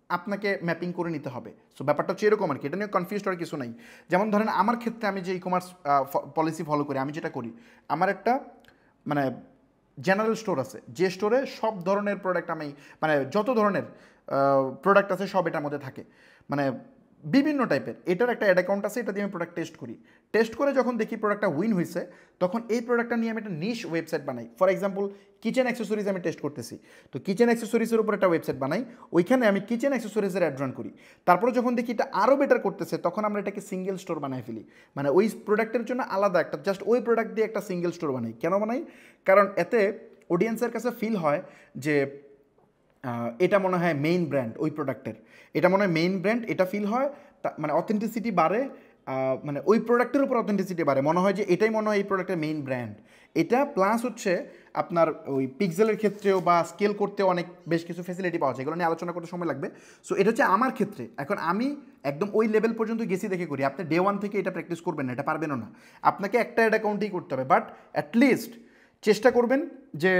আপনাকে ম্যাপিং করে নিতে হবে। সো ব্যাপারটা হচ্ছে এরকম আর কি, এটা নিয়ে কনফিউজ হওয়ার কিছু নাই। যেমন ধরেন আমার ক্ষেত্রে আমি যে ই কমার্স পলিসি ফলো করি, আমি যেটা করি, আমার একটা মানে জেনারেল স্টোর আছে, যে স্টোরে সব ধরনের প্রোডাক্ট আমি মানে যত ধরনের প্রোডাক্ট আছে সব এটার মধ্যে থাকে, মানে বিভিন্ন টাইপের। এটার একটা অ্যাড অ্যাকাউন্ট আছে, এটা দিয়ে আমি প্রোডাক্ট টেস্ট করি। টেস্ট করে যখন দেখি প্রোডাক্টটা উইন হয়েছে, তখন এই প্রোডাক্টটা নিয়ে আমি একটা নিশ ওয়েবসাইট বানাই। ফর এক্সাম্পল কিচেন অ্যাক্সেসরিজ আমি টেস্ট করতেছি, তো কিচেন অ্যাক্সেসরিজের উপর একটা ওয়েবসাইট বানাই, ওইখানে আমি কিচেন অ্যাক্সেসরিজের অ্যাড রান করি। তারপরে যখন দেখি এটা আরও বেটার করতেছে, তখন আমরা এটাকে সিঙ্গেল স্টোর বানাই ফেলি। মানে ওই প্রোডাক্টের জন্য আলাদা একটা, জাস্ট ওই প্রোডাক্ট দিয়ে একটা সিঙ্গেল স্টোর বানাই। কেন বানাই? কারণ এতে অডিয়েন্সের কাছে ফিল হয় যে এটা মনে হয় মেইন ব্র্যান্ড ওই প্রোডাক্টের, এটা মনে হয় মেইন ব্র্যান্ড, এটা ফিল হয়, মানে অথেন্টিসিটি বাড়ে, মানে ওই প্রোডাক্টের উপর অথেন্টিসিটি বাড়ে, মনে হয় যে এটাই মনে হয় এই প্রোডাক্টের মেইন ব্র্যান্ড। এটা প্লাস হচ্ছে আপনার ওই পিক্সেলের ক্ষেত্রেও বা স্কেল করতেও অনেক বেশ কিছু ফ্যাসিলিটি পাওয়া যায়, এগুলো নিয়ে আলোচনা করতে সময় লাগবে। সো এটা হচ্ছে আমার ক্ষেত্রে। এখন আমি একদম ওই লেভেল পর্যন্ত গেছি দেখে করি। আপনি ডে ওয়ান থেকে এটা প্র্যাকটিস করবেন না, এটা পারবেনও না। আপনাকে একটা অ্যাড অ্যাকাউন্টেই করতে হবে, বাট অ্যাটলিস্ট চেষ্টা করবেন যে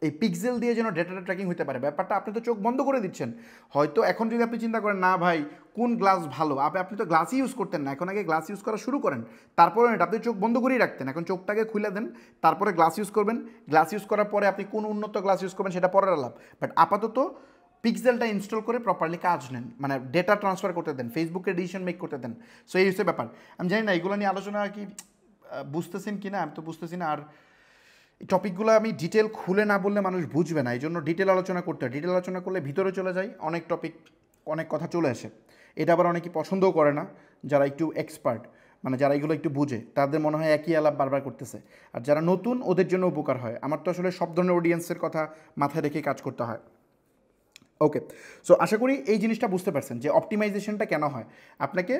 এই পিক্সেল দিয়ে যেন ডেটাটা ট্র্যাকিং হতে পারে। ব্যাপারটা আপনি তো চোখ বন্ধ করে দিচ্ছেন। হয়তো এখন যদি আপনি চিন্তা করেন না ভাই কোন গ্লাস ভালো, আপনি তো গ্লাসই ইউজ করতেন না, এখন আগে গ্লাস ইউজ করা শুরু করেন, তারপরে এটা আপনি চোখ বন্ধ করেই রাখতেন, এখন চোখটাকে খুলে দেন, তারপরে গ্লাস ইউজ করবেন। গ্লাস ইউজ করার পরে আপনি কোন উন্নত গ্লাস ইউজ করবেন সেটা পরের আলাপ, বাট আপাতত পিক্সেলটা ইনস্টল করে প্রপারলি কাজ নেন, মানে ডেটা ট্রান্সফার করতে দেন, ফেসবুকে ডিসিশন মেক করতে দেন। সো এই হচ্ছে ব্যাপার। আমি জানি না এগুলো নিয়ে আলোচনা কি বুঝতেছেন কি না, আমি তো বুঝতেছি না। আর এই টপিকগুলো আমি ডিটেল খুলে না বললে মানুষ বুঝবে না, এই জন্য ডিটেল আলোচনা করতে হয়। ডিটেল আলোচনা করলে ভিতরে চলে যায়, অনেক টপিক অনেক কথা চলে আসে। এটা আবার অনেকে পছন্দও করে না, যারা একটু এক্সপার্ট, মানে যারা এগুলো একটু বুঝে তাদের মনে হয় একই আলাপ বারবার করতেছে। আর যারা নতুন ওদের জন্য উপকার হয়। আমার তো আসলে সব ধরনের অডিয়েন্সের কথা মাথায় রেখে কাজ করতে হয়। ওকে, সো আশা করি এই জিনিসটা বুঝতে পারছেন যে অপটিমাইজেশনটা কেন হয়। আপনাকে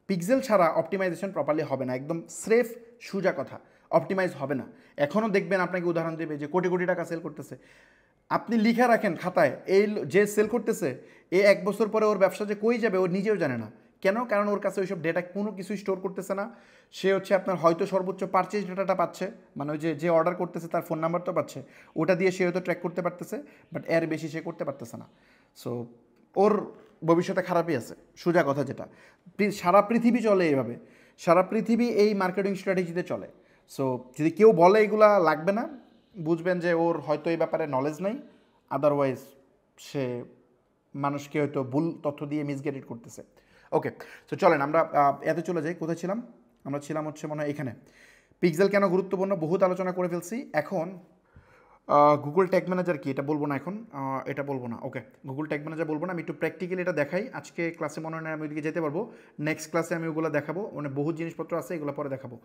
পিক্সেল ছাড়া অপটিমাইজেশন প্রপারলি হবে না, একদম স্রেফ সোজা কথা, অপটিমাইজ হবে না। এখনও দেখবেন আপনাকে উদাহরণ দেবে যে কোটি কোটি টাকা সেল করতেছে, আপনি লিখে রাখেন খাতায়, এই যে সেল করতেছে এই 1 বছর পরে ওর ব্যবসা যে কই যাবে ও নিজেও জানে না। কেন? কারণ ওর কাছে ওইসব ডেটা কোনো কিছুই স্টোর করতেছে না। সে হচ্ছে আপনার হয়তো সর্বোচ্চ পারচেজ ডেটাটা পাচ্ছে, মানে ওই যে অর্ডার করতেছে তার ফোন নাম্বার তো পাচ্ছে, ওটা দিয়ে সে হয়তো ট্র্যাক করতে পারতেছে, বাট এর বেশি সে করতে পারতেছে না। সো ওর ভবিষ্যতে খারাপই আছে, সোজা কথা যেটা। সারা পৃথিবী চলে এইভাবে, সারা পৃথিবী এই মার্কেটিং স্ট্র্যাটেজিতে চলে। সো যদি কেউ বলে এগুলা লাগবে না, বুঝবেন যে ওর হয়তো এই ব্যাপারে নলেজ নেই, আদারওয়াইজ সে মানুষকে হয়তো ভুল তথ্য দিয়ে মিসগাইড করতেছে। ওকে, তো চলেন আমরা এতে চলে যাই। কোথায় ছিলাম? আমরা ছিলাম হচ্ছে মনে হয় এখানে, পিক্সেল কেন গুরুত্বপূর্ণ, বহুত আলোচনা করে ফেলছি। এখন গুগল ট্যাগ ম্যানেজার কি এটা বলবো না এখন, এটা বলবো না। ওকে, গুগল ট্যাগ ম্যানেজার বলবো না, আমি একটু প্র্যাকটিক্যালি এটা দেখাই। আজকে ক্লাসে মনে হয় না আমি ওইদিকে যেতে পারবো, নেক্সট ক্লাসে আমি ওগুলো দেখাবো, মানে বহুত জিনিসপত্র আছে এগুলো পরে দেখাবো।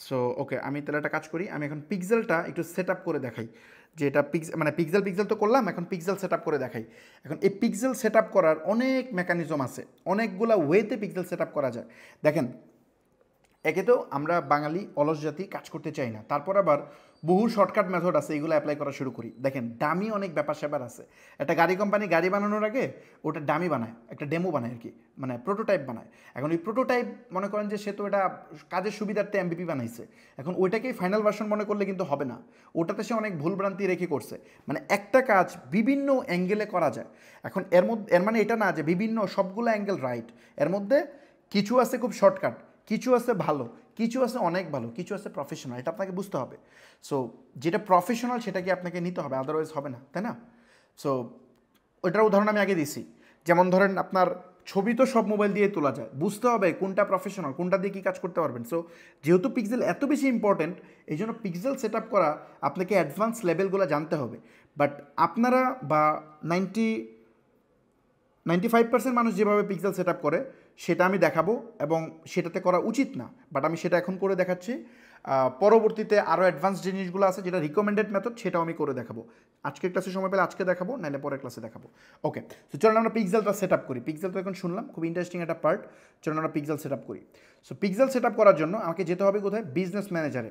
সো ওকে, আমি তাহলে একটা কাজ করি, আমি এখন পিক্সেলটা একটু সেট আপ করে দেখাই, যে এটা মানে পিক্সেল তো করলাম, এখন পিক্সেল সেট আপ করে দেখাই। এখন এই পিক্সেল সেট আপ করার অনেক মেকানিজম আছে, অনেকগুলো ওয়েতে পিক্সেল সেট আপ করা যায়। দেখেন, একে তো আমরা বাঙালি অলস জাতি, কাজ করতে চাই না, তারপর আবার বহু শর্টকাট মেথড আছে, এগুলো অ্যাপ্লাই করা শুরু করি। দেখেন, ডামি অনেক ব্যাপার স্যাপার আছে। একটা গাড়ি কোম্পানি গাড়ি বানানোর আগে ওটা ডামি বানায়, একটা ডেমো বানায় আর কি, মানে প্রোটোটাইপ বানায়। এখন ওই প্রোটোটাইপ মনে করেন যে সে তো এটা কাজের সুবিধার্থে এমবিপি বানাইছে, এখন ওইটাকেই ফাইনাল ভার্সন মনে করলে কিন্তু হবে না, ওটাতে সে অনেক ভুলভ্রান্তি রেখে করছে। মানে একটা কাজ বিভিন্ন অ্যাঙ্গেলে করা যায়। এখন এর মানে এটা না যে বিভিন্ন সবগুলো অ্যাঙ্গেল রাইট, এর মধ্যে কিছু আছে খুব শর্টকাট, কিছু আছে ভালো, কিছু আছে অনেক ভালো, কিছু আছে প্রফেশনাল, এটা আপনাকে বুঝতে হবে। সো যেটা প্রফেশনাল সেটাকে আপনাকে নিতে হবে, আদারওয়াইজ হবে না, তাই না? সো ওইটার উদাহরণ আমি আগে দিছি। যেমন ধরেন আপনার ছবি তো সব মোবাইল দিয়ে তোলা যায়, বুঝতে হবে কোনটা প্রফেশনাল, কোনটা দিয়ে কী কাজ করতে পারবেন। সো যেহেতু পিক্সেল এত বেশি ইম্পর্টেন্ট, এই জন্য পিক্সেল সেট আপ করা আপনাকে অ্যাডভান্স লেভেলগুলো জানতে হবে। বাট আপনারা বা 95% মানুষ যেভাবে পিক্সেল সেট আপ করে সেটা আমি দেখাবো, এবং সেটাতে করা উচিত না, বাট আমি সেটা এখন করে দেখাচ্ছি। পরবর্তীতে আরও অ্যাডভান্স জিনিসগুলো আছে যেটা রিকমেন্ডেড মেথড, সেটাও আমি করে দেখাবো। আজকের ক্লাসে সময় পেলে আজকে দেখাবো, নাহলে পরের ক্লাসে দেখাবো। ওকে, তো চলুন আমরা পিক্সেলটা সেট আপ করি। পিক্সেল তো এখন শুনলাম, খুব ইন্টারেস্টিং একটা পার্ট। চলুন আমরা পিক্সেল সেট আপ করি। সো পিক্সেল সেট আপ করার জন্য আমাকে যেতে হবে কোথায়? বিজনেস ম্যানেজারে।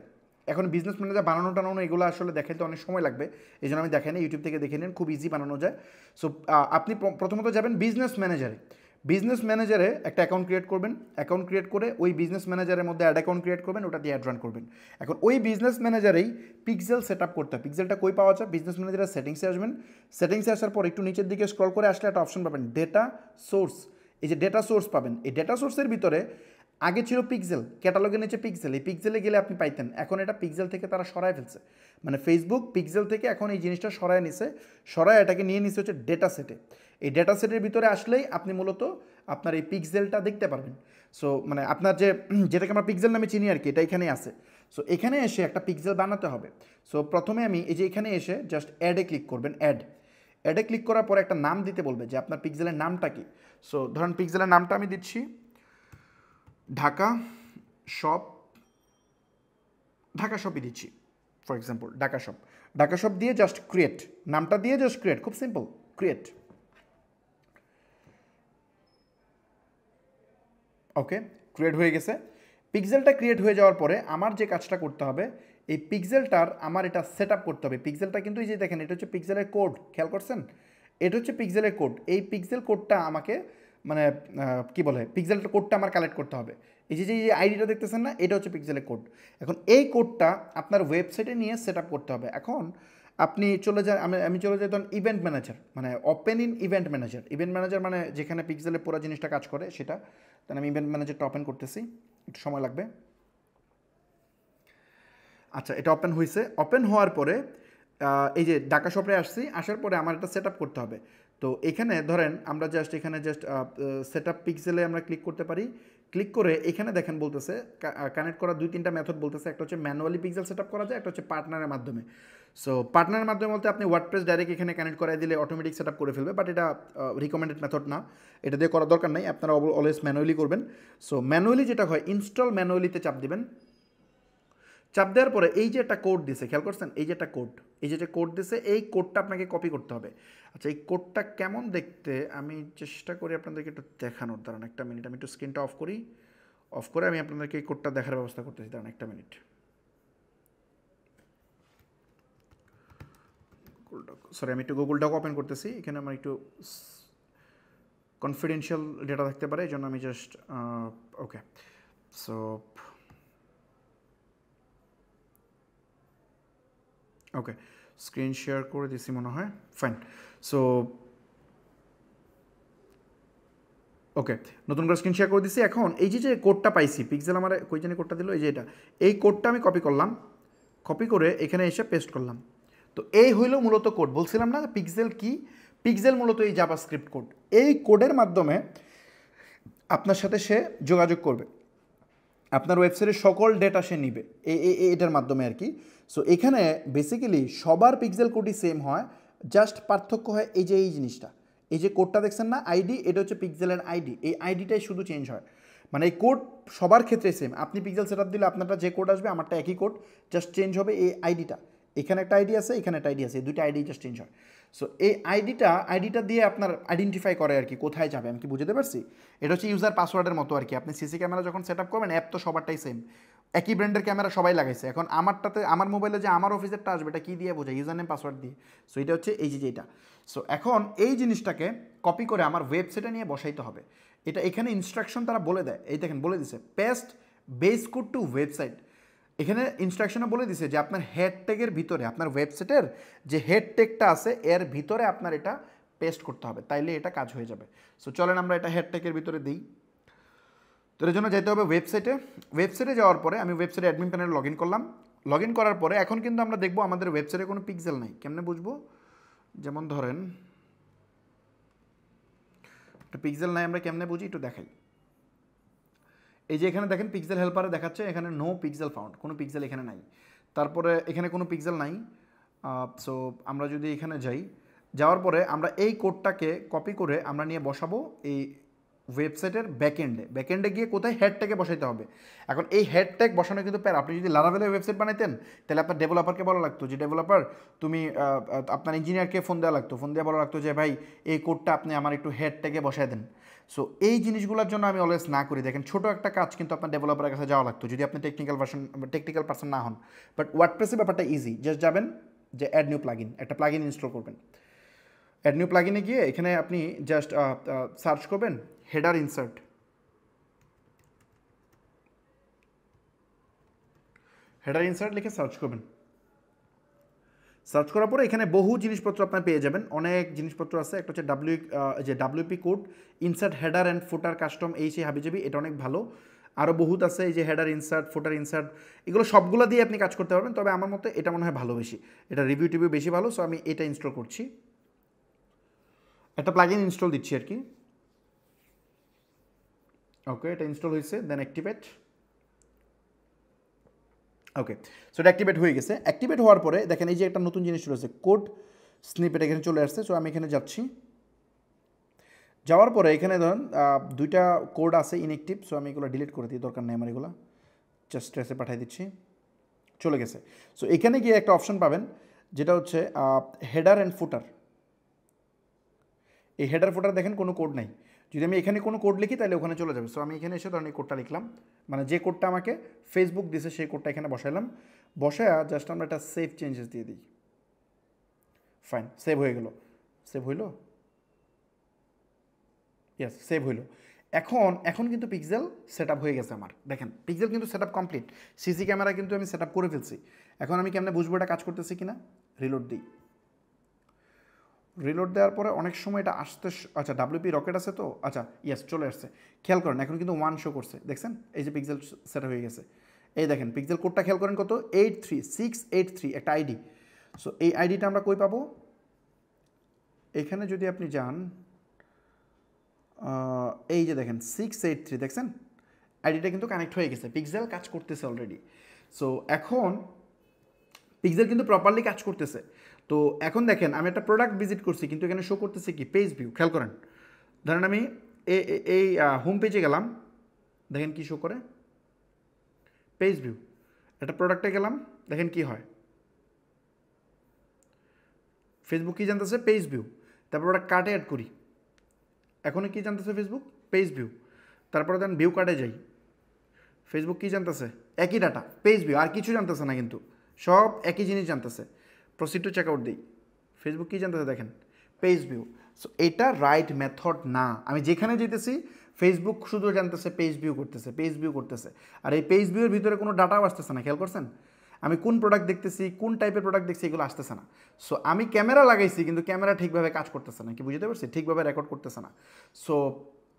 এখন বিজনেস ম্যানেজার বানানো টানানো এগুলো আসলে দেখাইতে অনেক সময় লাগবে, এই জন্য আমি দেখাই না, ইউটিউব থেকে দেখে নিন, খুব ইজি বানানো যায়। সো আপনি প্রথমত যাবেন বিজনেস ম্যানেজারে। বিজনেস ম্যানেজারে একটা অ্যাকাউন্ট ক্রিয়েট করবেন, অ্যাকাউন্ট ক্রিয়েট করে ওই বিজনেস ম্যানেজারের মধ্যে অ্যাড অ্যাকাউন্ট ক্রিয়েট করবেন, ওটা দিয়ে অ্যাড রান করবেন। এখন ওই বিজনেস ম্যানেজারেই পিক্সেল সেট আপ করতে হয়। পিক্সেলটা কই পাওয়া যায়? বিজনেস ম্যানেজারের সেটিংসে আসবেন, সেটিংসে আসার পর একটু নিচের দিকে স্ক্রল করে আসলে একটা অপশন পাবেন ডেটা সোর্স। এই যে ডেটা সোর্স পাবেন, এই ডেটা সোর্সের ভিতরে আগে ছিল পিক্সেল, ক্যাটালগের নিচে পিক্সেল, এই পিক্সেলে গেলে আপনি পাইতেন, এখন এটা পিক্সেল থেকে তারা সরায় ফেলছে। মানে ফেসবুক পিক্সেল থেকে এখন এই জিনিসটা সরায় নিছে, সরায় এটাকে নিয়ে নিছে হচ্ছে ডেটা সেটে। এই ডেটা সেটের ভিতরে আসলেই আপনি মূলত আপনার এই পিক্সেলটা দেখতে পারবেন। সো মানে আপনার যেটাকে আমরা পিক্সেল নামে চিনি আর কি, এটা এখানেই আছে। সো এখানে এসে একটা পিক্সেল বানাতে হবে। সো প্রথমে আমি এই যে এখানে এসে জাস্ট অ্যাডে ক্লিক করবেন, অ্যাডে ক্লিক করার পরে একটা নাম দিতে বলবে যে আপনার পিক্সেলের নামটা কি। সো ধরেন পিক্সেলের নামটা আমি দিচ্ছি ঢাকা শপ, ঢাকা শপই দিচ্ছি ফর এক্সাম্পল, ঢাকা শপ দিয়ে জাস্ট ক্রিয়েট, নামটা দিয়ে জাস্ট ক্রিয়েট, খুব সিম্পল, ক্রিয়েট। ওকে, ক্রিয়েট হয়ে গেছে। পিক্সেলটা ক্রিয়েট হয়ে যাওয়ার পরে আমার যে কাজটা করতে হবে, এই পিক্সেলটার আমার এটা সেট আপ করতে হবে। পিক্সেলটা কিন্তু এই যে দেখেন, এটা হচ্ছে পিক্সেলের কোড, খেয়াল করছেন? এটা হচ্ছে পিক্সেলের কোড। এই পিক্সেল কোডটা আমাকে মানে কি বলে পিক্সেলের কোডটা আমার কালেক্ট করতে হবে। এই যে আইডিটা দেখতেছেন না, এটা হচ্ছে পিক্সেলের কোড। এখন এই কোডটা আপনার ওয়েবসাইটে নিয়ে সেট আপ করতে হবে। এখন আপনি চলে যান, আমি চলে যাই তখন ইভেন্ট ম্যানেজার, মানে open in event manager. Event manager মানে যেখানে পিক্সেলের পুরো জিনিসটা কাজ করে সেটা। তাহলে আমি ইভেন্ট ম্যানেজারটা ওপেন করতেছি, একটু সময় লাগবে। আচ্ছা, এটা ওপেন হয়েছে। ওপেন হওয়ার পরে এই যে ঢাকা শপে আসছি, আসার পরে আমার এটা সেট আপ করতে হবে। তো এখানে ধরেন আমরা এখানে সেট আপ পিক্সেলে আমরা ক্লিক করতে পারি। ক্লিক করে এখানে দেখেন বলতেছে কানেক্ট করার 2-3টা মেথড বলতেছে। একটা হচ্ছে ম্যানুয়ালি পিক্সেল সেট আপ করা যায়, একটা হচ্ছে পার্টনারের মাধ্যমে। সো পার্টনারের মাধ্যমে বলতে আপনি ওয়ার্ডপ্রেস ডাইরেক্ট এখানে কানেক্ট করাই দিলে অটোমেটিক সেট আপ করে ফেলবে, বাট এটা রিকমেন্ডেড মেথড না, এটা দিয়ে করার দরকার নেই, আপনারা অলওয়েজ ম্যানুয়ালি করবেন। সো ম্যানুয়ালি যেটা হয়, ইনস্টল ম্যানুয়ালিতে চাপ দিবেন। চাপ দেওয়ার পরে এই যে একটা কোড দিছে, খেয়াল করছেন, এই যে একটা কোড, এই যে কোড দিছে, এই কোডটা আপনাকে কপি করতে হবে। আচ্ছা, এই কোডটা কেমন দেখতে আমি চেষ্টা করি আপনাদেরকে একটু দেখানোর। দাঁড়ান একটা মিনিট, আমি একটু স্ক্রিনটা অফ করি। অফ করে আমি আপনাদেরকে এই কোডটা দেখার ব্যবস্থা করতেছি। দাঁড়ান একটা মিনিট। সরি, আমি একটু গুগলটাকে ওপেন করতেছি। এখানে আমার একটু কনফিডেন্সিয়াল ডেটা থাকতে পারে, এই জন্য আমি just okay. So okay, screen share করে দিছি মনে হয়, ফাইন। সো ওকে, নতুন করে স্ক্রিন শেয়ার করে দিছি। এখন এই যে কোডটা পাইছি, পিক্সেল আমার কই জানি কোডটা দিল, এই যে এটা, এই কোডটা আমি কপি করলাম। কপি করে এখানে এসে পেস্ট করলাম। তো এই হইল মূলত কোড। বলছিলাম না পিক্সেল কি, পিক্সেল মূলত এই জাভাস্ক্রিপ্ট কোড। এই কোডের মাধ্যমে আপনার সাথে সে যোগাযোগ করবে, আপনার ওয়েবসাইটের সকল ডেটা সে নিবে এটার মাধ্যমে আর কি। সো এখানে বেসিক্যালি সবার পিক্সেল কোডই সেম হয়, জাস্ট পার্থক্য হয় এই যে এই জিনিসটা, এই যে কোডটা দেখছেন না আইডি, এটা হচ্ছে পিক্সেলের আইডি, এই আইডিটাই শুধু চেঞ্জ হয়। মানে এই কোড সবার ক্ষেত্রে সেম। আপনি পিক্সেল সেট আপ দিলে আপনারটা যে কোড আসবে, আমারটা একই কোড, জাস্ট চেঞ্জ হবে এই আইডিটা। এখানে একটা আইডি আছে, এখানে একটা আইডি আছে, এই দুইটা আইডি জাস্ট চেঞ্জ হয়। সো এই আইডিটা দিয়ে আপনার আইডেন্টিফাই করে আর কি কোথায় যাবে। আমি কি বুঝতে পারছি? এটা হচ্ছে ইউজার পাসওয়ার্ডের মতো আর কি। আপনি সিসি ক্যামেরা যখন সেট আপ করবেন, অ্যাপ তো সবারটাই সেম, একই ব্র্যান্ডের ক্যামেরা সবাই লাগাইছে। এখন আমারটাতে, আমার মোবাইলে যে আমার অফিসেরটা আসবে, এটা কী দিয়ে বোঝায়? ইউজার নেম পাসওয়ার্ড দিয়ে। সো এটা হচ্ছে এই যে এটা। সো এখন এই জিনিসটাকে কপি করে আমার ওয়েবসাইটে নিয়ে বসাইতে হবে। এটা এখানে ইনস্ট্রাকশন তারা বলে দেয়, এই দেখেন বলে দিছে paste base code to website. এখানে ইনস্ট্রাকশনে বলে দিছে যে আপনার হেড ট্যাগের ভিতরে, আপনার ওয়েবসাইটের যে হেড ট্যাগটা আছে এর ভিতরে আপনার এটা পেস্ট করতে হবে, তাইলে এটা কাজ হয়ে যাবে। সো চলেন আমরা এটা হেড ট্যাগের ভিতরে দিই। তো এর জন্য যেতে হবে ওয়েবসাইটে যাওয়ার পরে আমি ওয়েবসাইটে অ্যাডমিন প্যানেলে লগ ইন করলাম। লগ ইন করার পরে এখন কিন্তু আমরা দেখবো আমাদের ওয়েবসাইটে কোনো পিক্সেল নাই। কেমনে বুঝবো? যেমন ধরেন একটা পিক্সেল নাই, আমরা কেমনে বুঝি একটু দেখাই। এই যে এখানে দেখেন পিক্সেল হেল্পারে দেখাচ্ছে এখানে নো পিক্সেল ফাউন্ড, কোনো পিক্সেল এখানে নাই। তারপরে এখানে কোনো পিক্সেল নাই। সো আমরা যদি এখানে যাই, যাওয়ার পরে আমরা এই কোডটাকে কপি করে আমরা নিয়ে বসাবো এই ওয়েবসাইটের ব্যাকএন্ডে গিয়ে কোথায় হেড ট্যাগে বসাইতে হবে। এখন এই হেড ট্যাগ বসানো কিন্তু প্যারা। আপনি যদি লারাভেলের ওয়েবসাইট বানাইতেন, তাহলে আপনার ডেভেলপারকে বলা লাগতো যে ডেভেলপার তুমি আপনার ইঞ্জিনিয়ারকে ফোন দেওয়া লাগতো, ফোন দিয়ে বলা লাগতো যে ভাই এই কোডটা আপনি আমার একটু হেড ট্যাগে বসায় দেন। সো এই জিনিসগুলোর জন্য আমি অলওয়েজ না করি। দেখেন ছোটো একটা কাজ কিন্তু আপনার ডেভেলপারের কাছে যাওয়া লাগতো যদি আপনি টেকনিক্যাল পার্সন না হন। বাট ওয়ার্ডপ্রেসের ব্যাপারটা ইজি, জাস্ট যাবেন যে অ্যাড নিউ প্লাগইন, একটা প্লাগইন ইনস্টল করবেন। অ্যাড নিউ প্লাগইনে গিয়ে এখানে আপনি জাস্ট সার্চ করবেন হেডার ইনসার্ট। হেডার ইনসার্ট লিখে সার্চ করবেন। সার্চ করার পরে এখানে বহু জিনিসপত্র আপনার পেয়ে যাবেন, অনেক জিনিসপত্র আছে। একটা হচ্ছে WP code insert header and footer custom, এই সেই হাবিজাবি, এটা অনেক ভালো। আরও বহুত আছে, এই যে হেডার ইনসার্ট, ফুটার ইনসার্ট, এগুলো সবগুলো দিয়ে আপনি কাজ করতে পারবেন। তবে আমার মতে এটা মনে হয় ভালো বেশি, এটা রিভিউ টিভিউ বেশি ভালো। সো আমি এটা ইনস্টল করছি, একটা প্লাগইন ইনস্টল দিচ্ছি আর কি। ওকে, এটা ইনস্টল হয়েছে, দেন অ্যাক্টিভেট। ওকে, সো এটা অ্যাক্টিভেট হয়ে গেছে। অ্যাক্টিভেট হওয়ার পরে দেখেন এই যে একটা নতুন জিনিস রয়েছে, কোড স্নিপেট, এখানে চলে আসছে। সো আমি এখানে যাচ্ছি। যাওয়ার পরে এখানে ধরুন দুইটা কোড আছে ইনঅ্যাক্টিভ। সো আমি এগুলো ডিলিট করে দিই, দরকার নেই আমার এগুলো, জাস্ট স্ট্রেসে পাঠিয়ে দিচ্ছি, চলে গেছে। সো এখানে গিয়ে একটা অপশন পাবেন যেটা হচ্ছে হেডার অ্যান্ড ফুটার। এই হেডার ফুটার দেখেন কোনো কোড নাই। যদি আমি এখানে কোনো কোড লিখি তাহলে ওখানে চলে যাবে। সো আমি এখানে এসে ধরেন এই কোডটা লিখলাম, মানে যে কোডটা আমাকে ফেসবুক দিছে সেই কোডটা এখানে বসাইলাম। বসায়া জাস্ট আমরা একটা সেভ চেঞ্জেস দিয়ে দিই। ফাইন, সেভ হয়ে গেল। সেভ হইল, ইয়েস সেভ হইলো। এখন এখন কিন্তু পিক্সেল সেট আপ হয়ে গেছে আমার, দেখেন পিক্সেল কিন্তু set up complete, CC camera কিন্তু আমি সেট আপ করে ফেলছি। এখন আমি কেমনে বুঝবো এটা কাজ করতেছে কিনা, রিলোড দিই। রিলোড দেওয়ার পরে অনেক সময় এটা আসতে, আচ্ছা ডাব্লিউপি রকেট আছে তো, আচ্ছা ইয়েস চলে আসছে। খেয়াল করেন এখন কিন্তু 1 শো করছে, দেখছেন এই যে পিক্সেল সেট হয়ে গেছে। এই দেখেন পিক্সেল কোডটা খেয়াল করেন কত, 83683 একটা আইডি। সো এই আইডিটা আমরা কই পাবো, এখানে যদি আপনি যান এই যে দেখেন 683 দেখছেন আইডিটা কিন্তু কানেক্ট হয়ে গেছে, পিক্সেল কাজ করতেছে অলরেডি। সো এখন পিক্সেল কিন্তু প্রপারলি কাজ করতেছে। তো এখন দেখেন আমি একটা প্রোডাক্ট ভিজিট করছি কিন্তু এখানে শো করতেছে কি পেজ ভিউ, খেয়াল করেন। ধরেন আমি এই হোম পেজে গেলাম, দেখেন কি শো করে পেজ ভিউ। একটা প্রোডাক্টে গেলাম, দেখেন কি হয়, ফেসবুক কি জানতেছে পেজ ভিউ। তারপর ওটা কার্টে অ্যাড করি, এখনও কি জানতেছে ফেসবুক পেজ ভিউ। তারপরে দেন ভিউ কার্টে যাই, ফেসবুক কি জানতেছে একই ডাটা পেজ ভিউ, আর কিছু জানতেছে না কিন্তু সব একই জিনিস জানতেছে। প্রসিড টু চেক আউট দিই, ফেসবুক কী জানতেছে দেখেন পেজ ভিউ। সো এটা রাইট মেথড না, আমি যেখানে যেতেছি ফেসবুক শুধু জানতেছে পেজ ভিউ করতেছে, পেজ ভিউ করতেছে, আর এই পেজ ভিউয়ের ভিতরে কোনো ডাটাও আসতেছে না। খেয়াল করছেন আমি কোন প্রোডাক্ট দেখতেছি, কোন টাইপের প্রোডাক্ট দেখছি, এগুলো আসতেছে না। সো আমি ক্যামেরা লাগাইছি কিন্তু ক্যামেরা ঠিকভাবে কাজ করতেছে না, কি বুঝতে পারছি, ঠিকভাবে রেকর্ড করতেছে না। সো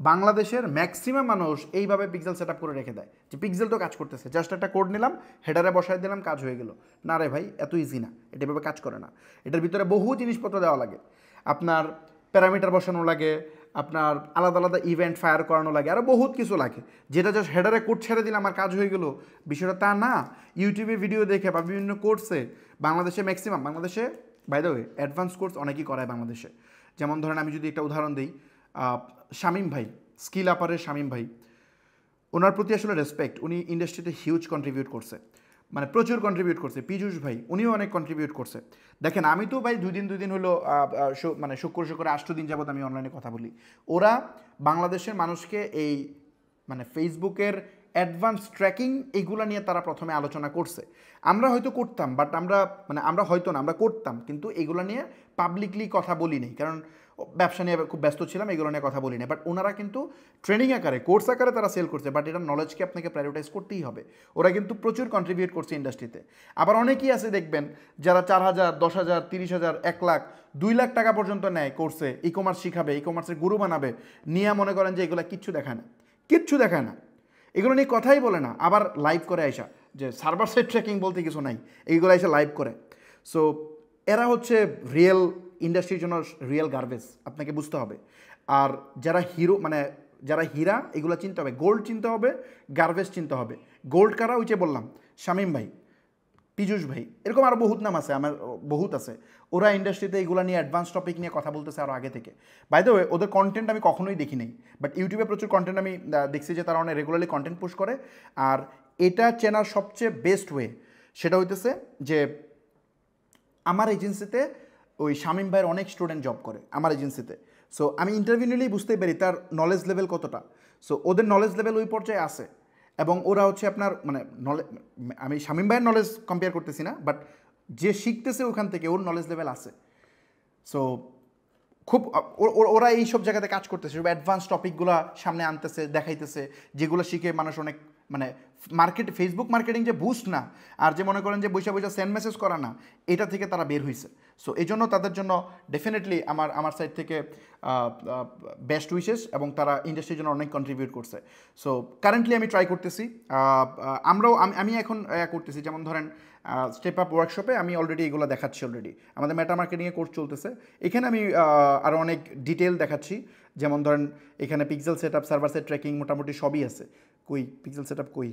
বাংলাদেশের ম্যাক্সিমাম মানুষ এইভাবে পিক্সেল সেট আপ করে রেখে দেয় যে পিক্সেল তো কাজ করতেছে, জাস্ট একটা কোড নিলাম হেডারে বসাই দিলাম কাজ হয়ে গেল। না রে ভাই এত ইজি না, এটা এভাবে কাজ করে না। এটার ভিতরে বহু জিনিসপত্র দেওয়া লাগে, আপনার প্যারামিটার বসানো লাগে, আপনার আলাদা আলাদা ইভেন্ট ফায়ার করানো লাগে, আরও বহুত কিছু লাগে, যেটা জাস্ট হেডারে কোড ছেড়ে দিলাম আমার কাজ হয়ে গেল, বিষয়টা তা না। ইউটিউবে ভিডিও দেখে বা বিভিন্ন কোর্সে বাংলাদেশে ম্যাক্সিমাম, বাংলাদেশে by the way advance course অনেকেই করায় বাংলাদেশে। যেমন ধরেন আমি যদি একটা উদাহরণ দিই, শামীম ভাই, স্কিল আপারের শামীম ভাই, ওনার প্রতি আসলে রেসপেক্ট, উনি ইন্ডাস্ট্রিতে হিউজ কন্ট্রিবিউট করছে, মানে প্রচুর কন্ট্রিবিউট করছে। পীযূষ ভাই উনিও অনেক কন্ট্রিবিউট করছে। দেখেন আমি তো ভাই দুই দিন হলো মানে শুক্র 8 দিন যাবত আমি অনলাইনে কথা বলি। ওরা বাংলাদেশের মানুষকে এই মানে ফেসবুকের অ্যাডভান্স ট্র্যাকিং এগুলো নিয়ে তারা প্রথমে আলোচনা করছে। আমরা হয়তো করতাম, বাট আমরা হয়তো না, আমরা করতাম কিন্তু এগুলো নিয়ে পাবলিকলি কথা বলি নাই, কারণ ব্যবসা নিয়ে খুব ব্যস্ত ছিলাম, এগুলো নিয়ে কথা বলি না। বাট ওনারা কিন্তু ট্রেনিং আকারে কোর্স আকারে তারা সেল করছে, বাট এটা নলেজকে আপনাকে প্রায়োরিটাইজ করতেই হবে। ওরা কিন্তু প্রচুর কন্ট্রিবিউট করছে ইন্ডাস্ট্রিতে। আবার অনেকেই আছে দেখবেন যারা 4,000, 10,000, 30,000, 1 লাখ, 2 লাখ টাকা পর্যন্ত নেয় কোর্সে, ই কমার্স শিখাবে, ই কমার্সের গুরু বানাবে, নিয়ে মনে করেন যে এগুলো কিচ্ছু দেখায় না, কিচ্ছু দেখায় না, এগুলো নিয়ে কথাই বলে না। আবার লাইভ করে আইসা যে সার্ভার সাইড ট্র্যাকিং বলতে কিছু নাই, এইগুলো এসে লাইভ করে। সো এরা হচ্ছে রিয়েল ইন্ডাস্ট্রির জন্য রিয়েল গার্বেজ, আপনাকে বুঝতে হবে। আর যারা হিরো মানে যারা হীরা এগুলো চিনতে হবে, গোল্ড চিনতে হবে, গার্বেজ চিনতে হবে। গোল্ড কারা, ওই যে বললাম শামীম ভাই, পীযূষ ভাই, এরকম আরও বহুত নাম আছে, আমার বহুত আছে। ওরা ইন্ডাস্ট্রিতে এগুলো নিয়ে অ্যাডভান্স টপিক নিয়ে কথা বলতেছে আরও আগে থেকে। বাই দ্য ওয়ে ওদের কন্টেন্ট আমি কখনোই দেখি নাই, বাট ইউটিউবে প্রচুর কন্টেন্ট আমি দেখছি যে তারা অনেক রেগুলারলি কন্টেন্ট পুশ করে। আর এটা চেনার সবচেয়ে বেস্ট ওয়ে সেটা হইতেছে যে আমার এজেন্সিতে ওই শামীম ভাইয়ের অনেক স্টুডেন্ট জব করে আমার এজেন্সিতে। সো আমি ইন্টারভিউ নিলেই বুঝতেই পারি তার নলেজ লেভেল কতটা। সো ওদের নলেজ লেভেল ওই পর্যায়ে আছে, এবং ওরা হচ্ছে আপনার মানে আমি শামীম ভাইয়ের নলেজ কম্পেয়ার করতেছি না, বাট যে শিখতেছে ওখান থেকে ওর নলেজ লেভেল আছে। সো খুব ওরা এই সব জায়গাতে কাজ করতেছে, সব অ্যাডভান্স টপিকগুলো সামনে আনতেছে, দেখাইতেছে, যেগুলো শিখে মানুষ অনেক মানে ফেসবুক মার্কেটিং যে বুস্ট না, আর যে মনে করেন যে বৈশা সেন্ড মেসেজ করা না, এটা থেকে তারা বের হয়েছে। সো এই জন্য তাদের জন্য ডেফিনেটলি আমার সাইড থেকে বেস্ট উইশেস, এবং তারা ইন্ডাস্ট্রির জন্য অনেক কন্ট্রিবিউট করছে। সো কারেন্টলি আমি ট্রাই করতেছি, আমি এখন করতেছি, যেমন ধরেন স্টেপ আপ ওয়ার্কশপে আমি অলরেডি এগুলো দেখাচ্ছি, অলরেডি আমাদের মেটা মার্কেটিংয়ে কোর্স চলতেছে, এখানে আমি আরও অনেক ডিটেল দেখাচ্ছি। যেমন ধরেন এখানে pixel set up, server side tracking মোটামুটি সবই আছে। কই পিক্সেল সেট আপ কই,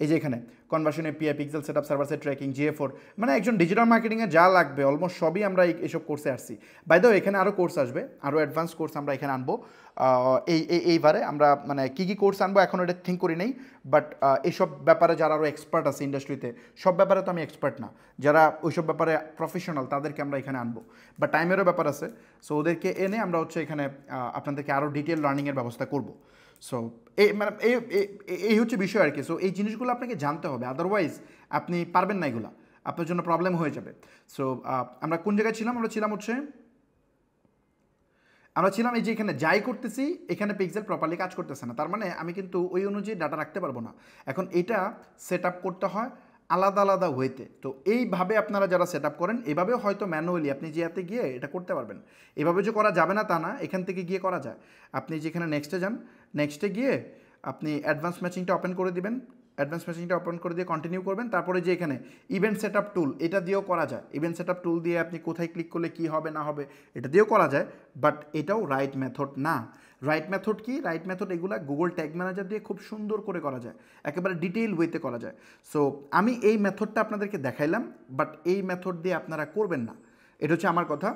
এই যে এখানে conversion API, pixel set up, server side tracking, GA4, মানে একজন ডিজিটাল মার্কেটিংয়ে যা লাগবে অলমোস্ট সবই আমরা এইসব কোর্সে আসছি। বাই দ্য ওয়ে এখানে আরও কোর্স আসবে, আরও অ্যাডভান্স কোর্স আমরা এখানে আনবো এইবারে। আমরা মানে কী কী কোর্স আনবো এখন এটা থিঙ্ক করি নেই, বাট এইসব ব্যাপারে যারা আরও এক্সপার্ট আছে ইন্ডাস্ট্রিতে, সব ব্যাপারে তো আমি এক্সপার্ট না, যারা ওইসব ব্যাপারে প্রফেশনাল তাদেরকে আমরা এখানে আনবো, বা টাইমেরও ব্যাপার আছে। সো ওদেরকে এনে আমরা হচ্ছে এখানে আপনাদেরকে আরও ডিটেল লার্নিংয়ের ব্যবস্থা করব। সো এই হচ্ছে বিষয় আর কি। সো এই জিনিসগুলো আপনাকে জানতে হবে, আদারওয়াইজ আপনি পারবেন না, এগুলো আপনার জন্য প্রবলেম হয়ে যাবে। সো আমরা কোন জায়গায় ছিলাম, আমরা ছিলাম হচ্ছে আমরা ছিলাম এই যে এখানে যাই করতেছি এখানে পিক্সেল প্রপারলি কাজ করতেছে না, তার মানে আমি কিন্তু ওই অনুযায়ী ডাটা রাখতে পারবো না। এখন এটা সেট আপ করতে হয় আলাদা আলাদা ওয়েতে। তো এইভাবে আপনারা যারা সেট আপ করেন এভাবেও হয়তো ম্যানুয়ালি আপনি যে হাতে গিয়ে এটা করতে পারবেন। এভাবে যে করা যাবে না তা না, এখান থেকে গিয়ে করা যায়। আপনি যেখানে নেক্সটে যান, নেক্সটে গিয়ে আপনি অ্যাডভান্স ম্যাচিংটা ওপেন করে দিবেন, অ্যাডভান্স ম্যাচিংটা ওপেন করে দিয়ে কন্টিনিউ করবেন। তারপরে যে এখানে ইভেন্ট সেট আপ টুল, এটা দিয়েও করা যায়। ইভেন্ট সেট আপ টুল দিয়ে আপনি কোথায় ক্লিক করলে কী হবে না হবে এটা দিয়েও করা যায়, বাট এটাও রাইট মেথড না। রাইট মেথড কি? রাইট মেথড এগুলা গুগল ট্যাগ ম্যানেজার দিয়ে খুব সুন্দর করে করা যায়, একেবারে ডিটেইল ওয়েতে করা যায়। সো আমি এই মেথডটা আপনাদেরকে দেখাইলাম, বাট এই মেথড দিয়ে আপনারা করবেন না। এটা হচ্ছে আমার কথা,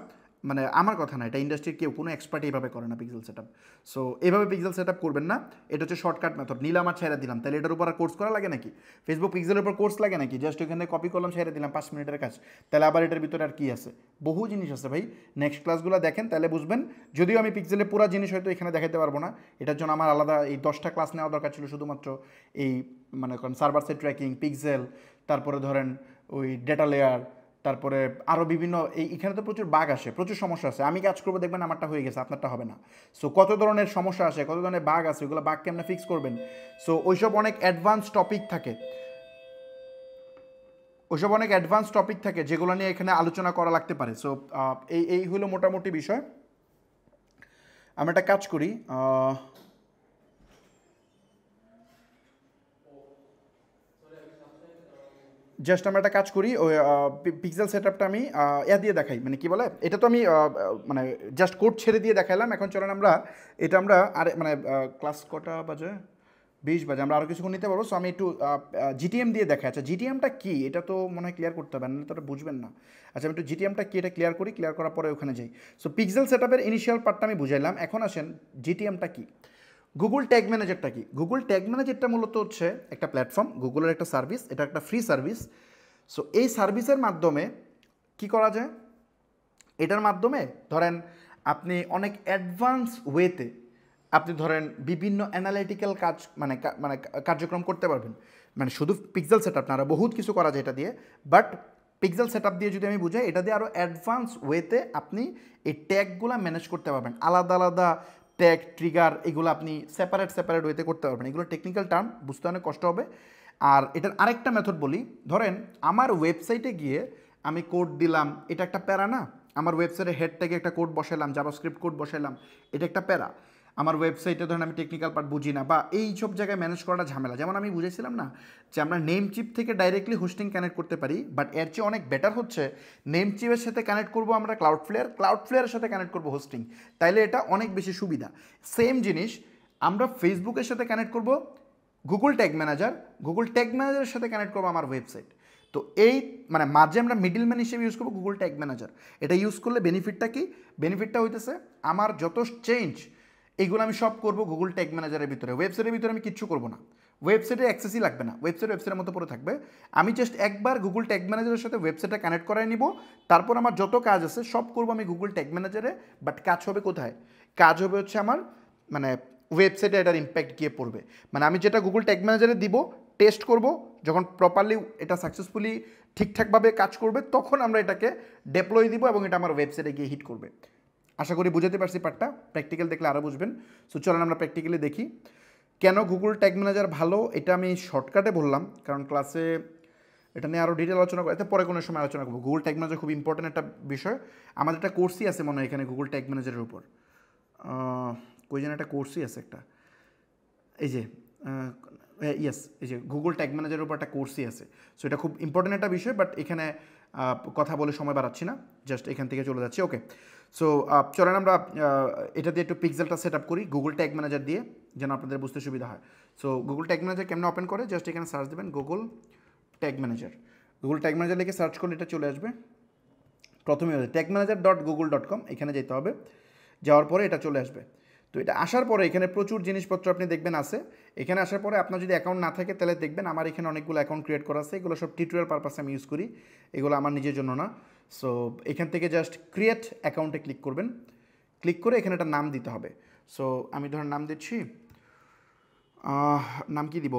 মানে আমার কথা না, এটা ইন্ডাস্ট্রির কেউ কোনো এক্সপার্ট এইভাবে করে না পিক্সেল সেট আপ। সো এইভাবে পিক্সেল সেট আপ করবেন না, এটা হচ্ছে শর্টকাট মেথড। নিলাম আর ছেড়ে দিলাম, তাহলে এটার উপর আর কোর্স করা লাগে নাকি? ফেসবুক পিক্সেলের উপর কোর্স লাগে নাকি? জাস্ট এখানে কপি করলাম, ছেড়ে দিলাম, 5 মিনিটের কাজ। তাহলে আবার এটার ভিতরে আর কি আছে? বহু জিনিস আছে ভাই, নেক্সট ক্লাসগুলো দেখেন তাহলে বুঝবেন। যদিও আমি পিক্সেলের পুরো জিনিস হয়তো এখানে দেখাতে পারবো না, এটার জন্য আমার আলাদা এই 10টা ক্লাস নেওয়া দরকার ছিল শুধুমাত্র এই মানে সার্ভার সাইড ট্র্যাকিং, পিক্সেল, তারপরে ধরেন ওই ডেটা লেয়ার, তারপরে আরও বিভিন্ন এখানে তো প্রচুর বাগ আসে, প্রচুর সমস্যা আছে। আমি কাজ করবো দেখবেন আমারটা হয়ে গেছে, আপনারটা হবে না। সো কত ধরনের সমস্যা আসে, কত ধরনের বাগ আছে, ওগুলো বাগ কেমনে ফিক্স করবেন। সো ওইসব অনেক অ্যাডভান্স টপিক থাকে, ওইসব অনেক অ্যাডভান্স টপিক থাকে যেগুলো নিয়ে এখানে আলোচনা করা লাগতে পারে। সো এই হলো মোটামুটি বিষয়। আমি একটা কাজ করি, জাস্ট আমরা একটা কাজ করি, ওই পিক্সেল সেট আপটা আমি ইয়া দিয়ে দেখাই, মানে কি বলে, এটা তো আমি মানে জাস্ট কোড ছেড়ে দিয়ে দেখাইলাম। এখন চলেন আমরা এটা আমরা আর মানে ক্লাস কটা বাজে, 20 বাজে, আমরা আরও কিছুক্ষণ নিতে পারবো। সো আমি একটু জিটিএম দিয়ে দেখাই। আচ্ছা জিটিএমটা কী এটা তো মনে হয় ক্লিয়ার করতে হবে, না তো এটা বুঝবেন না। আচ্ছা আমি একটু জিটিএমটা কী এটা ক্লিয়ার করি, ক্লিয়ার করার পরে ওখানে যাই। সো পিক্সেল সেট আপের ইনিশিয়াল পার্টটা আমি বুঝাইলাম, এখন আসেন জিটিএমটা কী। গুগল ট্যাগ ম্যানেজারটা কি? গুগল ট্যাগ ম্যানেজারটা মূলত হচ্ছে একটা প্ল্যাটফর্ম, গুগলের একটা সার্ভিস, এটা একটা ফ্রি সার্ভিস। সো এই সার্ভিসের মাধ্যমে কি করা যায়, এটার মাধ্যমে ধরেন আপনি অনেক অ্যাডভান্স ওয়েতে আপনি ধরেন বিভিন্ন অ্যানালিটিক্যাল কাজ মানে মানে কার্যক্রম করতে পারবেন। মানে শুধু পিক্সেল সেট আপ না, আরও বহুত কিছু করা যায় এটা দিয়ে, বাট পিক্সেল সেট আপ দিয়ে যদি আমি বুঝাই, এটা দিয়ে আরও অ্যাডভান্স ওয়েতে আপনি এই ট্যাগগুলো ম্যানেজ করতে পারবেন। আলাদা আলাদা ট্যাগ, ট্রিগার, এগুলো আপনি সেপারেট ওয়েতে করতে পারবেন। এগুলো টেকনিক্যাল টার্ম, বুঝতে অনেক কষ্ট হবে। আর এটার আরেকটা মেথড বলি, ধরেন আমার ওয়েবসাইটে গিয়ে আমি কোড দিলাম, এটা একটা প্যারা না? আমার ওয়েবসাইটে হেড ট্যাগে একটা কোড বসাইলাম, জাভাস্ক্রিপ্ট কোড বসাইলাম, এটা একটা প্যারা। আমার ওয়েবসাইটে ধরেন আমি টেকনিক্যাল পার্ট বুঝি না, বা এই সব জায়গায় ম্যানেজ করাটা ঝামেলা। যেমন আমি বুঝেছিলাম না যে আমরা নেম চিপ থেকে ডাইরেক্টলি হোস্টিং কানেক্ট করতে পারি, বাট এর চেয়ে অনেক বেটার হচ্ছে নেম চিপের সাথে কানেক্ট করবো আমরা ক্লাউডফ্লেয়ারের সাথে কানেক্ট করবো হোস্টিং, তাইলে এটা অনেক বেশি সুবিধা। সেম জিনিস আমরা ফেসবুকের সাথে কানেক্ট করব Google tag manager, Google tag ম্যানেজারের সাথে কানেক্ট করবো আমার ওয়েবসাইট। তো এই মানে মাঝে আমরা মিডলম্যান হিসেবে ইউজ করবো গুগল ট্যাগ ম্যানেজার। এটা ইউজ করলে বেনিফিটটা কি? বেনিফিটটা হইতেছে আমার যত চেঞ্জ এইগুলো আমি সব করবো গুগল ট্যাগ ম্যানেজারের ভিতরে। ওয়েবসাইটের ভিতরে আমি কিচ্ছু করবো না, ওয়েবসাইটে অ্যাক্সেসই লাগবে না, ওয়েবসাইটের মতো পড়ে থাকবে। আমি জাস্ট একবার গুগল ট্যাগ ম্যানেজারের সাথে ওয়েবসাইটটা কানেক্ট করাই নিব, তারপর আমার যত কাজ আছে সব করবো আমি গুগল ট্যাগ ম্যানেজারে। বাট কাজ হবে কোথায়? কাজ হবে হচ্ছে আমার মানে ওয়েবসাইটে এটার ইম্প্যাক্ট গিয়ে পড়বে। মানে আমি যেটা গুগল ট্যাগ ম্যানেজারে দিব, টেস্ট করব, যখন প্রপারলি এটা সাকসেসফুলি ঠিকঠাকভাবে কাজ করবে তখন আমরা এটাকে ডেপ্লয় দিব এবং এটা আমার ওয়েবসাইটে গিয়ে হিট করবে। আশা করি বুঝাতে পারছি পার্টটা, প্র্যাকটিক্যাল দেখলে আরও বুঝবেন। সো চলেন আমরা প্র্যাকটিক্যালি দেখি কেন গুগল ট্যাগ ম্যানেজার ভালো। এটা আমি শর্টকাটে বললাম কারণ ক্লাসে এটা নিয়ে আরও ডিটেল আলোচনা করতে পরে কোনো সময় আলোচনা করবো। গুগল ট্যাগ ম্যানেজার খুব ইম্পর্টেন্ট একটা বিষয়। আমাদের একটা কোর্সই আছে মনে হয় এখানে গুগল ট্যাগ ম্যানেজারের উপর, কই যেন একটা কোর্সই আছে একটা, এই যে ইয়েস, এই যে গুগল ট্যাগ ম্যানেজারের উপর একটা কোর্সই আছে। সো এটা খুব ইম্পর্টেন্ট একটা বিষয়, বাট এখানে কথা বলে সময় বাড়াচ্ছি না, জাস্ট এখান থেকে চলে যাচ্ছি। ওকে, সো চলেন আমরা এটা দিয়ে একটু পিক্সেলটা সেট আপ করি গুগল ট্যাগ ম্যানেজার দিয়ে, যেন আপনাদের বুঝতে সুবিধা হয়। সো গুগল ট্যাগ ম্যানেজার কেমন ওপেন করে, জাস্ট এখানে সার্চ দেবেন Google tag manager. Google tag manager লিখে সার্চ করলে এটা চলে আসবে। প্রথমে tagmanager.google.com, এখানে যেতে হবে, যাওয়ার পরে এটা চলে আসবে। তো এটা আসার পরে এখানে প্রচুর জিনিসপত্র আপনি দেখবেন আছে। এখানে আসার পরে আপনার যদি অ্যাকাউন্ট না থাকে তাহলে দেখবেন আমার এখানে অনেকগুলো অ্যাকাউন্ট ক্রিয়েট করা আছে, এগুলো সব টিউটোরিয়াল পারপাসে আমি ইউজ করি, এগুলো আমার নিজের জন্য না। সো এখান থেকে জাস্ট ক্রিয়েট অ্যাকাউন্টে ক্লিক করবেন, ক্লিক করে এখানে একটা নাম দিতে হবে। সো আমি ধরেন নাম দিচ্ছি, নাম কি দিব,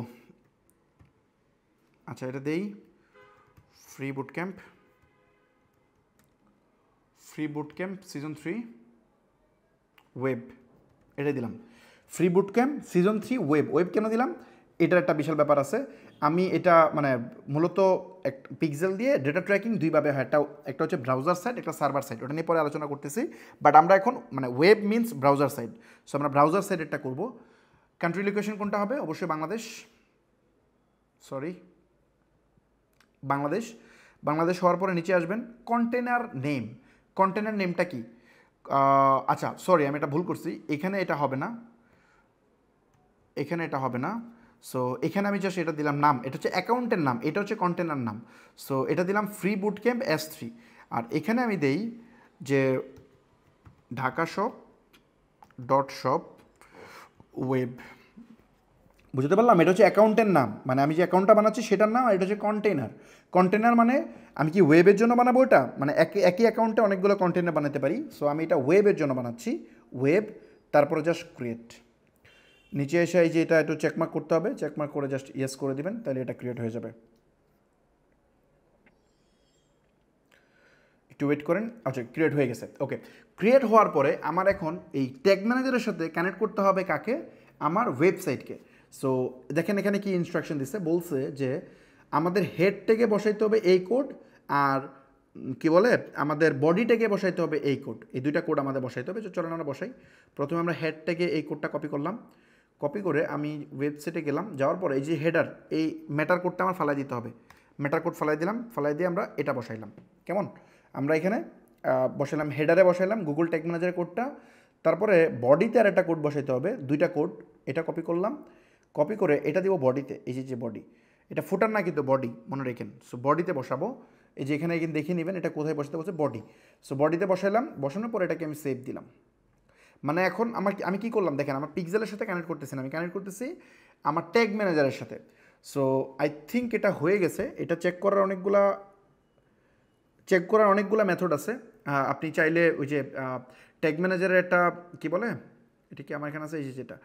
আচ্ছা এটা দেই ফ্রি বুটক্যাম্প সিজন 3 ওয়েব, এটাই দিলাম। Free boot camp season 3 web. Web কেন দিলাম, এটার একটা বিশাল ব্যাপার আছে। আমি এটা মানে মূলত এক পিক্সেল দিয়ে ডেটা ট্র্যাকিং দুইভাবে হয়, একটা হচ্ছে ব্রাউজার সাইড, একটা সার্ভার সাইড, ওটা নিয়ে পরে আলোচনা করতেছি। বাট আমরা এখন মানে web means browser side, so আমরা ব্রাউজার সাইডেরটা করব। কান্ট্রি লোকেশন কোনটা হবে, অবশ্যই বাংলাদেশ, সরি বাংলাদেশ। বাংলাদেশ হওয়ার পরে নিচে আসবেন কন্টেনার নেম। কন্টেনার নেমটা কি, আচ্ছা সরি আমি এটা ভুল করছি, এখানে এটা হবে না, এখানে এটা হবে না। সো এখানে আমি জাস্ট এটা দিলাম নাম, এটা হচ্ছে অ্যাকাউন্টের নাম, এটা হচ্ছে কন্টেনার নাম। সো এটা দিলাম ফ্রি বুট ক্যাম্প S3। আর এখানে আমি দেই যে Dhaka shop dot shop web. বুঝতে পারলাম, এটা হচ্ছে অ্যাকাউন্টের নাম, মানে আমি যে অ্যাকাউন্টটা বানাচ্ছি সেটার নাম, আর এটা হচ্ছে কন্টেনার। কন্টেনার মানে আমি কি ওয়েবের জন্য বানাবো, এটা মানে একই অ্যাকাউন্টে অনেকগুলো কন্টেনার বানাতে পারি। সো আমি এটা ওয়েবের জন্য বানাচ্ছি, ওয়েব, তারপরে জাস্ট ক্রিয়েট। নিচে এসে এই যে এটা একটু চেকমার্ক করতে হবে, চেকমার্ক করে জাস্ট ইয়েস করে দিবেন, তাহলে এটা ক্রিয়েট হয়ে যাবে। একটু ওয়েট করেন, আচ্ছা ক্রিয়েট হয়ে গেছে। ওকে, ক্রিয়েট হওয়ার পরে আমার এখন এই ট্যাগ ম্যানেজারের সাথে কানেক্ট করতে হবে কাকে, আমার ওয়েবসাইটকে। সো দেখেন এখানে কি ইনস্ট্রাকশন দিচ্ছে, বলছে যে আমাদের হেড ট্যাগে বসাইতে হবে এই কোড, আর কি বলে আমাদের বডি ট্যাগে বসাইতে হবে এই কোড, এই দুইটা কোড আমাদের বসাইতে হবে। চলো আমরা বসাই। প্রথমে আমরা হেড ট্যাগে এই কোডটা কপি করলাম, কপি করে আমি ওয়েবসাইটে গেলাম, যাওয়ার পরে এই যে হেডার, এই ম্যাটার কোডটা আমার ফালাই দিতে হবে। ম্যাটার কোড ফালাই দিলাম, ফালাই দিয়ে আমরা এটা বসাইলাম। কেমন, আমরা এখানে বসাইলাম, হেডারে বসাইলাম গুগল ট্যাগ ম্যানেজারের কোডটা। তারপরে বডিতে আর একটা কোড বসাইতে হবে, দুইটা কোড, এটা কপি করলাম, কপি করে এটা দিব বডিতে। এই যে বডি, এটা ফুটার না কিন্তু বডি, মনে রেখেন। সো বডিতে বসাবো, এই যে এখানে দেখে নেবেন এটা কোথায় বসাতে বলছে, বডি। সো বডিতে বসাইলাম, বসানোর পর এটাকে আমি সেভ দিলাম। মানে এখন আমি কি করলাম দেখেন, আমার পিক্সেলের সাথে কানেক্ট করতেছি না, আমি কানেক্ট করতেছি আমার ট্যাগ ম্যানেজারের সাথে। সো আই থিঙ্ক এটা হয়ে গেছে। এটা চেক করার অনেকগুলা মেথড আছে। আপনি চাইলে ওই যে ট্যাগ ম্যানেজারের একটা কি বলে, এটা কি আমার এখানে আছে, এই যে যেটা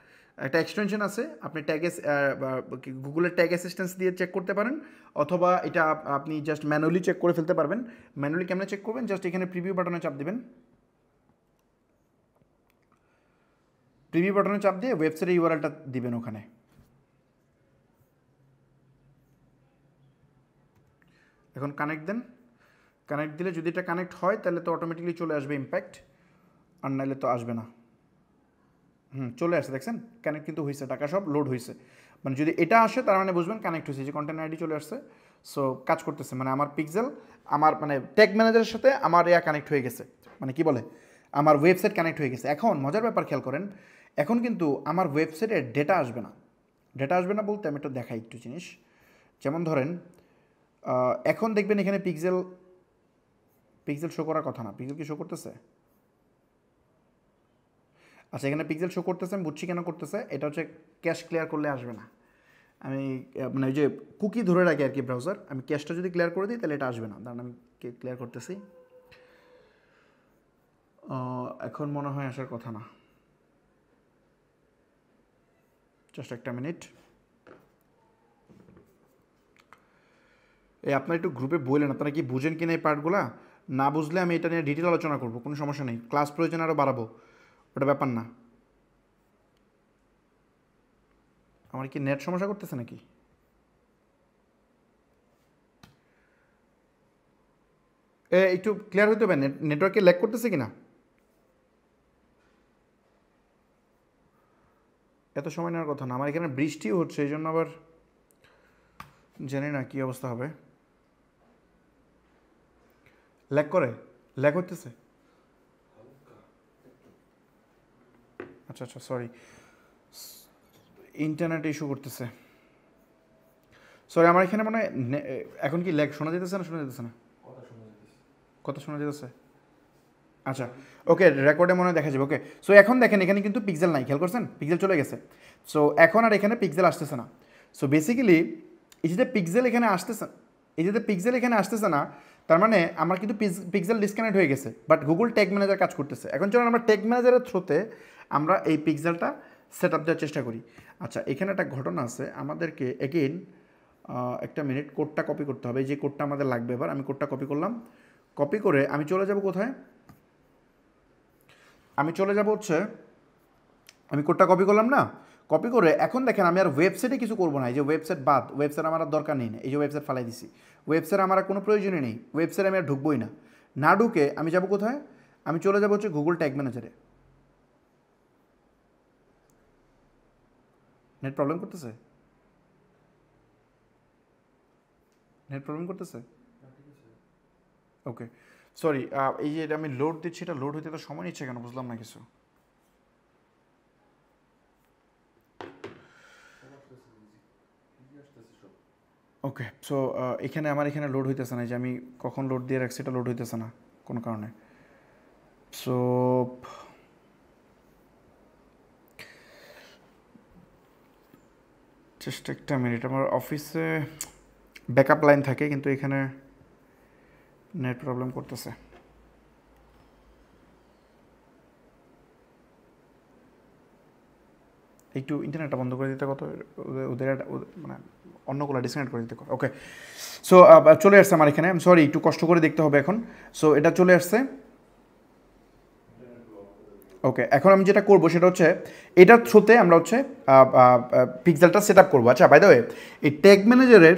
একটা এক্সটেনশন আছে, আপনি গুগলের ট্যাগ অ্যাসিস্ট্যান্স দিয়ে চেক করতে পারেন, অথবা এটা আপনি জাস্ট ম্যানুয়ালি চেক করে ফেলতে পারবেন। ম্যানুয়ালি কেমনে চেক করবেন, জাস্ট এখানে প্রিভিউ বাটনে চাপ দিবেন, প্রিভিউ বাটনে চাপ দিয়ে ওয়েবসাইটের ইউআরএলটা দিবেন ওখানে। এখন কানেক্ট দেন, কানেক্ট দিলে যদি এটা কানেক্ট হয় তাহলে তো অটোমেটিকলি চলে আসবে ইম্প্যাক্ট, আর নাহলে তো আসবে না। চলে আসছে, দেখছেন কানেক্ট কিন্তু হয়েছে, টাকা সব লোড হয়েছে। মানে যদি এটা আসে তার মানে বুঝবেন কানেক্ট হয়েছে, যে কন্টেন্ট আইডি চলে আসছে। সো কাজ করতেছে, মানে আমার পিক্সেল আমার মানে ট্যাগ ম্যানেজারের সাথে আমার কানেক্ট হয়ে গেছে, মানে কি বলে আমার ওয়েবসাইট কানেক্ট হয়ে গেছে। এখন মজার ব্যাপার খেয়াল করেন, এখন কিন্তু আমার ওয়েবসাইটে ডেটা আসবে না। ডেটা আসবে না বলতে আমি একটু দেখাই একটু জিনিস, যেমন ধরেন এখন দেখবেন এখানে পিক্সেল শো করার কথা না, পিক্সেল কি শো করতেছে? আচ্ছা এখানে পিক্সেল শো করতেছে, আমি বুঝছি কেন করতেছে, এটা হচ্ছে ক্যাশ ক্লিয়ার করলে আসবে না। আমি মানে ওই যে কুকি ধরে রাখি আর কি ব্রাউজার, আমি ক্যাশটা যদি ক্লিয়ার করে দিই তাহলে এটা আসবে না। দাঁড়ান আমি ক্লিয়ার করতেছি, এখন মনে হয় আসার কথা না, জাস্ট একটা মিনিট। আপনারা একটু গ্রুপে বললেন আপনারা কি বুঝেন কিনা এই পার্টগুলা, না বুঝলে আমি এটা নিয়ে ডিটেল আলোচনা করবো, কোনো সমস্যা নেই, ক্লাস প্রয়োজন আরও বাড়াবো, ওটা ব্যাপার না। আমার কি নেট সমস্যা করতেছে নাকি? একটু ক্লিয়ার হতে হবে, নেটওয়ার্কে ল্যাগ করতেছে কিনা? এত সময় নেওয়ার কথা না, আমার এখানে বৃষ্টিও হচ্ছে, এই জন্য আবার জানি না কী অবস্থা হবে। ল্যাগ করে, ল্যাগ হতেছে, আচ্ছা আচ্ছা সরি, ইন্টারনেট ইস্যু করতেছে, সরি। আমার এখানে মানে এখন কি ল্যাগ শোনা যেতেছে না, শোনা যেতেছে না? কথা শোনা যেতেছে, আচ্ছা ওকে, রেকর্ডে মনে হয় দেখা যাবে। ওকে, সো এখন দেখেন এখানে কিন্তু পিক্সেল নাই, খেয়াল করছেন পিক্সেল চলে গেছে। সো এখন আর এখানে পিক্সেল আসতেছে না। সো বেসিক্যালি এই যে পিক্সেল এখানে আসতেছে, এই যে পিক্সেল এখানে আসতেছে না, তার মানে আমার কিন্তু পিক্সেল ডিসকানেক্ট হয়ে গেছে, বাট গুগল ট্যাগ ম্যানেজার কাজ করতেছে। এখন চলুন আমরা ট্যাগ ম্যানেজারের থ্রুতে আমরা এই পিক্সেলটা সেট আপ দেওয়ার চেষ্টা করি। আচ্ছা এখানে একটা ঘটনা আছে, আমাদেরকে এগেইন একটা মিনিট কোডটা কপি করতে হবে, যে কোডটা আমাদের লাগবে। এবার আমি কোডটা কপি করলাম, কপি করে আমি চলে যাব কোথায়, আমি চলে যাব হচ্ছে আমি কোডটা কপি করলাম না, কপি করে এখন দেখেন আমি আর ওয়েবসাইটে কিছু করবো না, এই যে ওয়েবসাইট বাদ, ওয়েবসাইট আমার আর দরকার নেই না, এই যে ওয়েবসাইট ফালাই দিছি, ওয়েবসাইট আমার আর কোনো প্রয়োজনই নেই, ওয়েবসাইট আমি আর ঢুকবোই না। না ঢুকে আমি যাব কোথায়, আমি চলে যাবো হচ্ছে গুগল ট্যাগ ম্যানেজারে। নেট প্রবলেম করতেছে, নেট প্রবলেম করতেছে, ওকে সরি। এই যে এটা আমি লোড দিচ্ছি, এটা লোড হইতে তো সময় নিচ্ছে কেন বুঝলাম না কিছু। ওকে সো এখানে আমার এখানে লোড হইতেছে না, যে আমি কখন লোড দিয়ে রাখছি এটা লোড হইতেছে না কোনো কারণে। সো জাস্ট একটা মিনিট, আমার অফিসে ব্যাকআপ লাইন থাকে কিন্তু এখানে নেট প্রবলেম করতেছে। একটু ইন্টারনেটটা বন্ধ করে দিতে কত, ওদের মানে অন্যগুলো ডিসকানেক্ট করে দিতে। ওকে সো চলে আসছে আমার এখানে, সরি একটু কষ্ট করে দেখতে হবে এখন। সো এটা চলে আসছে। ওকে এখন আমি যেটা করবো সেটা হচ্ছে এটার থ্রুতে আমরা হচ্ছে পিক্সেলটা সেট আপ করবো। আচ্ছা বাই দ্য ওয়ে, এই ট্যাগ ম্যানেজারের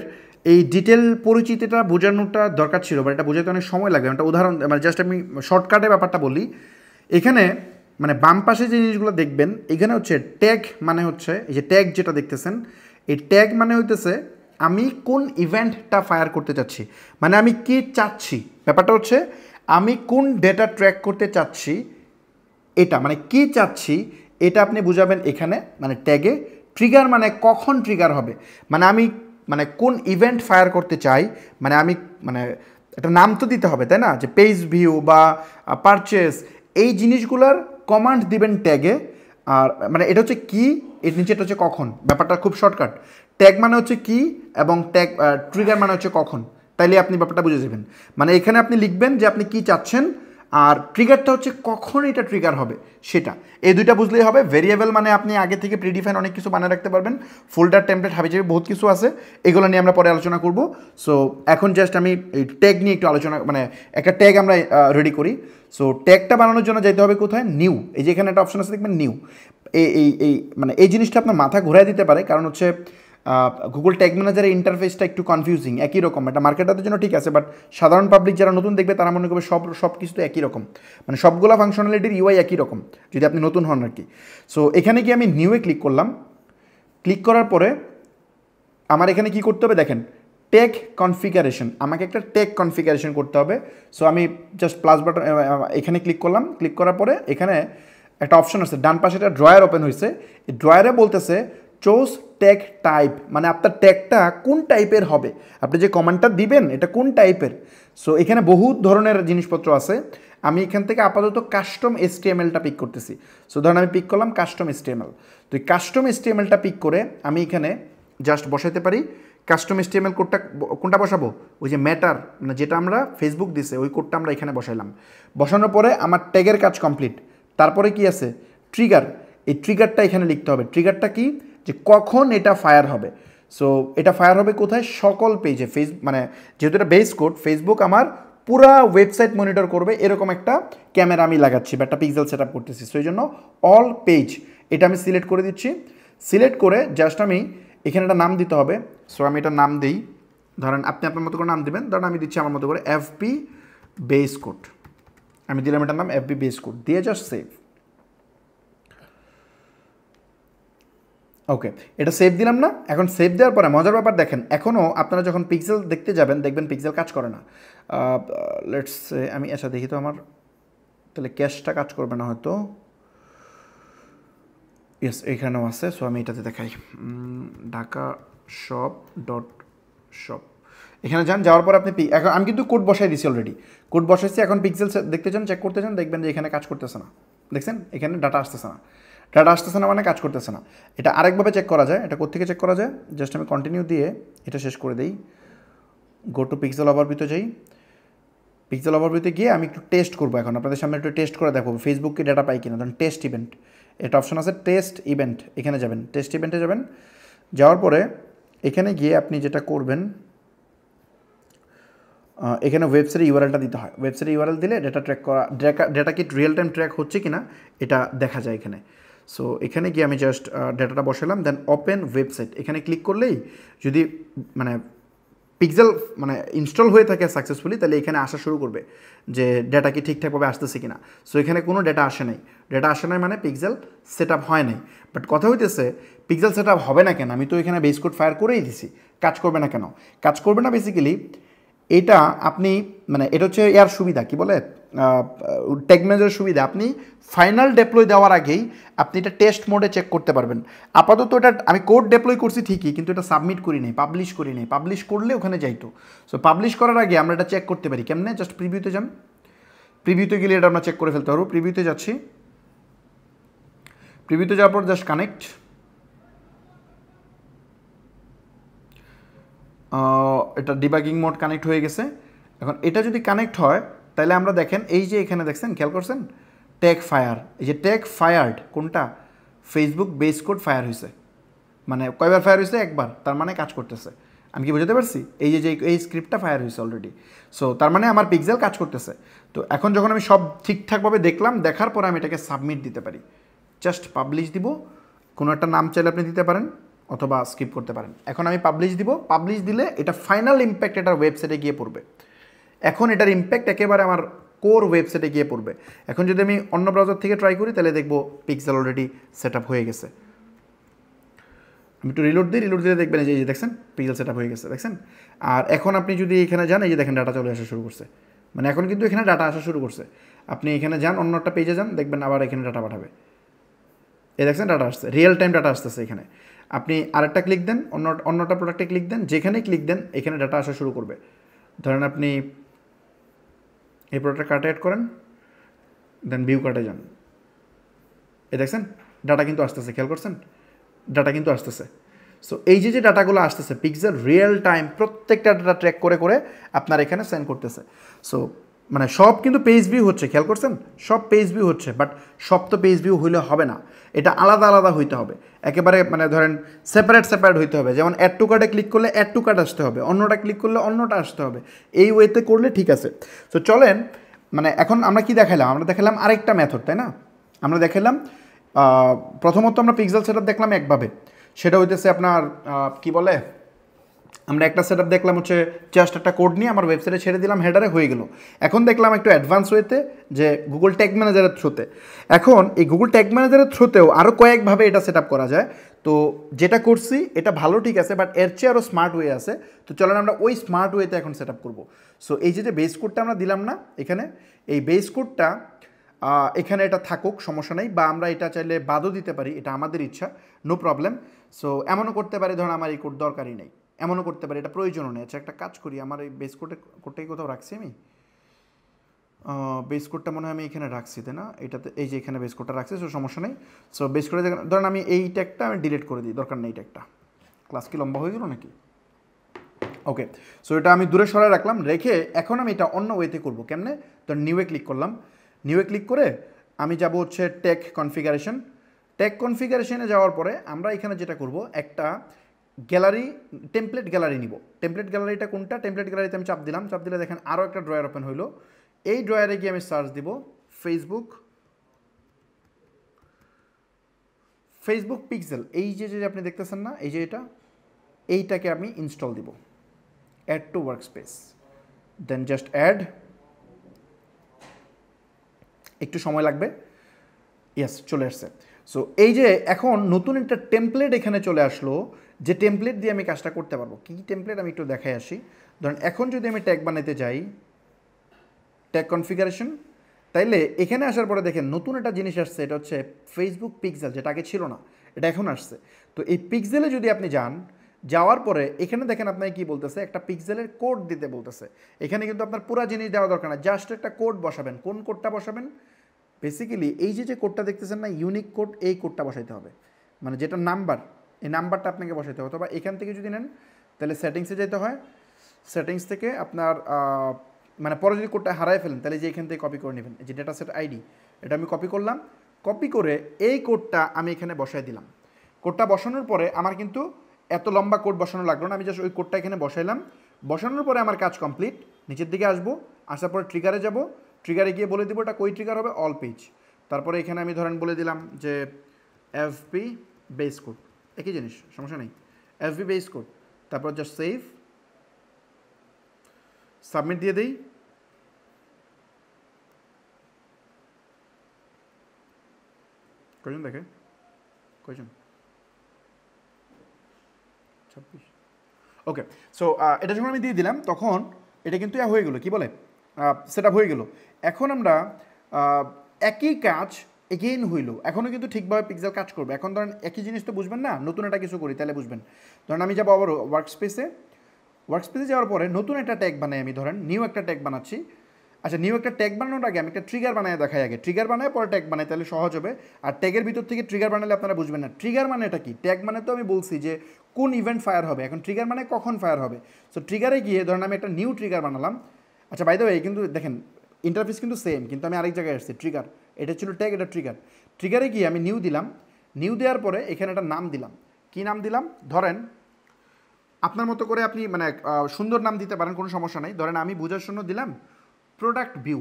এই ডিটেল পরিচিতিটা বোঝানোটা দরকার ছিল, বাট এটা বোঝাতে অনেক সময় লাগে। একটা উদাহরণ মানে জাস্ট আমি শর্টকাটে ব্যাপারটা বলি। এখানে মানে বাম পাশে যে জিনিসগুলো দেখবেন এখানে হচ্ছে ট্যাগ মানে হচ্ছে এই যে ট্যাগ যেটা দেখতেছেন, এই ট্যাগ মানে হইতেছে আমি কোন ইভেন্টটা ফায়ার করতে চাচ্ছি, মানে আমি কি চাচ্ছি, ব্যাপারটা হচ্ছে আমি কোন ডেটা ট্র্যাক করতে চাচ্ছি, এটা মানে কি চাচ্ছি এটা আপনি বুঝাবেন এখানে মানে ট্যাগে। ট্রিগার মানে কখন ট্রিগার হবে, মানে আমি মানে কোন ইভেন্ট ফায়ার করতে চাই, মানে আমি মানে একটা নাম তো দিতে হবে তাই না, যে পেজ ভিউ বা পারচেস, এই জিনিসগুলোর কমান্ড দিবেন ট্যাগে। আর মানে এটা হচ্ছে কি, এর নিচে এটা হচ্ছে কখন, ব্যাপারটা খুব শর্টকাট। ট্যাগ মানে হচ্ছে কি এবং ট্যাগ ট্রিগার মানে হচ্ছে কখন, তাইলে আপনি ব্যাপারটা বুঝে যাবেন। মানে এখানে আপনি লিখবেন যে আপনি কি চাচ্ছেন, আর ট্রিগারটা হচ্ছে কখন এটা ট্রিগার হবে সেটা, এই দুইটা বুঝলেই হবে। ভেরিয়েবল মানে আপনি আগে থেকে প্রিডিফাইন অনেক কিছু বানিয়ে রাখতে পারবেন, ফোল্ডার টেমপ্লেট হাবিজাবি বহুত কিছু আছে, এগুলো নিয়ে আমরা পরে আলোচনা করব। সো এখন জাস্ট আমি এই ট্যাগ নিয়ে একটু আলোচনা, মানে একটা ট্যাগ আমরা রেডি করি। সো ট্যাগটা বানানোর জন্য যেতে হবে কোথায়, নিউ, এই যে এখানে একটা অপশন আছে দেখবেন নিউ। এই মানে এই জিনিসটা আপনার মাথা ঘুরাই দিতে পারে, কারণ হচ্ছে গুগল ট্যাগ ম্যানেজারের ইন্টারফেসটা একটু কনফিউজিং, একই রকম, এটা মার্কেটারদের জন্য ঠিক আছে, বাট সাধারণ পাবলিক যারা নতুন দেখবে তারা মনে করবে সব কিছু তো একই রকম, মানে সবগুলো ফাংশনালিটির ইউআই একই রকম যদি আপনি নতুন হন আর কি। সো এখানে গিয়ে আমি নিউয়ে ক্লিক করলাম, ক্লিক করার পরে আমার এখানে কি করতে হবে দেখেন, ট্যাগ কনফিগারেশন, আমাকে একটা ট্যাগ কনফিগারেশন করতে হবে। সো আমি জাস্ট প্লাস বাটন এখানে ক্লিক করলাম, ক্লিক করার পরে এখানে একটা অপশন আছে ডান পাশে, একটা ড্রয়ার ওপেন হয়েছে, এই ড্রয়ারে বলতেছে চোজ ট্যাগ টাইপ, মানে আপনার ট্যাগটা কোন টাইপের হবে, আপনি যে কমান্ডটা দিবেন এটা কোন টাইপের। সো এখানে বহু ধরনের জিনিসপত্র আছে, আমি এখান থেকে আপাতত কাস্টম এসটিএমএলটা পিক করতেছি। সো ধরুন আমি পিক করলাম কাস্টম এসটিএমএল, তো এই কাস্টম এসটিএমএলটা পিক করে আমি এখানে জাস্ট বসাইতে পারি কাস্টম এসটিএমএল কোডটা, কোনটা বসাবো, ওই যে ম্যাটার মানে যেটা আমরা ফেসবুক দিছে ওই কোডটা আমরা এখানে বসাইলাম। বসানোর পরে আমার ট্যাগের কাজ কমপ্লিট। তারপরে কি আছে, ট্রিগার, এই ট্রিগারটা এখানে লিখতে হবে। ট্রিগারটা কি, যে কখন এটা ফায়ার হবে। সো এটা ফায়ার হবে কোথায়, সকল পেজে, মানে যেহেতু এটা বেস কোড, ফেসবুক আমার পুরা ওয়েবসাইট মনিটর করবে এরকম একটা ক্যামেরা আমি লাগাচ্ছি বা একটা পিক্সেল সেট আপ করতেছি। সো এই জন্য অল পেজ এটা আমি সিলেক্ট করে দিচ্ছি। সিলেক্ট করে জাস্ট আমি এখানে একটা নাম দিতে হবে। সো আমি এটা নাম দিই, ধরেন আপনি আপনার মতো করে নাম দেবেন, ধরেন আমি দিচ্ছি আমার মতো করে এফবি বেস কোড, আমি দিলাম এটার নাম এফবি বেস কোড, দিয়ে জাস্ট সেভ। ওকে এটা সেভ দিলাম না, এখন সেভ দেওয়ার পরে মজার ব্যাপার দেখেন, এখনও আপনারা যখন পিক্সেল দেখতে যাবেন দেখবেন পিক্সেল কাজ করে না। লেটস আমি আচ্ছা দেখি তো আমার তাহলে ক্যাশটা কাজ করবে না হয়তো, ইয়েস এখানেও আছে। সো আমি এটাতে দেখাই ঢাকা শপ ডট শপ, এখানে যান, যাওয়ার পর আপনি এখন আমি কিন্তু কোড বসাই দিছি অলরেডি, কোড বসাইছি। এখন পিক্সেল দেখতে চান, চেক করতে চান, দেখবেন যে এখানে কাজ করতেছে না, দেখছেন এখানে ডাটা আসতেছে না, ডাটা আসতেছে না মানে কাজ করতেছে না। এটা আরেকভাবে চেক করা যায়, এটা কোত্থেকে চেক করা যায়, জাস্ট আমি কন্টিনিউ দিয়ে এটা শেষ করে দিই, গো টু পিক্সেল ওভারভিউতে যাই। পিক্সেল ওভারভিউতে গিয়ে আমি একটু টেস্ট করবো, এখন আপনাদের সামনে একটু টেস্ট করে দেখো ফেসবুককে ডাটা পাই কিনা। ধরুন টেস্ট ইভেন্ট, এটা অপশন আছে টেস্ট ইভেন্ট, এখানে যাবেন, টেস্ট ইভেন্টে যাবেন, যাওয়ার পরে এখানে গিয়ে আপনি যেটা করবেন এখানে ওয়েবসাইটের ইউআরএলটা দিতে হয়। ওয়েবসাইটের ইউআরএল দিলে ডেটা ট্র্যাক করা, ডেটা কি রিয়েল টাইম ট্র্যাক হচ্ছে কি না এটা দেখা যায় এখানে। সো এখানে গিয়ে আমি জাস্ট ডেটাটা বসালাম, দেন ওপেন ওয়েবসাইট এখানে ক্লিক করলেই যদি মানে পিক্সেল মানে ইনস্টল হয়ে থাকে সাকসেসফুলি, তাহলে এখানে আসা শুরু করবে যে ডেটা কি ঠিকঠাকভাবে আসতেছে কিনা। সো এখানে কোনো ডেটা আসে নাই, ডেটা আসে নাই মানে পিক্সেল সেট আপ হয় নাই। বাট কথা হইতেছে পিক্সেল সেট আপ হবে না কেন, আমি তো এখানে বেস কোড ফায়ার করেই দিছি, কাজ করবে না কেন? কাজ করবে না বেসিক্যালি এটা আপনি মানে এটা হচ্ছে এর সুবিধা কি বলে ট্যাগ ম্যানেজারের সুবিধা, আপনি ফাইনাল ডেপ্লয় দেওয়ার আগেই আপনি এটা টেস্ট মোডে চেক করতে পারবেন। আপাতত এটা আমি কোড ডেপ্লয় করছি ঠিকই, কিন্তু এটা সাবমিট করি নাই, পাবলিশ করি নাই। পাবলিশ করলে ওখানে যাইতো। সো পাবলিশ করার আগে আমরা এটা চেক করতে পারি কেমনে, জাস্ট প্রিভিউতে যান, প্রিভিউতে গেলে এটা আমরা চেক করে ফেলতে পারবো। প্রিভিউতে যাচ্ছি, প্রিভিউতে যাওয়ার পর জাস্ট কানেক্ট, এটা ডিবাগিং মোড কানেক্ট হয়ে গেছে। এখন এটা যদি কানেক্ট হয় তাহলে আমরা দেখেন এই যে এখানে দেখছেন, খেয়াল করছেন ট্যাগ ফায়ার, এই যে ট্যাগ ফায়ার্ড কোনটা, ফেসবুক বেস কোড ফায়ার হয়েছে। মানে কয়বার ফায়ার হয়েছে? একবার, তার মানে কাজ করতেছে। আমি কি বুঝতে পারছি? এই যে এই স্ক্রিপ্টটা ফায়ার হয়েছে অলরেডি। সো তার মানে আমার পিক্সেল কাজ করতেছে। তো এখন যখন আমি সব ঠিকঠাকভাবে দেখলাম, দেখার পর আমি এটাকে সাবমিট দিতে পারি। জাস্ট পাবলিশ দিব, কোনো একটা নাম চাইলে আপনি দিতে পারেন অথবা স্কিপ করতে পারেন। এখন আমি পাবলিশ দিব, পাবলিশ দিলে এটা ফাইনাল ইম্প্যাক্ট এটার ওয়েবসাইটে গিয়ে পড়বে। এখন এটার ইম্প্যাক্ট একেবারে আমার কোর ওয়েবসাইটে গিয়ে পড়বে। এখন যদি আমি অন্য ব্রাউজার থেকে ট্রাই করি তাহলে দেখবো পিক্সেল অলরেডি সেট আপ হয়ে গেছে। আমি একটু রিলোড দিই, রিলোড দিলে দেখবেন যে এই যে দেখছেন পিক্সেল সেট আপ হয়ে গেছে, দেখছেন। আর এখন আপনি যদি এখানে যান, এই যে দেখেন ডাটা চলে আসা শুরু করছে, মানে এখন কিন্তু এখানে ডাটা আসা শুরু করছে। আপনি এখানে যান, অন্য একটা পেজে যান, দেখবেন আবার এখানে ডাটা পাঠাবে। এই দেখছেন ডাটা আসছে, রিয়েল টাইম ডাটা আসতেছে এখানে। আপনি আরেকটা ক্লিক দেন, অন্যটা প্রোডাক্টে ক্লিক দেন, যেখানে ক্লিক দেন এখানে ডাটা আসা শুরু করবে। ধরেন আপনি এই প্রোডাক্টটা কার্টে অ্যাড করেন, দেন ভিউ কার্টে যান, এই দেখছেন ডাটা কিন্তু আসতেছে, খেয়াল করছেন ডাটা কিন্তু আসতেছে। সো এই যে ডাটাগুলো আসতেছে পিক্সেল রিয়েল টাইম প্রত্যেকটা ডাটা ট্র্যাক করে করে আপনার এখানে সেন্ড করতেছে। সো মানে সব কিন্তু পেজ ভিউ হচ্ছে, খেয়াল করছেন সব পেজ ভিউ হচ্ছে। বাট সব তো পেজ ভিউ হইলে হবে না, এটা আলাদা আলাদা হইতে হবে একেবারে, মানে ধরেন সেপারেট সেপারেট হইতে হবে। যেমন অ্যাড টু কার্টে ক্লিক করলে অ্যাড টু কার্ট আসতে হবে, অন্যটা ক্লিক করলে অন্যটা আসতে হবে, এই ওয়েতে করলে ঠিক আছে। তো চলেন মানে এখন আমরা কি দেখালাম, আমরা দেখালাম আরেকটা মেথড, তাই না? আমরা দেখালাম প্রথমত আমরা পিক্সেল সেটআপ দেখলাম একভাবে, সেটা হইতেছে আপনার কি বলে, আমরা একটা সেটআপ দেখলাম হচ্ছে জাস্ট একটা কোড নিয়ে আমার ওয়েবসাইটে ছেড়ে দিলাম, হেডারে হয়ে গেল। এখন দেখলাম একটু অ্যাডভান্স ওয়েতে যে গুগল ট্যাগ ম্যানেজারের থ্রুতে। এখন এই গুগল ট্যাগ ম্যানেজারের থ্রুতেও আরও কয়েকভাবে এটা সেটআপ করা যায়। তো যেটা করছি এটা ভালো ঠিক আছে, বাট এর চেয়ে আরও স্মার্ট ওয়ে আছে। তো চলেন আমরা ওই স্মার্ট ওয়েতে এখন সেটআপ করব। সো এই যে বেস কোডটা আমরা দিলাম না এখানে, এই বেস কোডটা এখানে এটা থাকুক, সমস্যা নেই, বা আমরা এটা চাইলে বাদও দিতে পারি, এটা আমাদের ইচ্ছা, নো প্রবলেম। সো এমনও করতে পারি ধরুন আমার এই কোড দরকারই নেই, এমনও করতে পারি এটা প্রয়োজনও নেই। আচ্ছা একটা কাজ করি, আমার এই বেস কোডটাই কোথাও রাখছি আমি, বেস কোডটা মনে হয় আমি এখানে রাখছি, তাই না? এটাতে এই যে এখানে বেস কোডটা রাখছি, সো সমস্যা নেই। সো বেস কোডে ধরেন আমি এই ট্যাগটা আমি ডিলিট করে দিই, দরকার নেই এই ট্যাগটা। ক্লাস কি লম্বা হয়ে গেল নাকি? ওকে, সো এটা আমি দূরে সরাই রাখলাম, রেখে এখন আমি এটা অন্য ওয়েতে করবো। কেমনে? তো নিউয়ে ক্লিক করলাম, নিউয়ে ক্লিক করে আমি যাব হচ্ছে ট্যাগ কনফিগারেশন। ট্যাগ কনফিগারেশনে যাওয়ার পরে আমরা এখানে যেটা করব, একটা গ্যালারি টেমপ্লেট গ্যালারি নিব। টেমপ্লেট গ্যালারিটা কোনটা? টেমপ্লেট গ্যালারিতে আমি চাপ দিলাম, চাপ দিলে দেখেন আরও একটা ড্রয়ার ওপেন হইলো। এই ড্রয়ারে গিয়ে আমি সার্চ দিব ফেসবুক, ফেসবুক পিক্সেল, এই যে আপনি দেখতেছেন না, এই যে এইটাকে আমি ইনস্টল দিব, add to workspace, then just add, একটু সময় লাগবে, ইয়েস চলে আসছে। সো এই যে এখন নতুন একটা টেমপ্লেট এখানে চলে আসলো, যে টেমপ্লেট দিয়ে আমি কাজটা করতে পারবো। কী টেমপ্লেট আমি একটু দেখাই আসি। ধরেন এখন যদি আমি ট্যাগ বানাতে যাই, ট্যাগ কনফিগারেশন, তাইলে এখানে আসার পরে দেখেন নতুন একটা জিনিস আসছে, এটা হচ্ছে ফেসবুক পিক্সেল, যেটা আগে ছিল না, এটা এখন আসছে। তো এই পিক্সেলে যদি আপনি যান, যাওয়ার পরে এখানে দেখেন আপনাকে কী বলতেছে, একটা পিক্সেলের কোড দিতে বলতেছে। এখানে কিন্তু আপনার পুরো জিনিস দেওয়া দরকার না, জাস্ট একটা কোড বসাবেন। কোন কোডটা বসাবেন? বেসিক্যালি এই যে কোডটা দেখতেছেন না, ইউনিক কোড, এই কোডটা বসাইতে হবে, মানে যেটা নাম্বার, এই নাম্বারটা আপনাকে বসাইতে হবে। অথবা এখান থেকে যদি নেন তাহলে সেটিংসে যেতে হয়, সেটিংস থেকে আপনার মানে পরে যদি কোডটা হারাই ফেলেন তাহলে যে এখান থেকে কপি করে নেবেন, এই যে ডেটা সেট আইডি, এটা আমি কপি করলাম। কপি করে এই কোডটা আমি এখানে বসাই দিলাম। কোডটা বসানোর পরে আমার কিন্তু এত লম্বা কোড বসানো লাগলো না, আমি জাস্ট ওই কোডটা এখানে বসাইলাম। বসানোর পরে আমার কাজ কমপ্লিট। নিচের দিকে আসবো, আসার পরে ট্রিগারে যাব, ট্রিগারে গিয়ে বলে দিব এটা কই ট্রিগার হবে, অল পেজ। তারপরে এখানে আমি ধরেন বলে দিলাম যে এফবি বেস কোড, একই জিনিস, সমস্যা নেই। এফবি বেস কোড, তারপর জাস্ট সেভ, সাবমিট দিয়ে দিই। কয়জন দেখে? কয়জন? 26। ওকে, সো এটা যখন আমি দিয়ে দিলাম তখন এটা কিন্তু হয়ে গেলো, কি বলে, সেট আপ হয়ে গেল। এখন আমরা একই কাজ এগেইন হইলো, এখনও কিন্তু ঠিকভাবে পিক্সেল কাজ করবে। এখন ধরেন একই জিনিস তো বুঝবেন না, নতুন একটা কিছু করি তাহলে বুঝবেন। ধরেন আমি যাবো আবার ওয়ার্কস্পেসে যাওয়ার পরে নতুন একটা ট্যাগ বানাই, আমি ধরেন নিউ একটা ট্যাগ বানাচ্ছি। আচ্ছা, নিউ একটা ট্যাগ বানানোর আগে আমি একটা ট্রিগার বানায় দেখাই, আগে ট্রিগার বানায় পরে ট্যাগ বানাই, তাহলে সহজ হবে। আর ট্যাগের ভিতর থেকে ট্রিগার বানালে আপনারা বুঝবেন না ট্রিগার মানে এটা কি। ট্যাগ মানে তো আমি বলছি যে কোন ইভেন্ট ফায়ার হবে, এখন ট্রিগার মানে কখন ফায়ার হবে। সো ট্রিগারে গিয়ে ধরেন আমি একটা নিউ ট্রিগার বানালাম। আচ্ছা, বাই দ্য ওয়ে কিন্তু দেখেন ইন্টারফেস কিন্তু সেম, কিন্তু আমি আরেক জায়গায় আসছি। ট্রিগার, এটা ছিল ট্যাগ, এটা ট্রিগার। ট্রিগারে গিয়ে আমি নিউ দিলাম, নিউ দেওয়ার পরে এখানে একটা নাম দিলাম। কি নাম দিলাম? ধরেন আপনার মতো করে আপনি মানে সুন্দর নাম দিতে পারেন, কোনো সমস্যা নেই। ধরেন আমি বোঝার জন্য দিলাম প্রোডাক্ট ভিউ,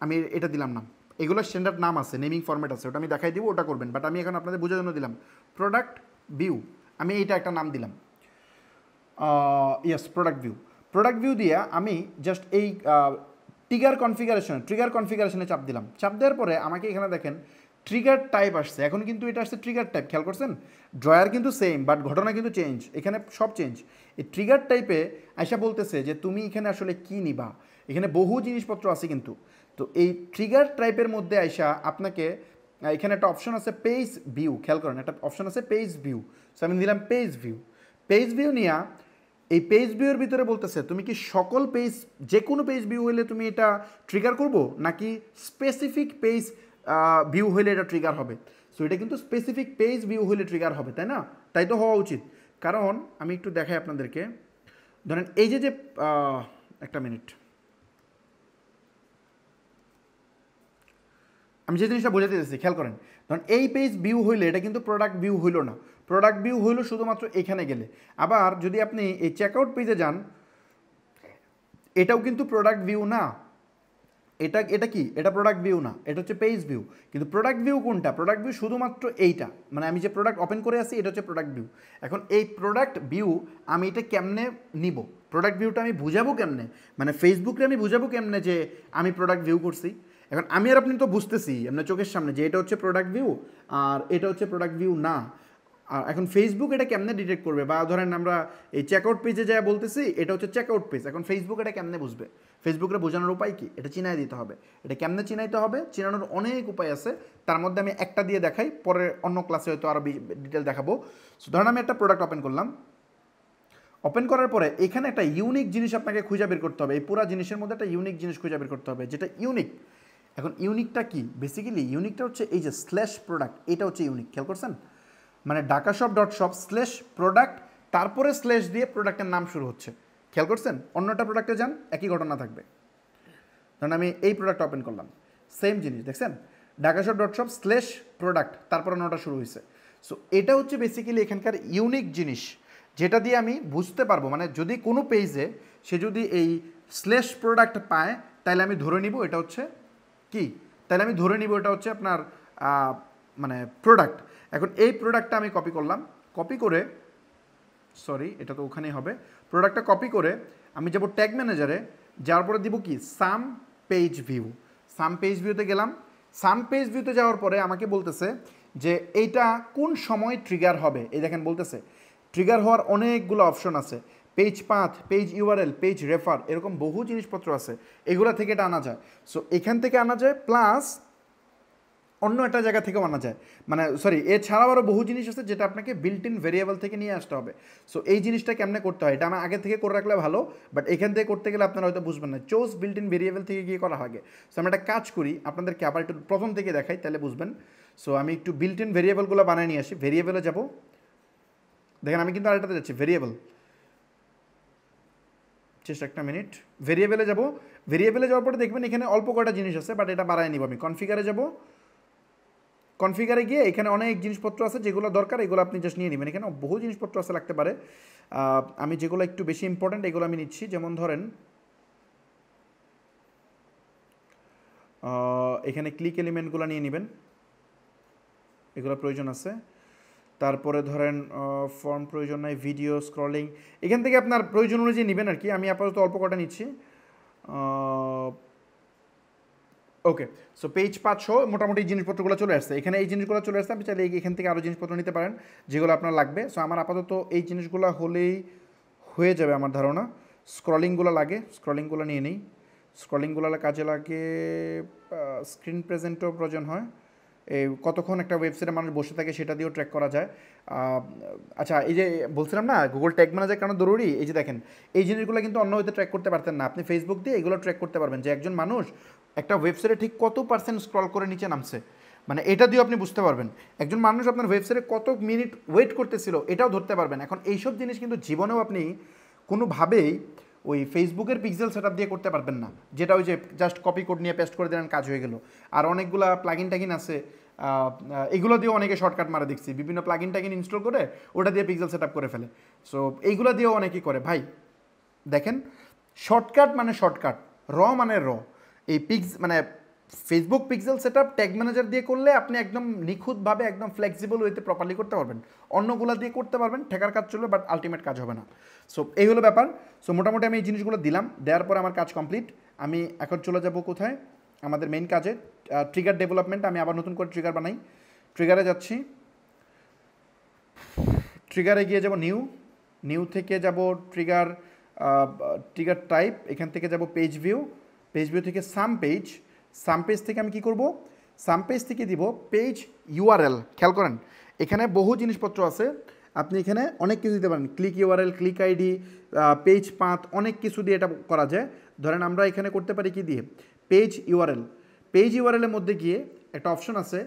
আমি এটা দিলাম নাম। এগুলো স্ট্যান্ডার্ড নাম আছে, নেমিং ফরম্যাট আছে, ওটা আমি দেখাই দিব, ওটা করবেন। বাট আমি এখন আপনাদের বোঝার জন্য দিলাম প্রোডাক্ট ভিউ, আমি এইটা একটা নাম দিলাম। Yes, product view. Product view দিয়ে আমি জাস্ট এই ট্রিগার কনফিগারেশনে চাপ দিলাম। চাপ দেওয়ার পরে আমাকে এখানে দেখেন ট্রিগার টাইপ আসছে। এখন কিন্তু এটা আসছে ট্রিগার টাইপ, খেয়াল করছেন? ড্রয়ার কিন্তু সেম, বাট ঘটনা কিন্তু চেঞ্জ, এখানে সব চেঞ্জ। এই ট্রিগার টাইপে আয়সা বলতেছে যে তুমি এখানে আসলে কি নিবা, এখানে বহু জিনিসপত্র আছে কিন্তু। তো এই ট্রিগার টাইপের মধ্যে আয়সা আপনাকে এখানে একটা অপশন আছে পেজ ভিউ, খেয়াল করেন একটা অপশন আছে পেজ ভিউ। সো আমি দিলাম পেজ ভিউ। পেজ ভিউ নিয়ে এই পেজ ভিউর ভিতরে বলতেছে তুমি কি সকল পেজ, যে কোনো পেজ ভিউ হইলে তুমি এটা ট্রিগার করবো, নাকি স্পেসিফিক পেজ ভিউ হইলে এটা ট্রিগার হবে। সো এটা কিন্তু স্পেসিফিক পেজ ভিউ হইলে ট্রিগার হবে, তাই না? তাই তো হওয়া উচিত। কারণ আমি একটু দেখাই আপনাদেরকে, ধরেন এই যে একটা মিনিট, আমি যে জিনিসটা বোঝাতে চাইছি খেয়াল করেন। ধরেন এই পেজ ভিউ হইলে এটা কিন্তু প্রোডাক্ট ভিউ হইলো না, প্রোডাক্ট ভিউ হইলো শুধুমাত্র এখানে গেলে। আবার যদি আপনি এই চেকআউট পেজে যান, এটাও কিন্তু প্রোডাক্ট ভিউ না। এটা এটা কি, এটা প্রোডাক্ট ভিউ না, এটা হচ্ছে পেজ ভিউ। কিন্তু প্রোডাক্ট ভিউ কোনটা? প্রোডাক্ট ভিউ শুধুমাত্র এইটা, মানে আমি যে প্রোডাক্ট ওপেন করে আসি এটা হচ্ছে প্রোডাক্ট ভিউ। এখন এই প্রোডাক্ট ভিউ আমি এটা কেমনে নিব, প্রোডাক্ট ভিউটা আমি বুঝাবো কেমনে, মানে ফেসবুকে আমি বুঝাবো কেমনে যে আমি প্রোডাক্ট ভিউ করছি। এখন আমি আর আপনি তো বুঝতেছি আপনার চোখের সামনে যে এটা হচ্ছে প্রোডাক্ট ভিউ আর এটা হচ্ছে প্রোডাক্ট ভিউ না। আর এখন ফেসবুক এটা কেমনে ডিটেক্ট করবে? বা ধরেন আমরা এই চেকআউট পেজে যা বলতেছি এটা হচ্ছে চেকআউট পেজ, এখন ফেসবুক এটা কেমনে বুঝবে? ফেসবুকের বোঝানোর উপায় কি? এটা চিনাই দিতে হবে। এটা কেমনে চিনাইতে হবে? চিনানোর অনেক উপায় আছে, তার মধ্যে আমি একটা দিয়ে দেখাই, পরে অন্য ক্লাসে হয়তো আরও ডিটেল দেখাবো। সো ধরেন আমি একটা প্রোডাক্ট ওপেন করলাম, ওপেন করার পরে এখানে একটা ইউনিক জিনিস আপনাকে খুঁজে বের করতে হবে। এই পুরো জিনিসের মধ্যে একটা ইউনিক জিনিস খুঁজে বের করতে হবে, যেটা ইউনিক। এখন ইউনিকটা কি? বেসিক্যালি ইউনিকটা হচ্ছে এই যে স্ল্যাশ প্রোডাক্ট, এটা হচ্ছে ইউনিক, খেয়াল করছেন? মানে ঢাকাশপ.শপ/প্রোডাক্ট, তারপরে স্ল্যাশ দিয়ে প্রোডাক্টের নাম শুরু হচ্ছে, খেয়াল করছেন? অন্যটা প্রোডাক্টে যান একই ঘটনা থাকবে। ধরুন আমি এই প্রোডাক্ট ওপেন করলাম, সেম জিনিস দেখছেন, ঢাকাশপ.শপ/প্রোডাক্ট, তারপরে অন্যটা শুরু হয়েছে। সো এটা হচ্ছে বেসিক্যালি এখানকার ইউনিক জিনিস, যেটা দিয়ে আমি বুঝতে পারবো, মানে যদি কোনো পেজে সে যদি এই /প্রোডাক্ট পায়, তাহলে আমি ধরে নিব এটা হচ্ছে কি, তাহলে আমি ধরে নিব এটা হচ্ছে আপনার মানে প্রোডাক্ট। এখন এই প্রোডাক্টটা আমি কপি করলাম, কপি করে, সরি এটা তো ওখানেই হবে, প্রোডাক্টটা কপি করে আমি যাব ট্যাগ ম্যানেজারে, যাওয়ার পরে দিব কি সাম পেজ ভিউ। সাম পেজ ভিউতে গেলাম, সাম পেজ ভিউতে যাওয়ার পরে আমাকে বলতেছে যে এইটা কোন সময় ট্রিগার হবে। এই দেখেন বলতেছে ট্রিগার হওয়ার অনেকগুলো অপশন আছে, page path, page URL, page refer, এরকম বহু জিনিসপত্র আছে, এগুলো থেকে এটা আনা যায়। সো এখান থেকে আনা যায়, প্লাস অন্য একটা জায়গা থেকেও আনা যায়, মানে সরি এছাড়াও আরও বহু জিনিস আছে যেটা আপনাকে বিল্ট ইন ভেরিয়েবল থেকে নিয়ে আসতে হবে। সো এই জিনিসটা কেমনে করতে হয় এটা আমার আগে থেকে করে রাখলে ভালো, বাট এখান থেকে করতে গেলে আপনারা হয়তো বুঝবেন না, চোজ বিল্ট ইন ভেরিয়েবল থেকে গিয়ে করা হবে। সো আমি একটা কাজ করি, আপনাদেরকে আবার একটু প্রথম থেকে দেখাই তাহলে বুঝবেন। সো আমি একটু বিল্ট ইন ভেরিয়েবলগুলো বানিয়ে নিয়ে আসি, ভেরিয়েবলে যাব, দেখেন আমি কিন্তু আরেকটাতে যাচ্ছি, ভেরিয়েবল, জাস্ট একটা মিনিট, ভেরিয়েবলে যাব। ভেরিয়েবলে যাওয়ার পরে দেখবেন এখানে অল্প কয়টা জিনিস আছে, বাট এটা বাড়ায় নিব আমি। কনফিগারে যাব, কনফিগারে গিয়ে এখানে অনেক জিনিসপত্র আছে যেগুলো দরকার, এগুলো আপনি জাস্ট নিয়ে নেবেন। এখানে বহু জিনিসপত্র আছে, লাগতে পারে। আমি যেগুলো একটু বেশি ইম্পর্ট্যান্ট এগুলো আমি নিচ্ছি, যেমন ধরেন এখানে ক্লিক এলিমেন্টগুলো নিয়ে নেবেন, এগুলো প্রয়োজন আছে। তারপরে ধরেন ফর্ম প্রয়োজন নাই, ভিডিও স্ক্রলিং এখান থেকে আপনার প্রয়োজন অনুযায়ী নেবেন আর কি। আমি আপাতত অল্প কটা নিচ্ছি। ওকে, সো পেজ 500 মোটামুটি জিনিসপত্রগুলো চলে আসছে। এখানে এই জিনিসগুলো চলে আসছে, আপনি চাইলে এখান থেকে আরও জিনিসপত্র নিতে পারেন যেগুলো আপনার লাগবে। সো আমার আপাতত এই জিনিসগুলো হলেই হয়ে যাবে আমার ধারণা। স্ক্রলিংগুলো লাগে, স্ক্রলিংগুলো নিয়ে নিই। স্ক্রলিংগুলো কাজে লাগে, স্ক্রিন প্রেজেন্টও প্রয়োজন হয়। এই কতক্ষণ একটা ওয়েবসাইটে মানুষ বসে থাকে সেটা দিয়েও ট্র্যাক করা যায়। আচ্ছা, এই যে বলছিলাম না গুগল ট্যাগ ম্যানেজার কেন জরুরি, এই যে দেখেন এই জিনিসগুলো কিন্তু অন্য হয়তো ট্র্যাক করতে পারতেন না, আপনি ফেসবুক দিয়ে এগুলো ট্র্যাক করতে পারবেন যে একজন মানুষ একটা ওয়েবসাইটে ঠিক কত পার্সেন্ট স্ক্রল করে নিচে নামছে, মানে এটা দিয়েও আপনি বুঝতে পারবেন একজন মানুষ আপনার ওয়েবসাইটে কত মিনিট ওয়েট করতেছিল, এটাও ধরতে পারবেন। এখন এইসব জিনিস কিন্তু জীবনেও আপনি কোনোভাবেই ওই ফেসবুকের পিক্সেল সেটআপ দিয়ে করতে পারবেন না, যেটা ওই যে জাস্ট কপি কোড নিয়ে পেস্ট করে দিলেন কাজ হয়ে গেল। আর অনেকগুলা প্লাগিন ট্যাগিন আছে, এগুলো দিয়েও অনেকে শর্টকাট মারা দেখছি, বিভিন্ন প্লাগিন ট্যাগিন ইনস্টল করে ওটা দিয়ে পিক্সেল সেটআপ করে ফেলে। সো এইগুলো দিয়েও অনেকেই করে। ভাই দেখেন, শর্টকাট মানে শর্টকাট, মানে এই মানে Facebook pixel setup tag manager দিয়ে করলে আপনি একদম নিখুঁতভাবে একদম ফ্লেক্সিবল ওয়েতে প্রপারলি করতে পারবেন। অন্যগুলো দিয়ে করতে পারবেন, ঠেকার কাজ চলবে, বাট আলটিমেট কাজ হবে না। সো এই হলো ব্যাপার। সো মোটামুটি আমি এই জিনিসগুলো দিলাম, দেওয়ার পরে আমার কাজ কমপ্লিট। আমি এখন চলে যাব কোথায়, আমাদের মেইন কাজে, ট্রিগার ডেভেলপমেন্ট। আমি আবার নতুন করে ট্রিগার বানাই, ট্রিগারে যাচ্ছি, ট্রিগারে গিয়ে যাব নিউ থেকে যাব ট্রিগার, ট্রিগার টাইপ, এখান থেকে যাব পেজ ভিউ থেকে সাম পেজ থেকে আমি কি করব, সাম পেজ থেকে দিব পেজ ইউআরএল। খেয়াল করেন এখানে বহু জিনিসপত্র আছে, আপনি এখানে অনেক কিছু দিতে পারেন, click URL, click ID, page path, অনেক কিছু দিয়ে এটা করা যায়। ধরেন আমরা এখানে করতে পারি কি দিয়ে, পেজ ইউআরএলের মধ্যে গিয়ে একটা অপশন আছে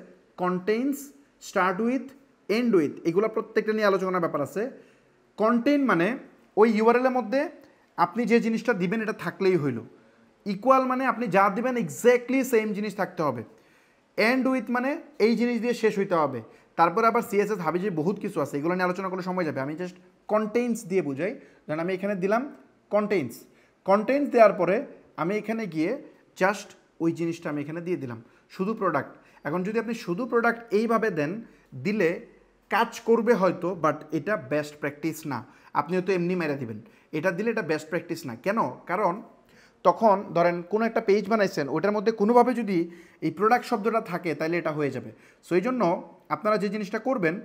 contains, start with, end with, এগুলো প্রত্যেকটা নিয়ে আলোচনার ব্যাপার আছে। কন্টেইন মানে ওই ইউআরএলের মধ্যে আপনি যে জিনিসটা দিবেন এটা থাকলেই হইল। ইকুয়াল মানে আপনি যা দিবেন এক্স্যাক্টলি সেম জিনিস থাকতে হবে। এন্ড উইথ মানে এই জিনিস দিয়ে শেষ হইতে হবে। তারপরে আবার সিএসএস হাবিজে বহুত কিছু আছে, এগুলো নিয়ে আলোচনা করলে সময় যাবে, আমি জাস্ট কন্টেইনস দিয়ে বুঝাই। ধরেন আমি এখানে দিলাম কন্টেইনস দেওয়ার পরে আমি এখানে গিয়ে জাস্ট ওই জিনিসটা আমি এখানে দিয়ে দিলাম, শুধু প্রোডাক্ট। এখন যদি আপনি শুধু প্রোডাক্ট এইভাবে দেন, দিলে কাজ করবে হয়তো, বাট এটা বেস্ট প্র্যাকটিস না। আপনি হয়তো এমনি মেরে দিবেন, এটা দিলে এটা বেস্ট প্র্যাকটিস না। কেন? কারণ তখন ধরেন কোনো একটা পেজ বানাইছেন, ওটার মধ্যে কোনোভাবে যদি এই প্রোডাক্ট শব্দটা থাকে তাহলে এটা হয়ে যাবে। সো এই জন্য আপনারা যে জিনিসটা করবেন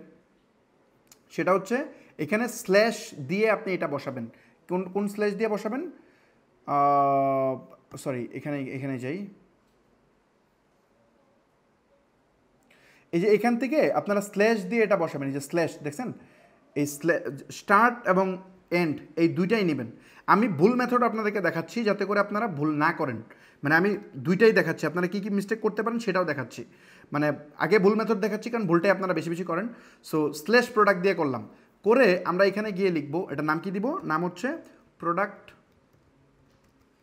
সেটা হচ্ছে এখানে স্ল্যাশ দিয়ে আপনি এটা বসাবেন। কোন স্ল্যাশ দিয়ে বসাবেন, সরি এখানে যাই, এই যে এখান থেকে আপনারা স্ল্যাশ দিয়ে এটা বসাবেন। এই যে স্ল্যাশ দেখছেন, এই স্টার্ট এবং এন্ড এই দুইটাই নেবেন। আমি ভুল মেথড আপনাদেরকে দেখাচ্ছি যাতে করে আপনারা ভুল না করেন, মানে আমি দুইটাই দেখাচ্ছি, আপনারা কী কী মিস্টেক করতে পারেন সেটাও দেখাচ্ছি। মানে আগে ভুল মেথড দেখাচ্ছি কারণ ভুলটাই আপনারা বেশি বেশি করেন। সো স্ল্যাশ প্রোডাক্ট দিয়ে করলাম, করে আমরা এখানে গিয়ে লিখবো, এটার নাম কি দিব, নাম হচ্ছে প্রোডাক্ট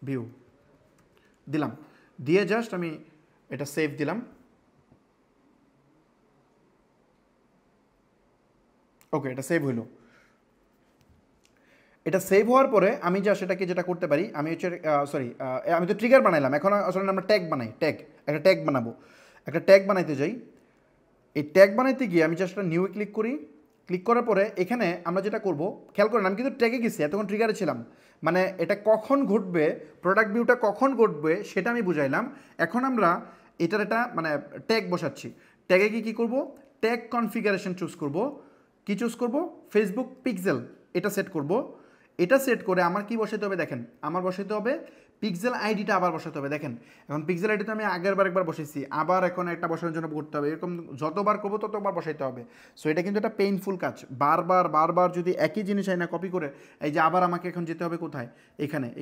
ভিউ দিলাম, দিয়ে জাস্ট আমি এটা সেভ দিলাম। ওকে, এটা সেভ হইল। এটা সেভ হওয়ার পরে আমি যা সেটাকে যেটা করতে পারি, আমি হচ্ছে আমি তো ট্রিগার বানাইলাম, এখন আসলে আমরা ট্যাগ বানাই, একটা ট্যাগ বানাবো, একটা ট্যাগ বানাইতে যাই। এই ট্যাগ বানাইতে গিয়ে আমি জাস্ট নিউ ক্লিক করি, ক্লিক করার পরে এখানে আমরা যেটা করব, খেয়াল করেন আমি কিন্তু ট্যাগে গেছি, এতক্ষণ ট্রিগারে ছিলাম, মানে এটা কখন ঘটবে, প্রোডাক্ট ভিউটা কখন ঘটবে সেটা আমি বুঝাইলাম। এখন আমরা এটার একটা মানে ট্যাগ বসাচ্ছি। ট্যাগে গিয়ে কী করবো, ট্যাগ কনফিগারেশন চুজ করব। কি চুজ করব, ফেসবুক পিক্সেল, এটা সেট করব। এটা সেট করে আমার কি বসাতে হবে দেখেন, আমার বসাতে হবে পিক্সেল আইডিটা আবার বসাতে হবে। দেখেন এখন পিক্সেল আইডিটা আমি আগের বার একবার বসেছি, আবার এখন একটা বসানোর জন্য করতে হবে, এরকম যতবার করবো ততবার বসাইতে হবে। সো এটা কিন্তু একটা পেইনফুল কাজ, বারবার যদি একই জিনিস হয় না কপি করে, এই যে আবার আমাকে এখন যেতে হবে কোথায়,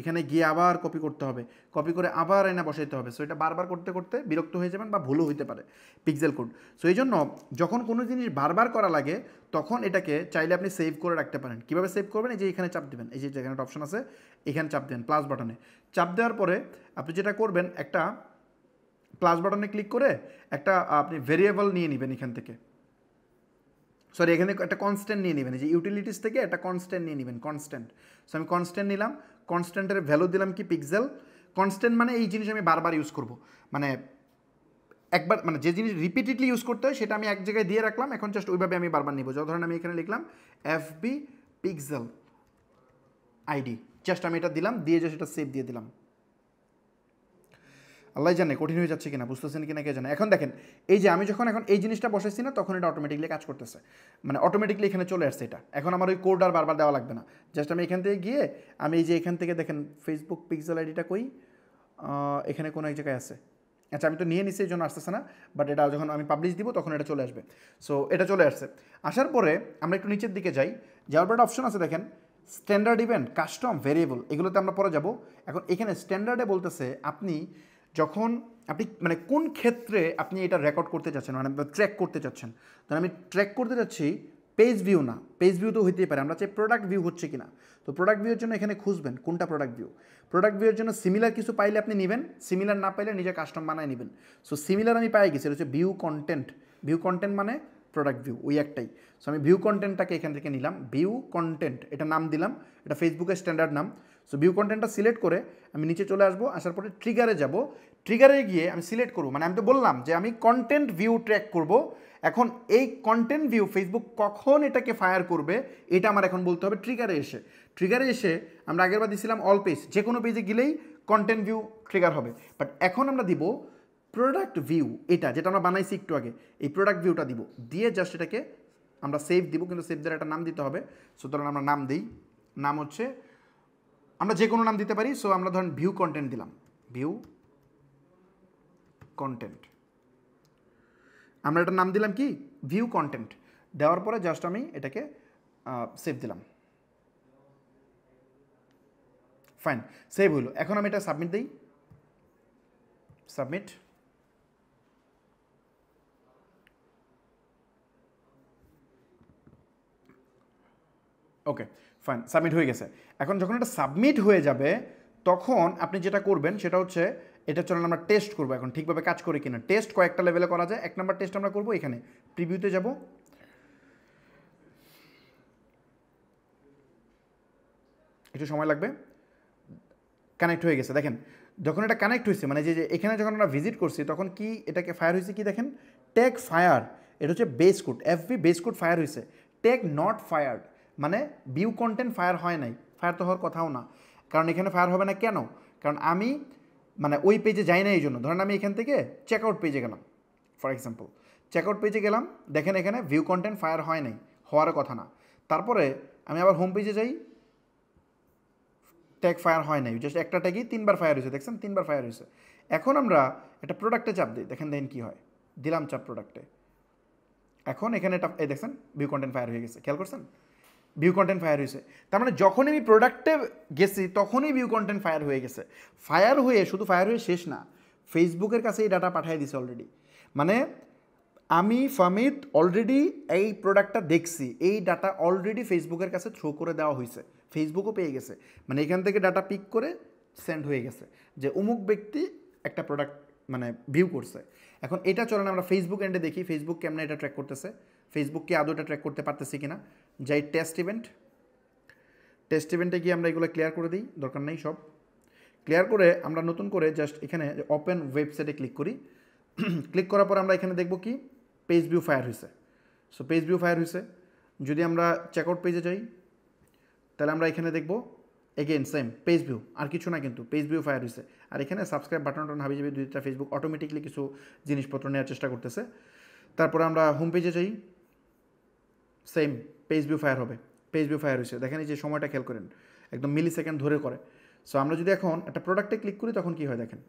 এখানে গিয়ে আবার কপি করতে হবে, কপি করে আবার এনে বসাইতে হবে। সো এটা বারবার করতে করতে বিরক্ত হয়ে যাবেন বা ভুলও হইতে পারে পিক্সেল কোড। সো এই জন্য যখন কোনো জিনিস বারবার করা লাগে তখন এটাকে চাইলে আপনি সেভ করে রাখতে পারেন। কীভাবে সেভ করবেন, এই যে এখানে চাপ দেবেন, এই যে যেখানে একটা অপশন আছে এখানে চাপ দেবেন, প্লাস বাটনে চাপ দেওয়ার পরে আপনি যেটা করবেন, একটা প্লাস বাটনে ক্লিক করে একটা আপনি ভেরিয়েবল নিয়ে নেবেন এখান থেকে, সরি এখানে একটা কনস্ট্যান্ট নিয়ে নেবেন, এই যে ইউটিলিটিস থেকে একটা কনস্ট্যান্ট নিয়ে নেবেন, কনস্ট্যান্ট। সো আমি কনস্ট্যান্ট নিলাম, কনস্ট্যান্টের ভ্যালু দিলাম কি পিক্সেল। কনস্ট্যান্ট মানে এই জিনিস আমি বারবার ইউজ করব, মানে একবার মানে যে জিনিস রিপিটেডলি ইউজ করতে হয় সেটা আমি এক জায়গায় দিয়ে রাখলাম, এখন জাস্ট ওইভাবে আমি বারবার নিব। যত ধরেন আমি এখানে লিখলাম এফবি পিক্সেল আইডি, জাস্ট আমি এটা দিলাম, দিয়ে জাস্ট এটা সেভ দিয়ে দিলাম। আল্লাহ জানে কঠিন হয়ে যাচ্ছে কিনা, বুঝতেছেন কিনা কে জানে। এখন দেখেন এই যে আমি যখন এখন এই জিনিসটা বসাইছি না, তখন এটা অটোমেটিকলি কাজ করতেছে, মানে অটোমেটিকলি এখানে চলে আসছে এটা। এখন আমার ওই কোড আর বারবার দেওয়া লাগবে না, জাস্ট আমি এখান থেকে গিয়ে আমি এই যে এখান থেকে দেখেন ফেসবুক পিক্সেল আইডিটা কই, এখানে কোনো এক জায়গায় আছে। আচ্ছা আমি তো নিয়ে নিচ্ছি, এই জন্য আসতেছে না, বাট এটা যখন আমি পাবলিশ দিব তখন এটা চলে আসবে। সো এটা চলে আসছে। আসার পরে আমরা একটু নিচের দিকে যাই, যাওয়ার পর একটা অপশন আছে দেখেন স্ট্যান্ডার্ড ইভেন্ট, কাস্টম, ভেরিয়েবল, এগুলোতে আমরা পরে যাব। এখন এখানে স্ট্যান্ডার্ডে বলতেছে আপনি যখন আপনি মানে কোন ক্ষেত্রে আপনি এটা রেকর্ড করতে চাচ্ছেন, মানে ট্র্যাক করতে চাচ্ছেন। ধরেন আমি ট্র্যাক করতে চাচ্ছি পেজ ভিউ না, পেজ ভিউ তো হইতেই পারে, আমরা চাই প্রোডাক্ট ভিউ হচ্ছে কিনা। তো প্রোডাক্ট ভিউর জন্য এখানে খুঁজবেন কোনটা প্রোডাক্ট ভিউ। প্রোডাক্ট ভিউর জন্য সিমিলার কিছু পাইলে আপনি নেবেন, সিমিলার না পাইলে নিজে কাস্টম বানায় নেবেন। সো সিমিলার আমি পাই গেছি, এটা হচ্ছে ভিউ কন্টেন্ট। ভিউ কন্টেন্ট মানে প্রোডাক্ট ভিউ, ওই একটাই। সো আমি ভিউ কন্টেন্টটাকে এখান থেকে নিলাম, ভিউ কন্টেন্ট এটা নাম দিলাম, এটা ফেসবুকের স্ট্যান্ডার্ড নাম। সো ভিউ কন্টেন্টটা সিলেক্ট করে আমি নিচে চলে আসবো, আসার পরে ট্রিগারে যাব, ট্রিগারে গিয়ে আমি সিলেক্ট করবো, মানে আমি তো বললাম যে আমি কন্টেন্ট ভিউ ট্র্যাক করব। এখন এই কন্টেন্ট ভিউ ফেসবুক কখন এটাকে ফায়ার করবে এটা আমার এখন বলতে হবে ট্রিগারে এসে। ট্রিগারে এসে আমরা আগেরবার দিয়েছিলাম অল পেজ, যে কোনো পেজে গেলেই কন্টেন্ট ভিউ ট্রিগার হবে, বাট এখন আমরা দিব প্রোডাক্ট ভিউ, এটা যেটা আমরা বানাইছি একটু আগে, এই প্রোডাক্ট ভিউটা দিব, দিয়ে জাস্ট এটাকে আমরা সেভ দিব, কিন্তু সেভ দেওয়ার একটা নাম দিতে হবে। সুতরাং আমরা নাম দিই, নাম হচ্ছে আমরা যে কোনো নাম দিতে পারি। সো আমরা ধরেন ভিউ কন্টেন্ট দিলাম, ভিউ কন্টেন্ট, আমরা এটার নাম দিলাম কি ভিউ কন্টেন্ট। দেওয়ার পরে জাস্ট আমি এটাকে সেভ দিলাম, ফাইন সেভ হইলো। এখন আমি এটা সাবমিট দিই, সাবমিট। ওকে ফাইন, সাবমিট হয়ে গেছে। এখন যখন এটা সাবমিট হয়ে যাবে তখন আপনি যেটা করবেন সেটা হচ্ছে এটা চলেন আমরা টেস্ট করবো এখন ঠিকভাবে কাজ করে কিনা। টেস্ট কয়েকটা লেভেলে করা যায়। এক নম্বর টেস্ট আমরা করবো এখানে প্রিভিউতে যাব, একটু সময় লাগবে, কানেক্ট হয়ে গেছে। দেখেন যখন এটা কানেক্ট হয়েছে মানে যে এখানে যখন আমরা ভিজিট করছি তখন কি এটাকে ফায়ার হয়েছে কি দেখেন, ট্যাগ ফায়ার, এটা হচ্ছে base code, FB base code fire হয়েছে। ট্যাগ নট ফায়ার্ড মানে ভিউ কন্টেন্ট ফায়ার হয় নাই, ফায়ার তো হওয়ার কথাও না, কারণ এখানে ফায়ার হবে না কেন, কারণ আমি মানে ওই পেজে যাই না। এই জন্য ধরেন আমি এখান থেকে চেকআউট পেজে গেলাম, ফর এক্সাম্পল চেকআউট পেজে গেলাম, দেখেন এখানে ভিউ কন্টেন্ট ফায়ার হয় নাই, হওয়ার কথা না। তারপরে আমি আবার হোম পেজে যাই, ট্যাগ ফায়ার হয় নাই, জাস্ট একটা ট্যাগই 3বার ফায়ার হয়েছে, দেখছেন 3বার ফায়ার হয়েছে। এখন আমরা একটা প্রোডাক্টে চাপ দিই, দেখেন কী হয়, দিলাম চাপ প্রোডাক্টে, এখন এখানে এটা এই দেখছেন ভিউ কন্টেন্ট ফায়ার হয়ে গেছে, খেয়াল করছেন ভিউ কন্টেন্ট ফায়ার হয়েছে। তার মানে যখনই আমি প্রোডাক্টে গেছি তখনই ভিউ কন্টেন্ট ফায়ার হয়ে গেছে। ফায়ার হয়ে শুধু ফায়ার হয়ে শেষ না, ফেসবুকের কাছে এই ডাটা পাঠিয়ে দিছে অলরেডি, মানে আমি ফামিদ অলরেডি এই প্রোডাক্টটা দেখছি, এই ডাটা অলরেডি ফেসবুকের কাছে থ্রো করে দেওয়া হয়েছে, ফেসবুকও পেয়ে গেছে, মানে এখান থেকে ডাটা পিক করে সেন্ড হয়ে গেছে যে অমুক ব্যক্তি একটা প্রোডাক্ট মানে ভিউ করছে। এখন এটা চলেন আমরা ফেসবুক এন্ডে দেখি ফেসবুক কেমনে এটা ট্র্যাক করতেছে, ফেসবুককে আদৌ এটা ট্র্যাক করতে পারতেছি কিনা। যাই টেস্ট ইভেন্টে গিয়ে আমরা এগুলো ক্লিয়ার করে দিই, দরকার নেই সব ক্লিয়ার করে আমরা নতুন করে জাস্ট এখানে ওপেন ওয়েবসাইটে ক্লিক করি। ক্লিক করার পর আমরা এখানে দেখব কি পেজ ভিউ ফায়ার হয়েছে। সো পেজ ভিউ ফায়ার হয়েছে। যদি আমরা চেকআউট পেজে যাই তাহলে আমরা এখানে দেখব এগেইন সেম পেজ ভিউ, আর কিছু না কিন্তু পেজ ভিউ ফায়ার হয়েছে। আর এখানে সাবস্ক্রাইব বাটন হাবিজাবি দুইটা ফেসবুক অটোমেটিকলি কিছু জিনিসপত্র নেওয়ার চেষ্টা করতেছে। তারপরে আমরা হোম পেজে যাই, সেম পেজ ভিউ ফায়ার হবে, পেজ ভিউ ফায়ার হয়েছে। দেখেন এই যে সময়টা খেয়াল করেন একদম মিলি সেকেন্ড ধরে করে। সো আমরা যদি এখন একটা প্রোডাক্টে ক্লিক করি তখন কী হয় দেখেন,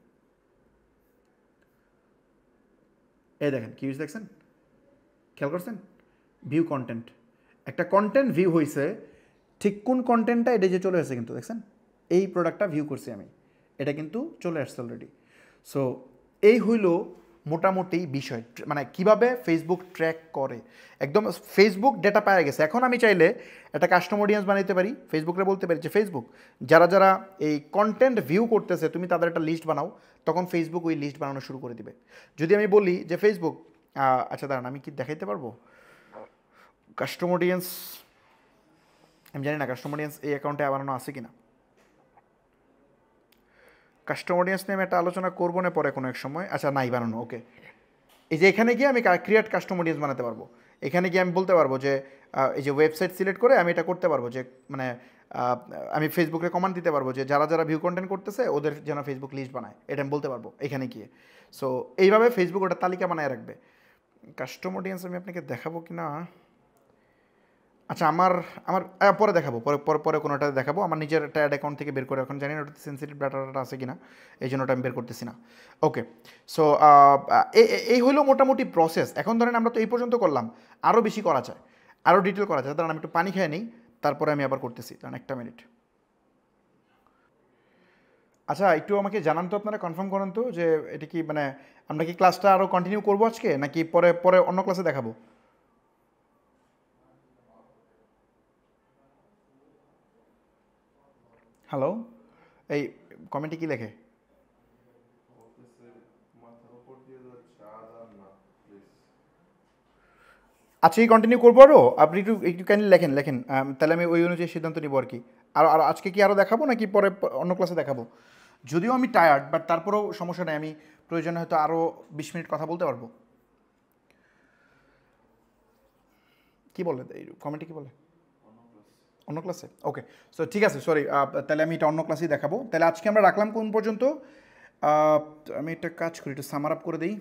এই দেখেন কী হয়েছে দেখছেন, খেয়াল করছেন ভিউ কন্টেন্ট, একটা কন্টেন্ট ভিউ হয়েছে, ঠিক কোন কন্টেন্টটা এটা যে চলে আসছে কিন্তু দেখছেন এই প্রোডাক্টটা ভিউ করছি আমি, এটা কিন্তু চলে আসছে অলরেডি। সো এই হইল মোটামুটি বিষয়, মানে কিভাবে ফেসবুক ট্র্যাক করে, একদম ফেসবুক ডেটা পাওয়া গেছে। এখন আমি চাইলে একটা কাস্টম অডিয়েন্স বানাইতে পারি, ফেসবুকে বলতে পারি যে ফেসবুক যারা যারা এই কন্টেন্ট ভিউ করতেছে তুমি তাদের একটা লিস্ট বানাও, তখন ফেসবুক ওই লিস্ট বানানো শুরু করে দিবে। যদি আমি বলি যে ফেসবুক আচ্ছা দাঁড়ান আমি কি দেখাইতে পারবো কাস্টম অডিয়েন্স, আমি জানি না কাস্টম অডিয়েন্স এই অ্যাকাউন্টে বানানো আছে কিনা। কাস্টম অডিয়েন্স নিয়ে আমি একটা আলোচনা করবো না পরে কোনো এক সময়, আচ্ছা নাই বানানো, ওকে এই যে এখানে গিয়ে আমি ক্রিয়েট কাস্টম অডিয়েন্স বানাতে পারবো। এখানে গিয়ে আমি বলতে পারবো যে এই যে ওয়েবসাইট সিলেক্ট করে আমি এটা করতে পারবো যে মানে আমি ফেসবুকে কমান্ড দিতে পারবো যে যারা যারা ভিউ কন্টেন্ট করতেছে ওদের যেন ফেসবুক লিস্ট বানায়, এটা আমি বলতে পারবো এখানে গিয়ে। সো এইভাবে ফেসবুক ওটা তালিকা বানায় রাখবে। কাস্টম অডিয়েন্স আমি আপনাকে দেখাবো কি না, আচ্ছা আমার আমার পরে দেখাবো, পরে পরে পরে কোনোটা দেখাবো। আমার নিজের একটা অ্যাড অ্যাকাউন্ট থেকে বের করে, এখন জানি না ওটাতে সেন্সিটিভ ডাটাটা আছে কিনা, এই জন্য ওটা আমি বের করতেছি না। ওকে, সো এই হলো মোটামুটি প্রসেস। এখন ধরেন আমরা তো এই পর্যন্ত করলাম, আরও বেশি করা যায়, আরও ডিটেল করা যায়। ধরেন আমি একটু পানি খেয়ে নিই, তারপরে আমি আবার করতেছি। ধরেন একটা মিনিট। আচ্ছা একটু আমাকে জানান তো, আপনারা কনফার্ম করেন তো যে এটা কি মানে আমরা কি ক্লাসটা আরও কন্টিনিউ করবো আজকে, নাকি পরে পরে অন্য ক্লাসে দেখাবো? হ্যালো, এই কমেন্টে কি লেখে? আচ্ছা এই কন্টিনিউ করবো আরও, আপনি একটু একটু কাইন্ডলি লেখেন লেখেন, তাহলে আমি ওই অনুযায়ী সিদ্ধান্ত নিবো আর কি। আর আর আজকে কি আরও দেখাবো নাকি পরে অন্য ক্লাসে দেখাবো? যদিও আমি টায়ার্ড, বাট তারপরেও সমস্যা নেই, আমি প্রয়োজনে হয়তো আরও 20 মিনিট কথা বলতে পারবো। কি বলে এই কমেন্টে, কি বলে? অন্য ক্লাসে? ওকে, সো ঠিক আছে, সরি, তাহলে আমি এটা অন্য ক্লাসেই দেখাবো। তাহলে আজকে আমরা রাখলাম কোন পর্যন্ত? আহ, আমি একটা কাজ করি, একটু সামার আপ করে দিই।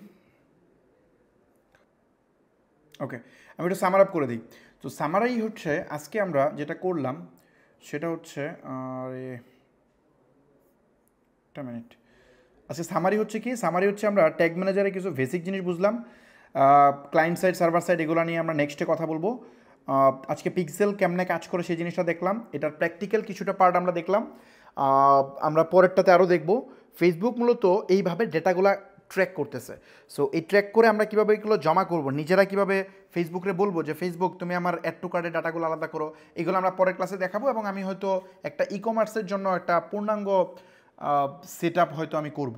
ওকে, আমি একটু সামার আপ করে দিই। তো সামারাই হচ্ছে আজকে আমরা যেটা করলাম সেটা হচ্ছে একটা মিনিট। আচ্ছা সামারি হচ্ছে কি, সামারি হচ্ছে আমরা ট্যাগ ম্যানেজারে কিছু বেসিক জিনিস বুঝলাম, ক্লায়েন্ট সাইড সার্ভার সাইড এগুলো নিয়ে আমরা নেক্সটে কথা বলবো। আজকে পিক্সেল কেমনে কাজ করে সেই জিনিসটা দেখলাম, এটার প্র্যাকটিক্যাল কিছুটা পার্ট আমরা দেখলাম। আমরা পরেরটাতে আরও দেখব ফেসবুক মূলত এইভাবে ডেটাগুলো ট্র্যাক করতেছে। সো এই ট্র্যাক করে আমরা কীভাবে এগুলো জমা করব, নিজেরা কীভাবে ফেসবুকে বলবো যে ফেসবুক তুমি আমার অ্যাড টু কার্ডের ডাটাগুলো আলাদা করো, এগুলো আমরা পরের ক্লাসে দেখাবো। এবং আমি হয়তো একটা ই কমার্সের জন্য একটা পূর্ণাঙ্গ সেট আপ হয়তো আমি করব,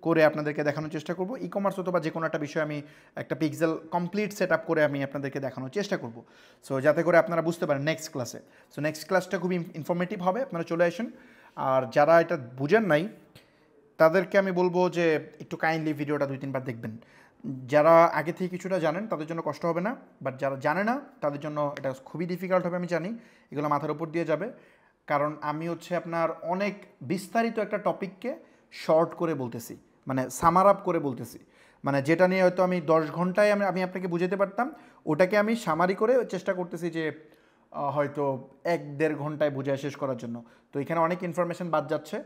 করে আপনাদেরকে দেখানোর চেষ্টা করব। ই কমার্স অথবা যে কোনো একটা বিষয় আমি একটা পিক্সেল কমপ্লিট সেট আপ করে আমি আপনাদেরকে দেখানোর চেষ্টা করব, সো যাতে করে আপনারা বুঝতে পারেন নেক্সট ক্লাসে। সো নেক্সট ক্লাসটা খুবই ইনফরমেটিভ হবে, আপনারা চলে আসেন। আর যারা এটা বুঝেন নাই তাদেরকে আমি বলবো যে একটু কাইন্ডলি ভিডিওটা 2-3 বার দেখবেন। যারা আগে থেকে কিছুটা জানেন তাদের জন্য কষ্ট হবে না, বাট যারা জানে না তাদের জন্য এটা খুবই ডিফিকাল্ট হবে, আমি জানি। এগুলো মাথার উপর দিয়ে যাবে, কারণ আমি হচ্ছে আপনার অনেক বিস্তারিত একটা টপিককে শর্ট করে বলতেছি, মানে সামার আপ করে বলতেছি। মানে যেটা নিয়ে হয়তো আমি 10 ঘন্টায় আমি আপনাকে বুঝাতে পারতাম, ওটাকে আমি সামারি করে চেষ্টা করতেছি যে হয়তো 1-1.5 ঘন্টায় বুঝে শেষ করার জন্য। তো এখানে অনেক ইনফরমেশন বাদ যাচ্ছে,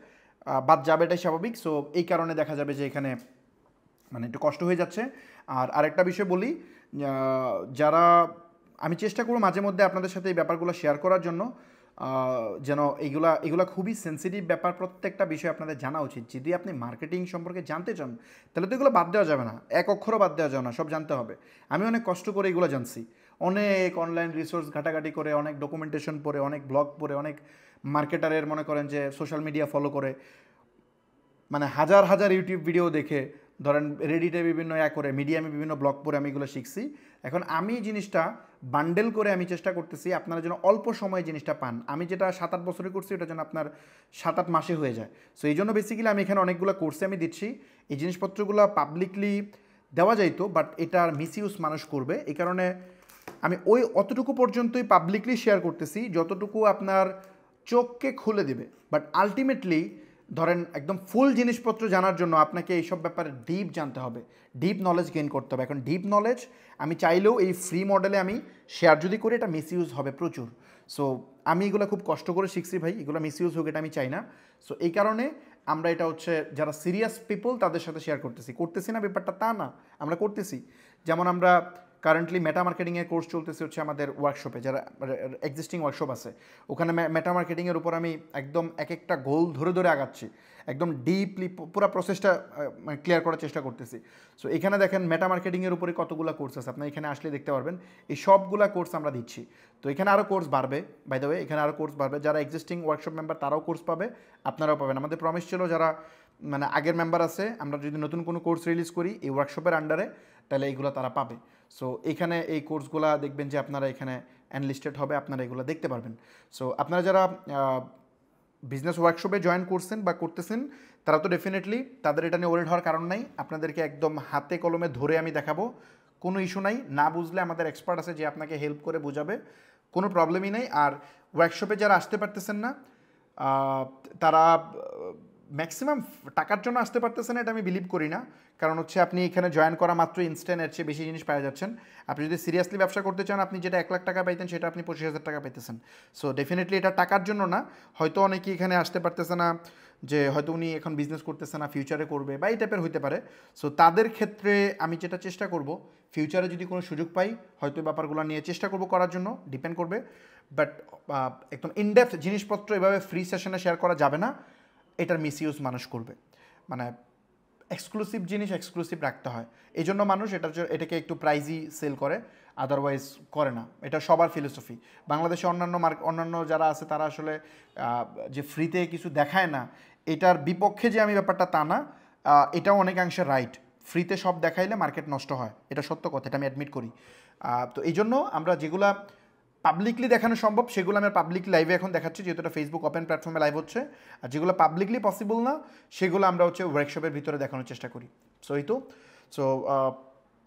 বাদ যাবে, এটাই স্বাভাবিক। সো এই কারণে দেখা যাবে যে এখানে মানে একটু কষ্ট হয়ে যাচ্ছে। আর আরেকটা বিষয় বলি, যারা আমি চেষ্টা করব মাঝে মধ্যে আপনাদের সাথে এই ব্যাপারগুলো শেয়ার করার জন্য, যেন এগুলা খুবই সেন্সিটিভ ব্যাপার, প্রত্যেকটা বিষয় আপনাদের জানা উচিত। যদি আপনি মার্কেটিং সম্পর্কে জানতে চান তাহলে তো এগুলো বাদ দেওয়া যাবে না, এক অক্ষরও বাদ দেওয়া যাবে না, সব জানতে হবে। আমি অনেক কষ্ট করে এগুলো জানছি, অনেক অনলাইন রিসোর্স ঘাটাঘাটি করে, অনেক ডকুমেন্টেশন পড়ে, অনেক ব্লগ পড়ে, অনেক মার্কেটারের মনে করেন যে সোশ্যাল মিডিয়া ফলো করে, মানে হাজার হাজার ইউটিউব ভিডিও দেখে, ধরেন রেডিটে বিভিন্ন করে, মিডিয়ামে বিভিন্ন ব্লগ পড়ে আমি এগুলো শিখছি। এখন আমি জিনিসটা বান্ডেল করে আমি চেষ্টা করতেছি আপনারা যেন অল্প সময়ে জিনিসটা পান। আমি যেটা 7-8 বছরে করছি ওটা যেন আপনার 7-8 মাসে হয়ে যায়। সো এই জন্য বেসিক্যালি আমি এখানে অনেকগুলো কোর্সে আমি দিচ্ছি। এই জিনিসপত্রগুলো পাবলিকলি দেওয়া যাইতো, বাট এটার মিসইউজ মানুষ করবে, এই কারণে আমি অতটুকু পর্যন্তই পাবলিকলি শেয়ার করতেছি যতটুকু আপনার চোখকে খুলে দেবে। বাট আলটিমেটলি ধরেন একদম ফুল জিনিসপত্র জানার জন্য আপনাকে এইসব ব্যাপারে ডিপ জানতে হবে, ডিপ নলেজ গেইন করতে হবে। এখন ডিপ নলেজ আমি চাইলেও এই ফ্রি মডেলে আমি শেয়ার যদি করি এটা মিসইউজ হবে প্রচুর। সো আমি এগুলো খুব কষ্ট করে শিখছি ভাই, এগুলো মিসইউজ হোক এটা আমি চাই না। সো এই কারণে আমরা এটা হচ্ছে যারা সিরিয়াস পিপল তাদের সাথে শেয়ার করতেছি না ব্যাপারটা তা না, আমরা করতেছি। যেমন আমরা কারেন্টলি মেটা মার্কেটিংয়ের কোর্স চলতেছে হচ্ছে আমাদের ওয়ার্কশপে, যারা এক্সিস্টিং ওয়ার্কশপ আছে ওখানে মেটা মার্কেটিংয়ের উপর আমি একদম এক একটা গোল ধরে ধরে আগাচ্ছি, একদম ডিপলি পুরো প্রসেসটা ক্লিয়ার করার চেষ্টা করতেছি। সো এখানে দেখেন মেটা মার্কেটিংয়ের উপরে কতগুলো কোর্স আছে, আপনার এখানে আসলে দেখতে পারবেন এই সবগুলা কোর্স আমরা দিচ্ছি। তো এখানে আরও কোর্স বাড়বে, বাই দ্য ওয়ে এখানে আরও কোর্স বাড়বে, যারা এক্সিস্টিং ওয়ার্কশপ মেম্বার তারাও কোর্স পাবে, আপনারাও পাবেন। আমাদের প্রমিস ছিল যারা মানে আগের মেম্বার আছে, আমরা যদি নতুন কোনো কোর্স রিলিজ করি এই ওয়ার্কশপের আন্ডারে তাহলে এইগুলো তারা পাবে। সো এখানে এই কোর্সগুলো দেখবেন যে আপনারা এখানে অ্যানলিস্টেড হবে, আপনারা এগুলো দেখতে পারবেন। সো আপনারা যারা বিজনেস ওয়ার্কশপে জয়েন করছেন বা করতেছেন তারা তো ডেফিনেটলি তাদের এটা নিয়ে ওয়ারিড হওয়ার কারণ নাই। আপনাদেরকে একদম হাতে কলমে ধরে আমি দেখাবো, কোনো ইস্যু নাই। না বুঝলে আমাদের এক্সপার্ট আছে যে আপনাকে হেল্প করে বোঝাবে, কোনো প্রবলেমই নেই। আর ওয়ার্কশপে যারা আসতে পারতেছেন না তারা ম্যাক্সিমাম টাকার জন্য আসতে পারতেছেন না, এটা আমি বিলিভ করি না। কারণ হচ্ছে আপনি এখানে জয়েন করা মাত্র ইনস্ট্যান্ট এর চেয়ে বেশি জিনিস পাওয়া যাচ্ছেন। আপনি যদি সিরিয়াসলি ব্যবসা করতে চান, আপনি যেটা 1 লাখ টাকা পাইতেন সেটা আপনি 25,000 টাকা পাইতেছেন। সো ডেফিনেটলি এটা টাকার জন্য না। হয়তো অনেকেই এখানে আসতে পারতেছে না, যে হয়তো উনি এখন বিজনেস করতেছে না, ফিউচারে করবে বা এই টাইপের হইতে পারে। সো তাদের ক্ষেত্রে আমি যেটা চেষ্টা করব, ফিউচারে যদি কোনো সুযোগ পাই হয়তো ব্যাপারগুলো নিয়ে চেষ্টা করব করার জন্য, ডিপেন্ড করবে। বাট একদম ইনডেপথ জিনিসপত্র এভাবে ফ্রি সেশনে শেয়ার করা যাবে না, এটার মিসইউজ মানুষ করবে। মানে এক্সক্লুসিভ জিনিস এক্সক্লুসিভ রাখতে হয়, এই জন্য মানুষ এটাকে একটু প্রাইজই সেল করে, আদারওয়াইজ করে না। এটা সবার ফিলোসফি। বাংলাদেশে অন্যান্য যারা আছে তারা আসলে যে ফ্রিতে কিছু দেখায় না, এটার বিপক্ষে যে আমি ব্যাপারটা তা না, এটাও অনেকাংশে রাইট। ফ্রিতে সব দেখাইলে মার্কেট নষ্ট হয়, এটা সত্য কথা, এটা আমি অ্যাডমিট করি। তো এই জন্য আমরা যেগুলা পাবলিকলি দেখানো সম্ভব সেগুলো আমি পাবলিক লাইভে এখন দেখাচ্ছি, যেহেতু এটা ফেসবুক ওপেন প্ল্যাটফর্মে লাইভ হচ্ছে। আর যেগুলো পাবলিকলি পসিবল না সেগুলো আমরা হচ্ছে ওয়ার্কশপের ভিতরে দেখানোর চেষ্টা করি। সো এই তো। সো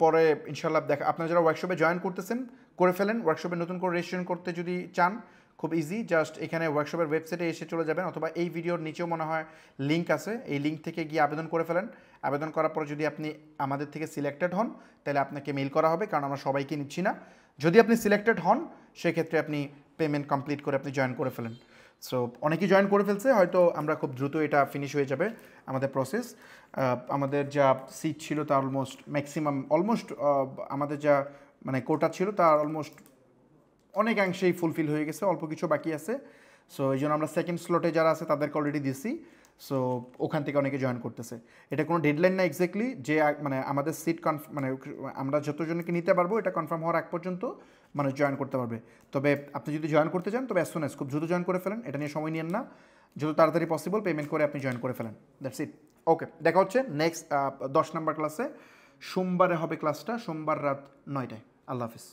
পরে ইনশাল্লাহ আপনারা যারা ওয়ার্কশপে জয়েন করতেছেন করে ফেলেন। ওয়ার্কশপে নতুন করে রেজিস্ট্রেশন করতে যদি চান খুব ইজি, জাস্ট এখানে ওয়ার্কশপের ওয়েবসাইটে এসে চলে যাবেন, অথবা এই ভিডিওর নিচেও মনে হয় লিঙ্ক আছে, এই লিঙ্ক থেকে গিয়ে আবেদন করে ফেলেন। আবেদন করার পর যদি আপনি আমাদের থেকে সিলেক্টেড হন তাহলে আপনাকে মেইল করা হবে, কারণ আমরা সবাইকে নিচ্ছি না। যদি আপনি সিলেক্টেড হন সেক্ষেত্রে আপনি পেমেন্ট কমপ্লিট করে আপনি জয়েন করে ফেলেন। সো অনেকেই জয়েন করে ফেলছে, হয়তো আমরা খুব দ্রুত এটা ফিনিশ হয়ে যাবে আমাদের প্রসেস। আমাদের যা সিট ছিল তা অলমোস্ট আমাদের যা মানে কোটা ছিল তা অলমোস্ট অনেকাংশেই ফুলফিল হয়ে গেছে, অল্প কিছু বাকি আছে। সো এই জন্য আমরা সেকেন্ড স্লটে যারা আছে তাদেরকে অলরেডি দিছি। সো ওখান থেকে অনেকে জয়েন করতেছে। এটা কোনো ডেডলাইন না এক্স্যাক্টলি, যে মানে আমাদের সিট মানে আমরা যতজনকে নিতে পারবো এটা কনফার্ম হওয়ার আগ পর্যন্ত মানুষ জয়েন করতে পারবে। তবে আপনি যদি জয়েন করতে চান তবে অ্যাজ খুব দ্রুত জয়েন করে ফেলেন, এটা নিয়ে সময় নিয়েন না, যত তাড়াতাড়ি পসিবল পেমেন্ট করে আপনি জয়েন করে ফেলেন। That's it. ওকে, দেখা হচ্ছে নেক্সট 10 নম্বর ক্লাসে। সোমবারে হবে ক্লাসটা, সোমবার রাত 9টায়। আল্লাহ হাফিজ।